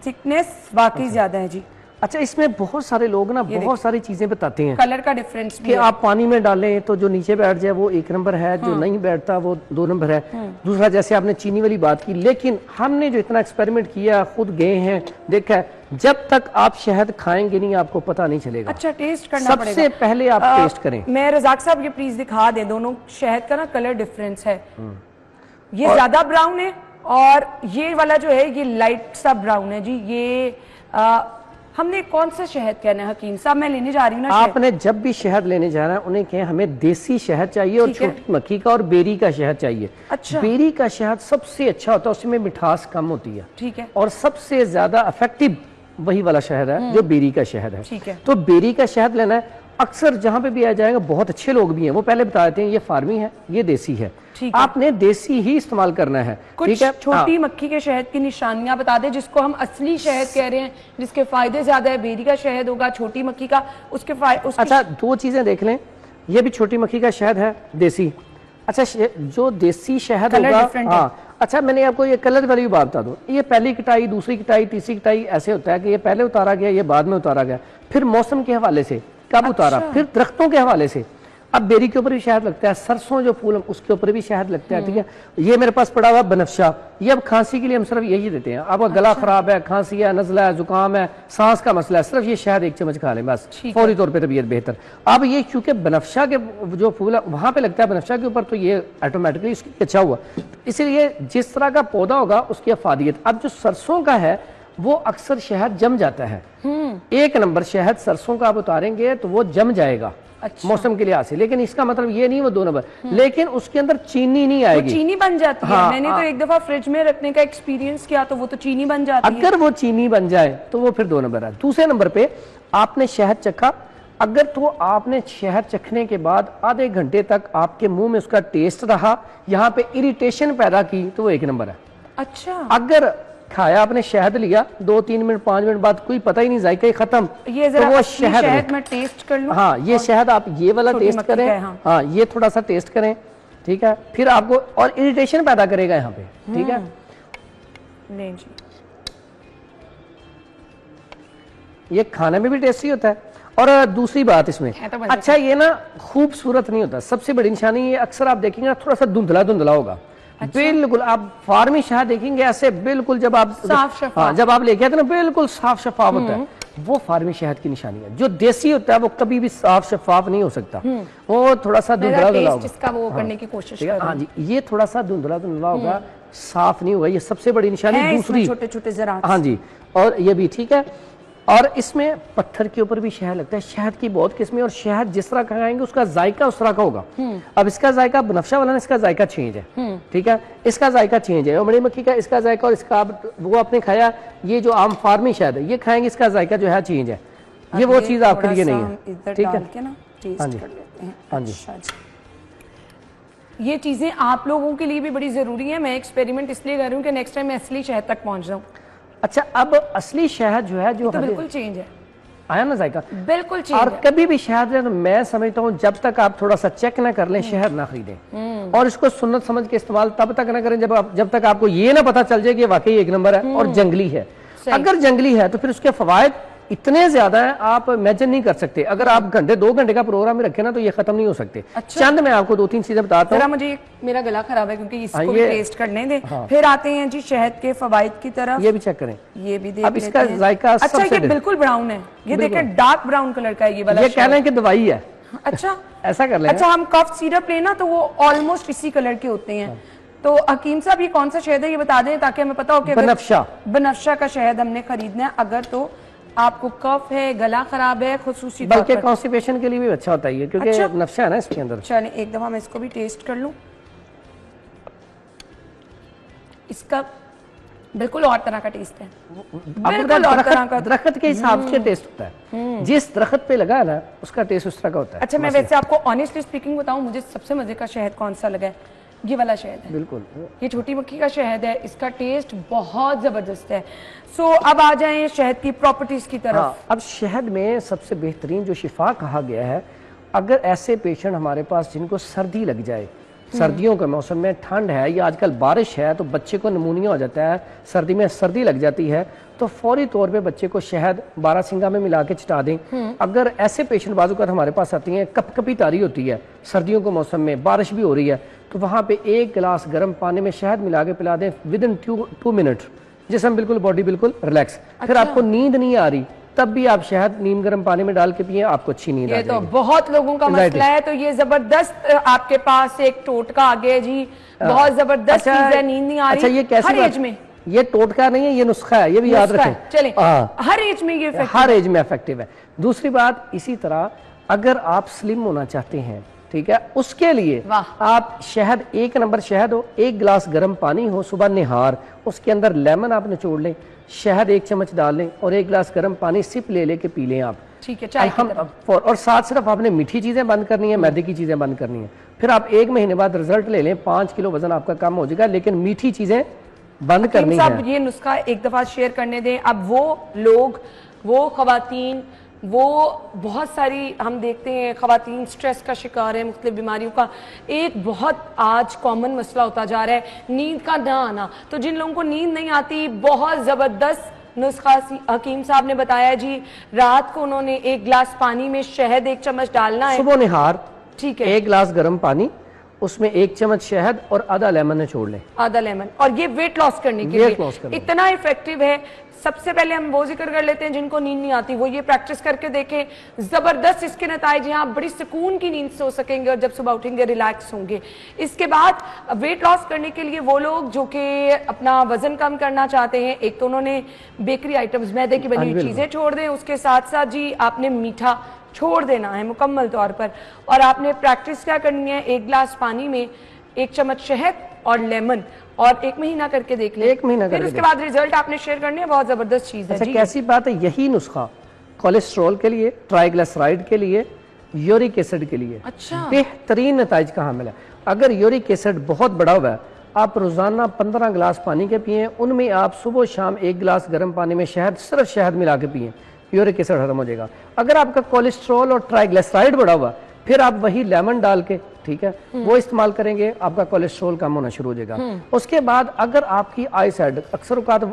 थिकनेस वाकई ज्यादा है जी। अच्छा, इसमें बहुत सारे लोग ना बहुत सारी चीजें बताते हैं, कलर का डिफरेंस भी कि आप पानी में डालें तो जो नीचे बैठ जाए वो 1 नंबर है, जो नहीं बैठता वो 2 नंबर है। दूसरा, जैसे आपने चीनी वाली बात की, लेकिन हमने जो इतना एक्सपेरिमेंट किया, खुद गए हैं, देखा है, जब तक आप शहद खाएंगे नहीं आपको पता नहीं चलेगा। अच्छा, टेस्ट करना पड़ेगा। सबसे पहले आप टेस्ट करें। मैं रज़ाक साहब ये प्लीज दिखा दें, दोनों शहद का ना कलर डिफरेंस है, ये ज्यादा ब्राउन है और ये वाला जो है ये लाइट सा ब्राउन है जी। ये हमने कौन सा शहद कहना है हकीम साहब? मैं लेने जा रही हूँ ना आपने जब भी शहद लेने जाना है उन्हें कहें हमें देसी शहद चाहिए और छोटी मक्खी का और बेरी का शहद चाहिए। अच्छा। बेरी का शहद सबसे अच्छा होता है, उसमें मिठास कम होती है। ठीक है। और सबसे ज्यादा इफेक्टिव वही वाला शहद है जो बेरी का शहद है। ठीक है। तो बेरी का शहद लेना है। अक्सर जहां पे भी आ जाएगा बहुत अच्छे लोग भी हैं, वो पहले बता देते हैं ये फार्मी है, ये देसी है। आपने देसी ही इस्तेमाल करना है। कुछ छोटी मक्खी के शहद की निशानियां बता दें जिसको हम असली शहद कह रहे हैं, जिसके फायदे ज्यादा है। बेरी का शहद होगा, छोटी मक्खी का, उसके अच्छा 2 चीजें देख लें, ये भी छोटी मक्खी का शहद है देसी। अच्छा, जो देसी शहद होगा, हाँ, अच्छा मैंने आपको ये कलर वाली बात बता दूं, ये पहली कटाई, दूसरी कटाई, तीसरी कटाई ऐसे होता है कि ये पहले उतारा गया, ये बाद में उतारा गया, फिर मौसम के हवाले से कब उतारा, फिर दरख्तों के हवाले से। अब बेरी के ऊपर भी शहद लगता है, सरसों जो फूल उसके ऊपर भी शहद लगता है। ठीक है, ये मेरे पास पड़ा हुआ बनफशा, ये अब खांसी के लिए हम सिर्फ यही देते हैं। आपका गला खराब है, खांसी है, नजला है, जुकाम है, सांस का मसला है, सिर्फ ये शहद 1 चम्मच खा लें बस, फौरी तौर पर तबीयत बेहतर। अब ये क्योंकि बनफशा के जो फूल है वहां पे लगता है बनफशा के ऊपर, तो ये ऑटोमेटिकली उसकी अच्छा हुआ, इसीलिए जिस तरह का पौधा होगा उसकी अफादियत। अब जो सरसों का है वो अक्सर शहद जम जाता है। 1 नंबर शहद सरसों का आप उतारेंगे तो वो जम जाएगा। अच्छा। मौसम के लिहाज से, लेकिन इसका मतलब ये नहीं वो 2 नंबर, लेकिन उसके अंदर चीनी नहीं आएगी, चीनी बन जाती है। मैंने तो एक दफा फ्रिज में रखने का एक्सपीरियंस किया तो वो तो चीनी बन जाती है। अगर वो चीनी बन जाए तो वो फिर 2 नंबर है। दूसरे नंबर पे आपने शहद चखा, अगर तो आपने शहद चखने के बाद आधे घंटे तक आपके मुंह में उसका टेस्ट रहा, यहाँ पे इरिटेशन पैदा की, तो वो 1 नंबर है। अच्छा। अगर खाया आपने शहद लिया 2-3 मिनट 5 मिनट बाद कोई पता ही नहीं, जायका ही खत्म, ये तो वो शहद में टेस्ट कर लूं। हाँ, ये शहद आप ये वाला टेस्ट करें। हाँ, ये थोड़ा सा टेस्ट करें, ठीक है, फिर आपको, और इरिटेशन पैदा करेगा यहाँ पे। ठीक है, नहीं जी, ये खाने में भी टेस्टी होता है। और दूसरी बात इसमें, अच्छा ये ना खूबसूरत नहीं होता, सबसे बड़ी निशानी ये अक्सर आप देखेंगे ना थोड़ा सा धुंधला धुंधला होगा। अच्छा? बिल्कुल आप फार्मी शहद देखेंगे ऐसे बिल्कुल, जब आप साफ शफाफ, हाँ, जब आप लेके आते हैं ना बिल्कुल साफ शफाफ होता है, वो फार्मी शहद की निशानी है। जो देसी होता है वो कभी भी साफ शफाफ नहीं हो सकता, वो थोड़ा सा धुंधला धुंधला होगा। इसका वो करने की कोशिश कर रहा हूं। हाँ जी, ये थोड़ा सा धुंधला धुंधला होगा, साफ नहीं होगा, ये सबसे बड़ी निशानी। दूसरी छोटे छोटे जरा, हाँ जी, और ये भी ठीक है। और इसमें पत्थर के ऊपर भी शहद लगता है। शहद की बहुत किस्में, और शहद जिस तरह खाएंगे उसका जायका उस तरह का होगा। अब इसका जायका बनफशा वाला, इसका जायका चेंज है। ठीक है, इसका जायका चेंज है, और मड़ी मक्खी का इसका जायका, और इसका वो आपने खाया, ये जो आम फार्मी शहद है ये खाएंगे, इसका जायका जो है चेंज है। ये वो चीज आपके लिए नहीं है। ठीक है, हाँ जी, हाँ जी। ये चीजें आप लोगों के लिए भी बड़ी जरूरी है। मैं एक्सपेरिमेंट इसलिए कर रही हूँ कि नेक्स्ट टाइम मैं असली शहद तक पहुंच जाऊँ। अच्छा, अब असली शहद जो है, जो तो बिल्कुल चेंज है। आया ना जायका, बिल्कुल चेंज और है। कभी भी शहद है तो मैं समझता हूँ जब तक आप थोड़ा सा चेक ना कर लें शहद ना खरीदें, और इसको सुन्नत समझ के इस्तेमाल तब तक ना करें जब तक आपको ये ना पता चल जाए कि वाकई एक नंबर है और जंगली है। अगर जंगली है तो फिर उसके फवायद इतने ज्यादा है आप इमेजिन नहीं कर सकते। अगर आप घंटे 2 घंटे का प्रोग्राम में रखे ना तो ये खत्म नहीं हो सकते। अच्छा। चंद मैं आपको 2-3 चीजें बताता हूँ। मुझे मेरा गला खराब है क्योंकि इसको भी ये- टेस्ट करने दें। हाँ। फिर आते हैं जी शहद के फवाइद की तरफ। ये भी चेक करें। ये भी देख अब इसका लेते हैं। जायका अच्छा सबसे ये बिल्कुल ब्राउन है, ये देखें डार्क ब्राउन कलर का है ये वाला ये कह रहे शहद। हैं कि दवाई है। अच्छा ऐसा कर लें। अच्छा हम कफ सिरप लेना तो वो ऑलमोस्ट इसी कलर के होते हैं। तो हकीम साहब ये कौन सा शहद है ये बता दें ताकि हमें पता हो कि अगर बनफ्शा। बनफ्शा का शहद हमने खरीदना है अगर तो आपको कफ है, गला खराब है, खुसूसी तौर बल्कि पर। कॉन्स्टिपेशन के लिए भी अच्छा होता है ये, क्योंकि अच्छा। नफ्शा है ना इसके अंदर। चलें एक दफा मैं इसको भी टेस्ट कर लूं। इसका बिल्कुल और तरह का टेस्ट है, बिल्कुल और तरह का। दरख्त के हिसाब से टेस्ट होता है, जिस दरख्त पे लगा है ना उसका टेस्ट उस तरह का होता है। अच्छा मैं वैसे आपको ऑनेस्टली स्पीकिंग बताऊं, मुझे सबसे मजे का शहद कौन सा लगा है, ये वाला शहद है। बिल्कुल ये छोटी मक्खी का शहद है, इसका टेस्ट बहुत जबरदस्त है। सो अब आ जाएं शहद की प्रॉपर्टीज की तरफ। हाँ, अब शहद में सबसे बेहतरीन जो शिफा कहा गया है, अगर ऐसे पेशेंट हमारे पास जिनको सर्दी लग जाए, सर्दियों के मौसम में ठंड है या आजकल बारिश है तो बच्चे को निमोनिया हो जाता है, सर्दी में सर्दी लग जाती है, तो फौरी तौर पे बच्चे को शहद बारासिंगा में मिला के चिटा दें। अगर ऐसे पेशेंट बाजूकात हमारे पास आती हैं, कपकपी तारी होती है, सर्दियों के मौसम में बारिश भी हो रही है, तो वहाँ पे 1 गिलास गर्म पानी में शहद मिला के पिला दें विद इन 2 मिनट, जिसम बिल्कुल बॉडी बिल्कुल रिलैक्स। फिर आपको नींद नहीं आ रही तब भी आप शहद नीम गर्म पानी में डाल के पिए, आपको अच्छी नींद आ ये जाएगी। तो बहुत लोगों का मसला है, तो ये जबरदस्त आपके पास एक टोटका आ गया जी, बहुत जबरदस्त चीज है, नींद नहीं आ रही। अच्छा ये कैसे हर बात- एज में ये टोटका नहीं है, ये नुस्खा है, ये भी याद नुस्खा है। रखें। चलें, हाँ। हर एज में ये effective हर है। एज में इफेक्टिव है। दूसरी बात इसी तरह अगर आप स्लिम होना चाहते हैं, ठीक है, उसके लिए वाह। आप शहद 1 नंबर शहद हो, 1 गिलास गर्म पानी हो, सुबह निहार, उसके अंदर लेमन आप निचोड़ लें, शहद 1 चम्मच डाल लें और 1 गिलास गर्म पानी सिप ले लेके पी लें आप। ठीक है, चाय की तरह। और साथ सिर्फ आपने मीठी चीजें बंद करनी है, मैदे की चीजें बंद करनी है। फिर आप 1 महीने बाद रिजल्ट ले लें, 5 किलो वजन आपका कम हो जाएगा, लेकिन मीठी चीजें बंद करनी साहब है। ये नुस्खा एक दफा शेयर करने दें। अब वो लोग, वो खवातीन, वो बहुत सारी हम देखते हैं खवातीन स्ट्रेस का शिकार है, मुख्तलिफ बीमारियों का एक बहुत आज कॉमन मसला होता जा रहा है, नींद का ना आना। तो जिन लोगों को नींद नहीं आती, बहुत जबरदस्त नुस्खा हकीम साहब ने बताया जी। रात को उन्होंने 1 गिलास पानी में शहद 1 चम्मच डालना है, सुबह निहार, ठीक है, 1 गिलास गर्म पानी, उसमें 1 चम्मच शहद और आधा लेमन निचोड़ लें। आधा लेमन, और ये वेट लॉस करने के वेट लिए लॉस करने इतना इफेक्टिव है। सबसे पहले हम वो जिक्र कर लेते हैं जिनको नींद नहीं आती, वो ये प्रैक्टिस करके देखें, जबरदस्त इसके नताइज हैं। आप बड़ी सुकून की नींद सो सकेंगे और जब सुबह उठेंगे रिलैक्स होंगे। इसके बाद वेट लॉस करने के लिए वो लोग जो कि अपना वजन कम करना चाहते हैं, एक तो उन्होंने बेकरी आइटम्स, मैदे की बनी हुई चीजें छोड़ दें, उसके साथ साथ जी आपने मीठा छोड़ देना है मुकम्मल तौर पर, और आपने प्रैक्टिस क्या करनी है, 1 गिलास पानी में 1 चम्मच शहद और लेमन, और 1 महीना करके देख लें। 1 महीना फिर करके उसके बाद रिजल्ट आपने शेयर करने हैं, बहुत जबरदस्त चीज है। अच्छा जी कैसी बात है, यही नुस्खा कोलेस्ट्रॉल के लिए, ट्राइग्लिसराइड के लिए, यूरिक एसिड के लिए अच्छा। बेहतरीन नताइज कहाँ मिला। अगर यूरिक एसिड बहुत बड़ा हुआ है, आप रोजाना 15 गिलास पानी के पिए, उनमें आप सुबह शाम 1 गिलास गर्म पानी में शहद, सिर्फ शहद मिला के पिए, यूरिक एसिड खत्म हो जाएगा। अगर आपका कोलेस्ट्रॉल और ट्राइग्लिसराइड बढ़ा हुआ, फिर आप वही लेमन डाल के, ठीक है, वो इस्तेमाल करेंगे, आपका कोलेस्ट्रॉल कम होना शुरू हो जाएगा। उसके बाद अगर आपकी आई साइड, अक्सर औकात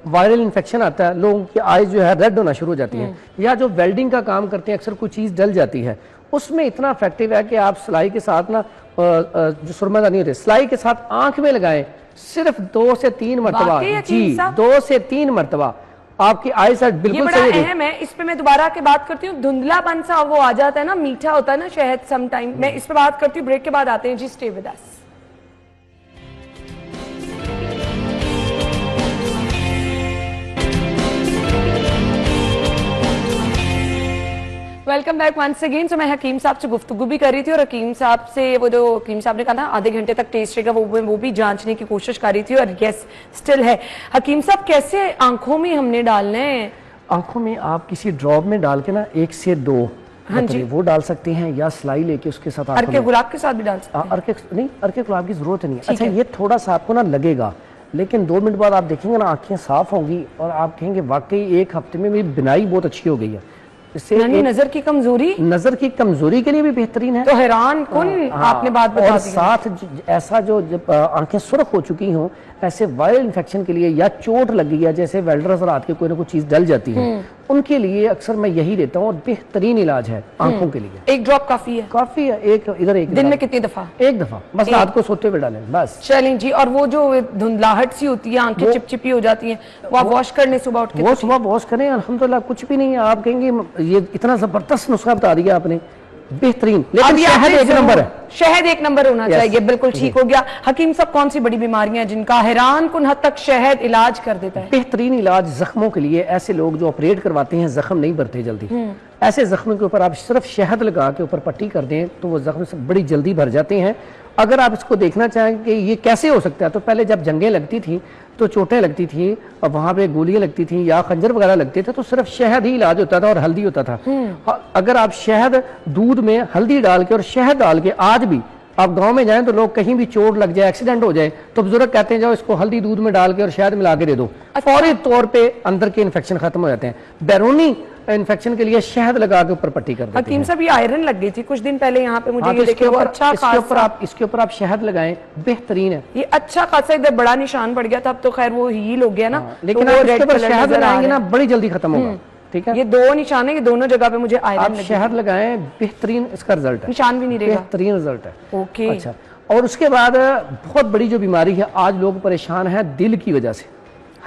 वायरल इन्फेक्शन आता है, लोगों की आई जो है रेड होना शुरू हो जाती है, या जो वेल्डिंग का काम करते हैं, अक्सर कोई चीज डल जाती है, उसमें इतना इफेक्टिव है कि आप सिलाई के साथ ना जो सुरमदा नहीं होते, सिलाई के साथ आंख में लगाएं, सिर्फ 2 से 3 मरतबा, वाकई जी हकीम साहब? 2 से 3 मरतबा आपकी आई साइड ये बिल्कुल बड़ा सही रहेगी। अहम है, इस पे मैं दोबारा के बात करती हूँ। धुंधलापन सा वो आ जाता है ना, मीठा होता है ना शहद सम टाइम, मैं इस पे बात करती हूँ, ब्रेक के बाद आते हैं जी, stay with us. Welcome back once again. So मैं हकीम साहब से गुफ्तगू भी कर रही थी, और हकीम साहब से वो जो हकीम साहब ने कहा था आधे घंटे तक टेस्ट रहेगा, वो भी जांचने की कोशिश कर रही थी, और यस स्टिल है। हकीम साहब कैसे आंखों में हमने डालना है? आंखों में आप किसी ड्रॉप में डाल के ना 1 से 2 हाँ जी, वो डाल सकते हैं, या सिलाई लेके उसके साथ आंखों अर्के में- गुलाब के साथ भी डाल सकते हैं। अर्के नहीं, अर्के गुलाब की जरूरत नहीं है। ठीक अच्छा है। ये थोड़ा सा आपको ना लगेगा, लेकिन 2 मिनट बाद आप देखेंगे ना आंखें साफ होंगी और आप कहेंगे वाकई 1 हफ्ते में मेरी बिनाई बहुत अच्छी हो गई है। यानी नजर की कमजोरी, नजर की कमजोरी के लिए भी बेहतरीन है। तो हैरान कौन आपने बात बता दी। और साथ ऐसा जो जब आंखें सुर्ख हो चुकी हों, ऐसे वायरल इन्फेक्शन के लिए या चोट लग गई है, जैसे वेल्डर्स रात के कोई ना कोई चीज डल जाती है, उनके लिए अक्सर मैं यही देता हूँ और बेहतरीन इलाज है आंखों के लिए। एक ड्रॉप काफी है? काफी है। एक इधर एक दिन में कितनी दफा? एक दफा बस, रात को सोते हुए डालें बस। चलें जी। और वो जो धुंधलाहट सी होती है, आंखें चिपचिपी हो जाती हैं, वो आप वॉश करने सुबह उठ के? वो सुबह वॉश करें, अल्हम्दुलिल्लाह कुछ भी नहीं है। आप कहेंगे ये इतना जबरदस्त नुस्खा बता दिया आपने, बेहतरीन। लेकिन शहद एक नंबर है, शहद एक नंबर होना चाहिए। बिल्कुल ठीक हो गया। हकीम साहब, कौन सी बड़ी बीमारियां हैं जिनका हैरान कुन हद तक शहद इलाज कर देता है? बेहतरीन इलाज जख्मों के लिए। ऐसे लोग जो ऑपरेट करवाते हैं, जख्म नहीं भरते जल्दी, ऐसे जख्म के ऊपर आप सिर्फ शहद लगा के ऊपर पट्टी कर दें तो वो जख्म से बड़ी जल्दी भर जाते हैं। अगर आप इसको देखना चाहें कि ये कैसे हो सकता है, तो पहले जब जंगें लगती थी तो चोटें लगती थी और वहां पे गोलियां लगती थी या खंजर वगैरह लगते थे, तो सिर्फ शहद ही इलाज होता था और हल्दी होता था। अगर आप शहद दूध में हल्दी डाल के और शहद डाल के, आज भी आप गांव में जाएं तो लोग कहीं भी चोट लग जाए, एक्सीडेंट हो जाए, तो बुजुर्ग कहते हैं जाओ इसको हल्दी दूध में डाल के और शहद मिला के दे दो, फौरी तौर पे अंदर के इन्फेक्शन खत्म हो जाते हैं। बैरूनी इन्फेक्शन के लिए शहद लगा के ऊपर पट्टी कर देते हैं। हकीम साहब, ये आयरन लग गई थी कुछ दिन पहले यहाँ पे मुझे, तो इसके ऊपर आप शहद लगाएं, बेहतरीन है। ये अच्छा खासा इधर बड़ा निशान पड़ गया था, अब तो खैर वो हील हो गया ना। लेकिन आप इसके ऊपर शहद लगाएंगे ना, बड़ी जल्दी खत्म होगा। ठीक है, ये दो निशान है, ये दोनों जगह पे मुझे आयरन आप शहद लगाएं, बेहतरीन इसका रिजल्ट है, निशान भी नहीं रहेगा, बेहतरीन रिजल्ट है। ओके। अच्छा, और उसके बाद बहुत बड़ी जो बीमारी है, आज लोग परेशान है दिल की वजह से,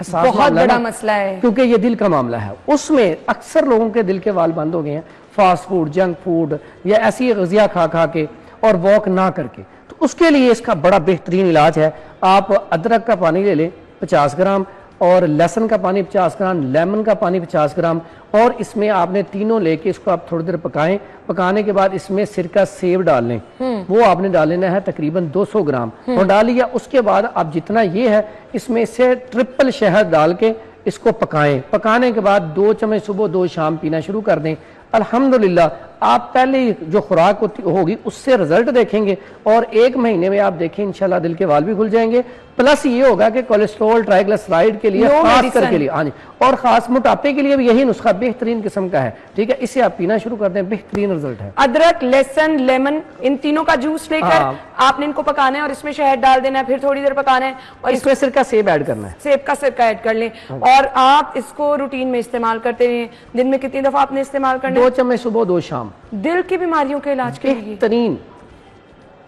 बहुत बड़ा मसला है, क्योंकि ये दिल का मामला है। उसमें अक्सर लोगों के दिल के वाल बंद हो गए हैं, फास्ट फूड, जंक फूड या ऐसी ग़िज़ा खा खा के और वॉक ना करके। तो उसके लिए इसका बड़ा बेहतरीन इलाज है। आप अदरक का पानी ले लें 50 ग्राम, और लहसुन का पानी 50 ग्राम, लेमन का पानी 50 ग्राम, और इसमें आपने तीनों लेके इसको आप थोड़ी देर पकाएं। पकाने के बाद इसमें सिरका सेब डाल लें, वो आपने डाल लेना है तकरीबन 200 ग्राम, और डाल लिया। उसके बाद आप जितना ये है इसमें से ट्रिपल शहद डाल के इसको पकाएं। पकाने के बाद 2 चम्मच सुबह 2 शाम पीना शुरू कर दें। अल्हम्दुलिल्लाह आप पहले जो खुराक होगी उससे रिजल्ट देखेंगे, और 1 महीने में आप देखें इंशाल्लाह दिल के वाल भी खुल जाएंगे। प्लस ये होगा कि कोलेस्ट्रॉल, ट्राइग्लिसराइड के लिए खास करके लिए, हाँ जी, और खास मोटापे के लिए भी यही नुस्खा बेहतरीन किस्म का है। ठीक है, इसे आप पीना शुरू कर दें, बेहतरीन रिजल्ट है। अदरक, लहसुन, लेमन, इन तीनों का जूस लेकर आपने इनको पकाना है और इसमें शहद डाल देना है, फिर थोड़ी देर पकाना है और इसमें सिरका सेब ऐड करना है, सेब का सिरका ऐड कर लें, और आप इसको रूटीन में इस्तेमाल करते हैं। दिन में कितनी दफा आपने इस्तेमाल करना है? 2 चम्मच सुबह 2 शाम। दिल की बीमारियों के इलाज के लिए बेहतरीन।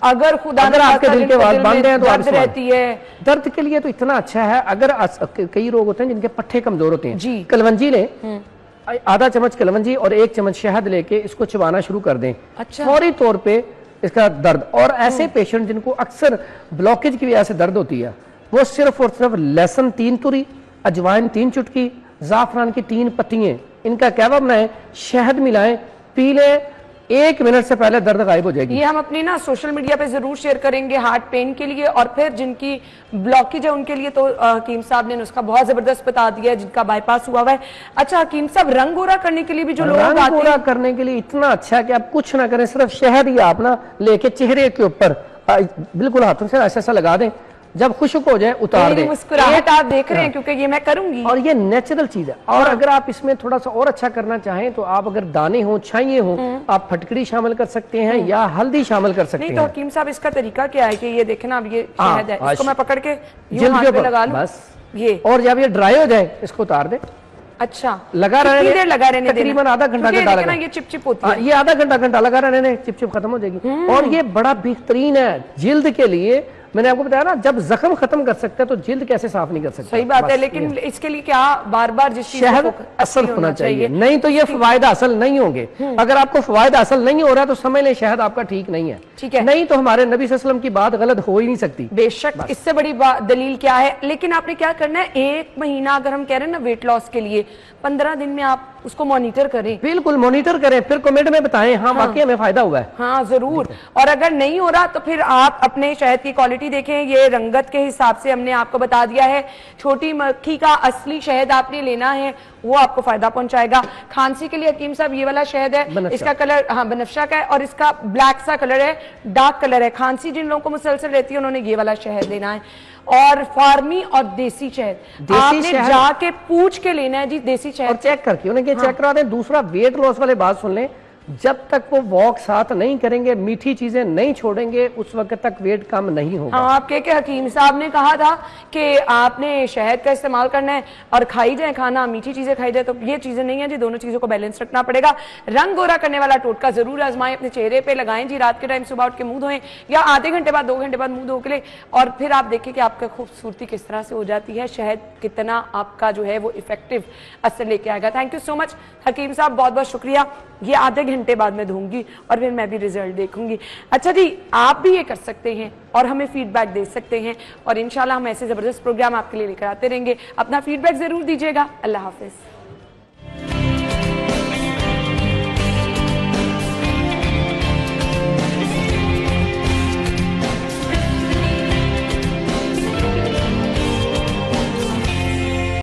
अगर आपके दिल के वाल बंद हैं तो दर्द रहती है, दर्द के लिए तो इतना अच्छा है। अगर कई लोग होते हैं जिनके पट्टे कमजोर होते हैं जी, कलवंजी ले, आधा चम्मच कलवंजी और 1 चम्मच शहद लेके इसको चबाना शुरू कर दें। अच्छा। फौरी तौर पे इसका दर्द, और ऐसे पेशेंट जिनको अक्सर ब्लॉकेज की वजह से दर्द होती है, वो सिर्फ और सिर्फ लहसुन 3 तुरी, अजवाइन 3 चुटकी, जाफरान की 3 पत्तियां, इनका कहवा बनाएं, शहद मिलाएं, पी लें, 1 मिनट से पहले दर्द गायब हो जाएगी। ये हम अपनी ना सोशल मीडिया पे जरूर शेयर करेंगे हार्ट पेन के लिए, और फिर जिनकी ब्लॉकेज है उनके लिए तो हकीम साहब ने नुस्खा बहुत जबरदस्त बता दिया है, जिनका बाईपास हुआ हुआ है। अच्छा हकीम साहब, रंग गोरा करने के लिए भी जो लोग आते हैं, रंग गोरा करने के लिए इतना अच्छा है कि आप कुछ ना करें, सिर्फ शहद ही आप ना लेके चेहरे के ऊपर बिल्कुल हाथों से ऐसा ऐसा लगा दें, जब खुशक हो जाए उतार दें। मुस्कुराहट आप देख रहे हैं, क्योंकि ये मैं करूंगी, और ये नेचुरल चीज है। और अगर आप इसमें थोड़ा सा और अच्छा करना चाहें तो आप अगर दाने हो, छाइए हो, आप फटकड़ी शामिल कर सकते हैं या हल्दी शामिल कर सकते हैं। नहीं तो हकीम साहब, इसका तरीका क्या है कि ये देखना, अब ये शहद है, इसको मैं पकड़ के यूं हाथ पे लगा लूं बस ये, और जब ये ड्राई हो जाए इसको उतार दे। अच्छा, लगा रहने देर लगा रहने तकरीबन आधा घंटा लगा, ये चिपचिप होती है, ये आधा घंटा लगा रहने, चिपचिप खत्म हो जाएगी। और ये बड़ा बेहतरीन है जिल्द के लिए। मैंने आपको बताया ना, जब जख्म खत्म कर सकते हैं तो जिल्द कैसे साफ नहीं कर सकते। सही बात है, लेकिन इसके लिए क्या बार बार जिस चीज शहद असल होना चाहिए, नहीं तो ये फवायद असल नहीं होंगे। अगर आपको फवायद असल नहीं हो रहा तो समझ लें शहद आपका ठीक नहीं है। ठीक है, नहीं तो हमारे नबी सल्लल्लाहु अलैहि वसल्लम की बात गलत हो ही नहीं सकती। बेशक, इससे बड़ी दलील क्या है। लेकिन आपने क्या करना है, 1 महीना अगर हम कह रहे हैं ना वेट लॉस के लिए, 15 दिन में आप उसको मॉनिटर करें। बिल्कुल मॉनिटर करें, फिर कमेंट में बताएं हाँ वाकई हमें फायदा हुआ है। हाँ जरूर। और अगर नहीं हो रहा तो फिर आप अपने शहद की क्वालिटी क्वालिटी देखें, ये रंगत के हिसाब से हमने आपको बता दिया है। छोटी मक्खी का असली शहद आपने लेना है, वो आपको फायदा पहुंचाएगा। खांसी के लिए हकीम साहब ये वाला शहद है, इसका कलर हाँ बनफ्शा का है और इसका ब्लैक सा कलर है, डार्क कलर है। खांसी जिन लोगों को मुसलसल रहती है उन्होंने ये वाला शहद लेना है। और फार्मी और देसी शहद आपने जाके पूछ के लेना है जी, देसी शहद चेक करके उन्हें चेक करा दें। दूसरा, वेट लॉस वाले बात सुन लें, जब तक वो वॉक साथ नहीं करेंगे, मीठी चीजें नहीं छोड़ेंगे, उस वक्त तक वेट कम नहीं होगा। हाँ, आपके हकीम साहब ने कहा था कि आपने शहद का इस्तेमाल करना है और खाई जाए खाना, मीठी चीजें खाई जाए, तो ये चीजें नहीं है जी, दोनों चीजों को बैलेंस रखना पड़ेगा। रंग गोरा करने वाला टोटका जरूर आजमाएं, अपने चेहरे पे लगाएं जी, रात के टाइम सुबह उठ के मुंह धोएं या आधे घंटे बाद 2 घंटे बाद मुंह धो के ले, और फिर आप देखें कि आपका खूबसूरती किस तरह से हो जाती है। शहद कितना आपका जो है वो इफेक्टिव असर लेके आएगा। थैंक यू सो मच हकीम साहब, बहुत बहुत शुक्रिया। ये आधे घंटे बाद में धोऊंगी और फिर मैं भी रिजल्ट देखूंगी। अच्छा जी, आप भी ये कर सकते हैं और हमें फीडबैक दे सकते हैं, और इंशाल्लाह हम ऐसे जबरदस्त प्रोग्राम आपके लिए लेकर आते रहेंगे। अपना फीडबैक जरूर दीजिएगा। अल्लाह हाफिज।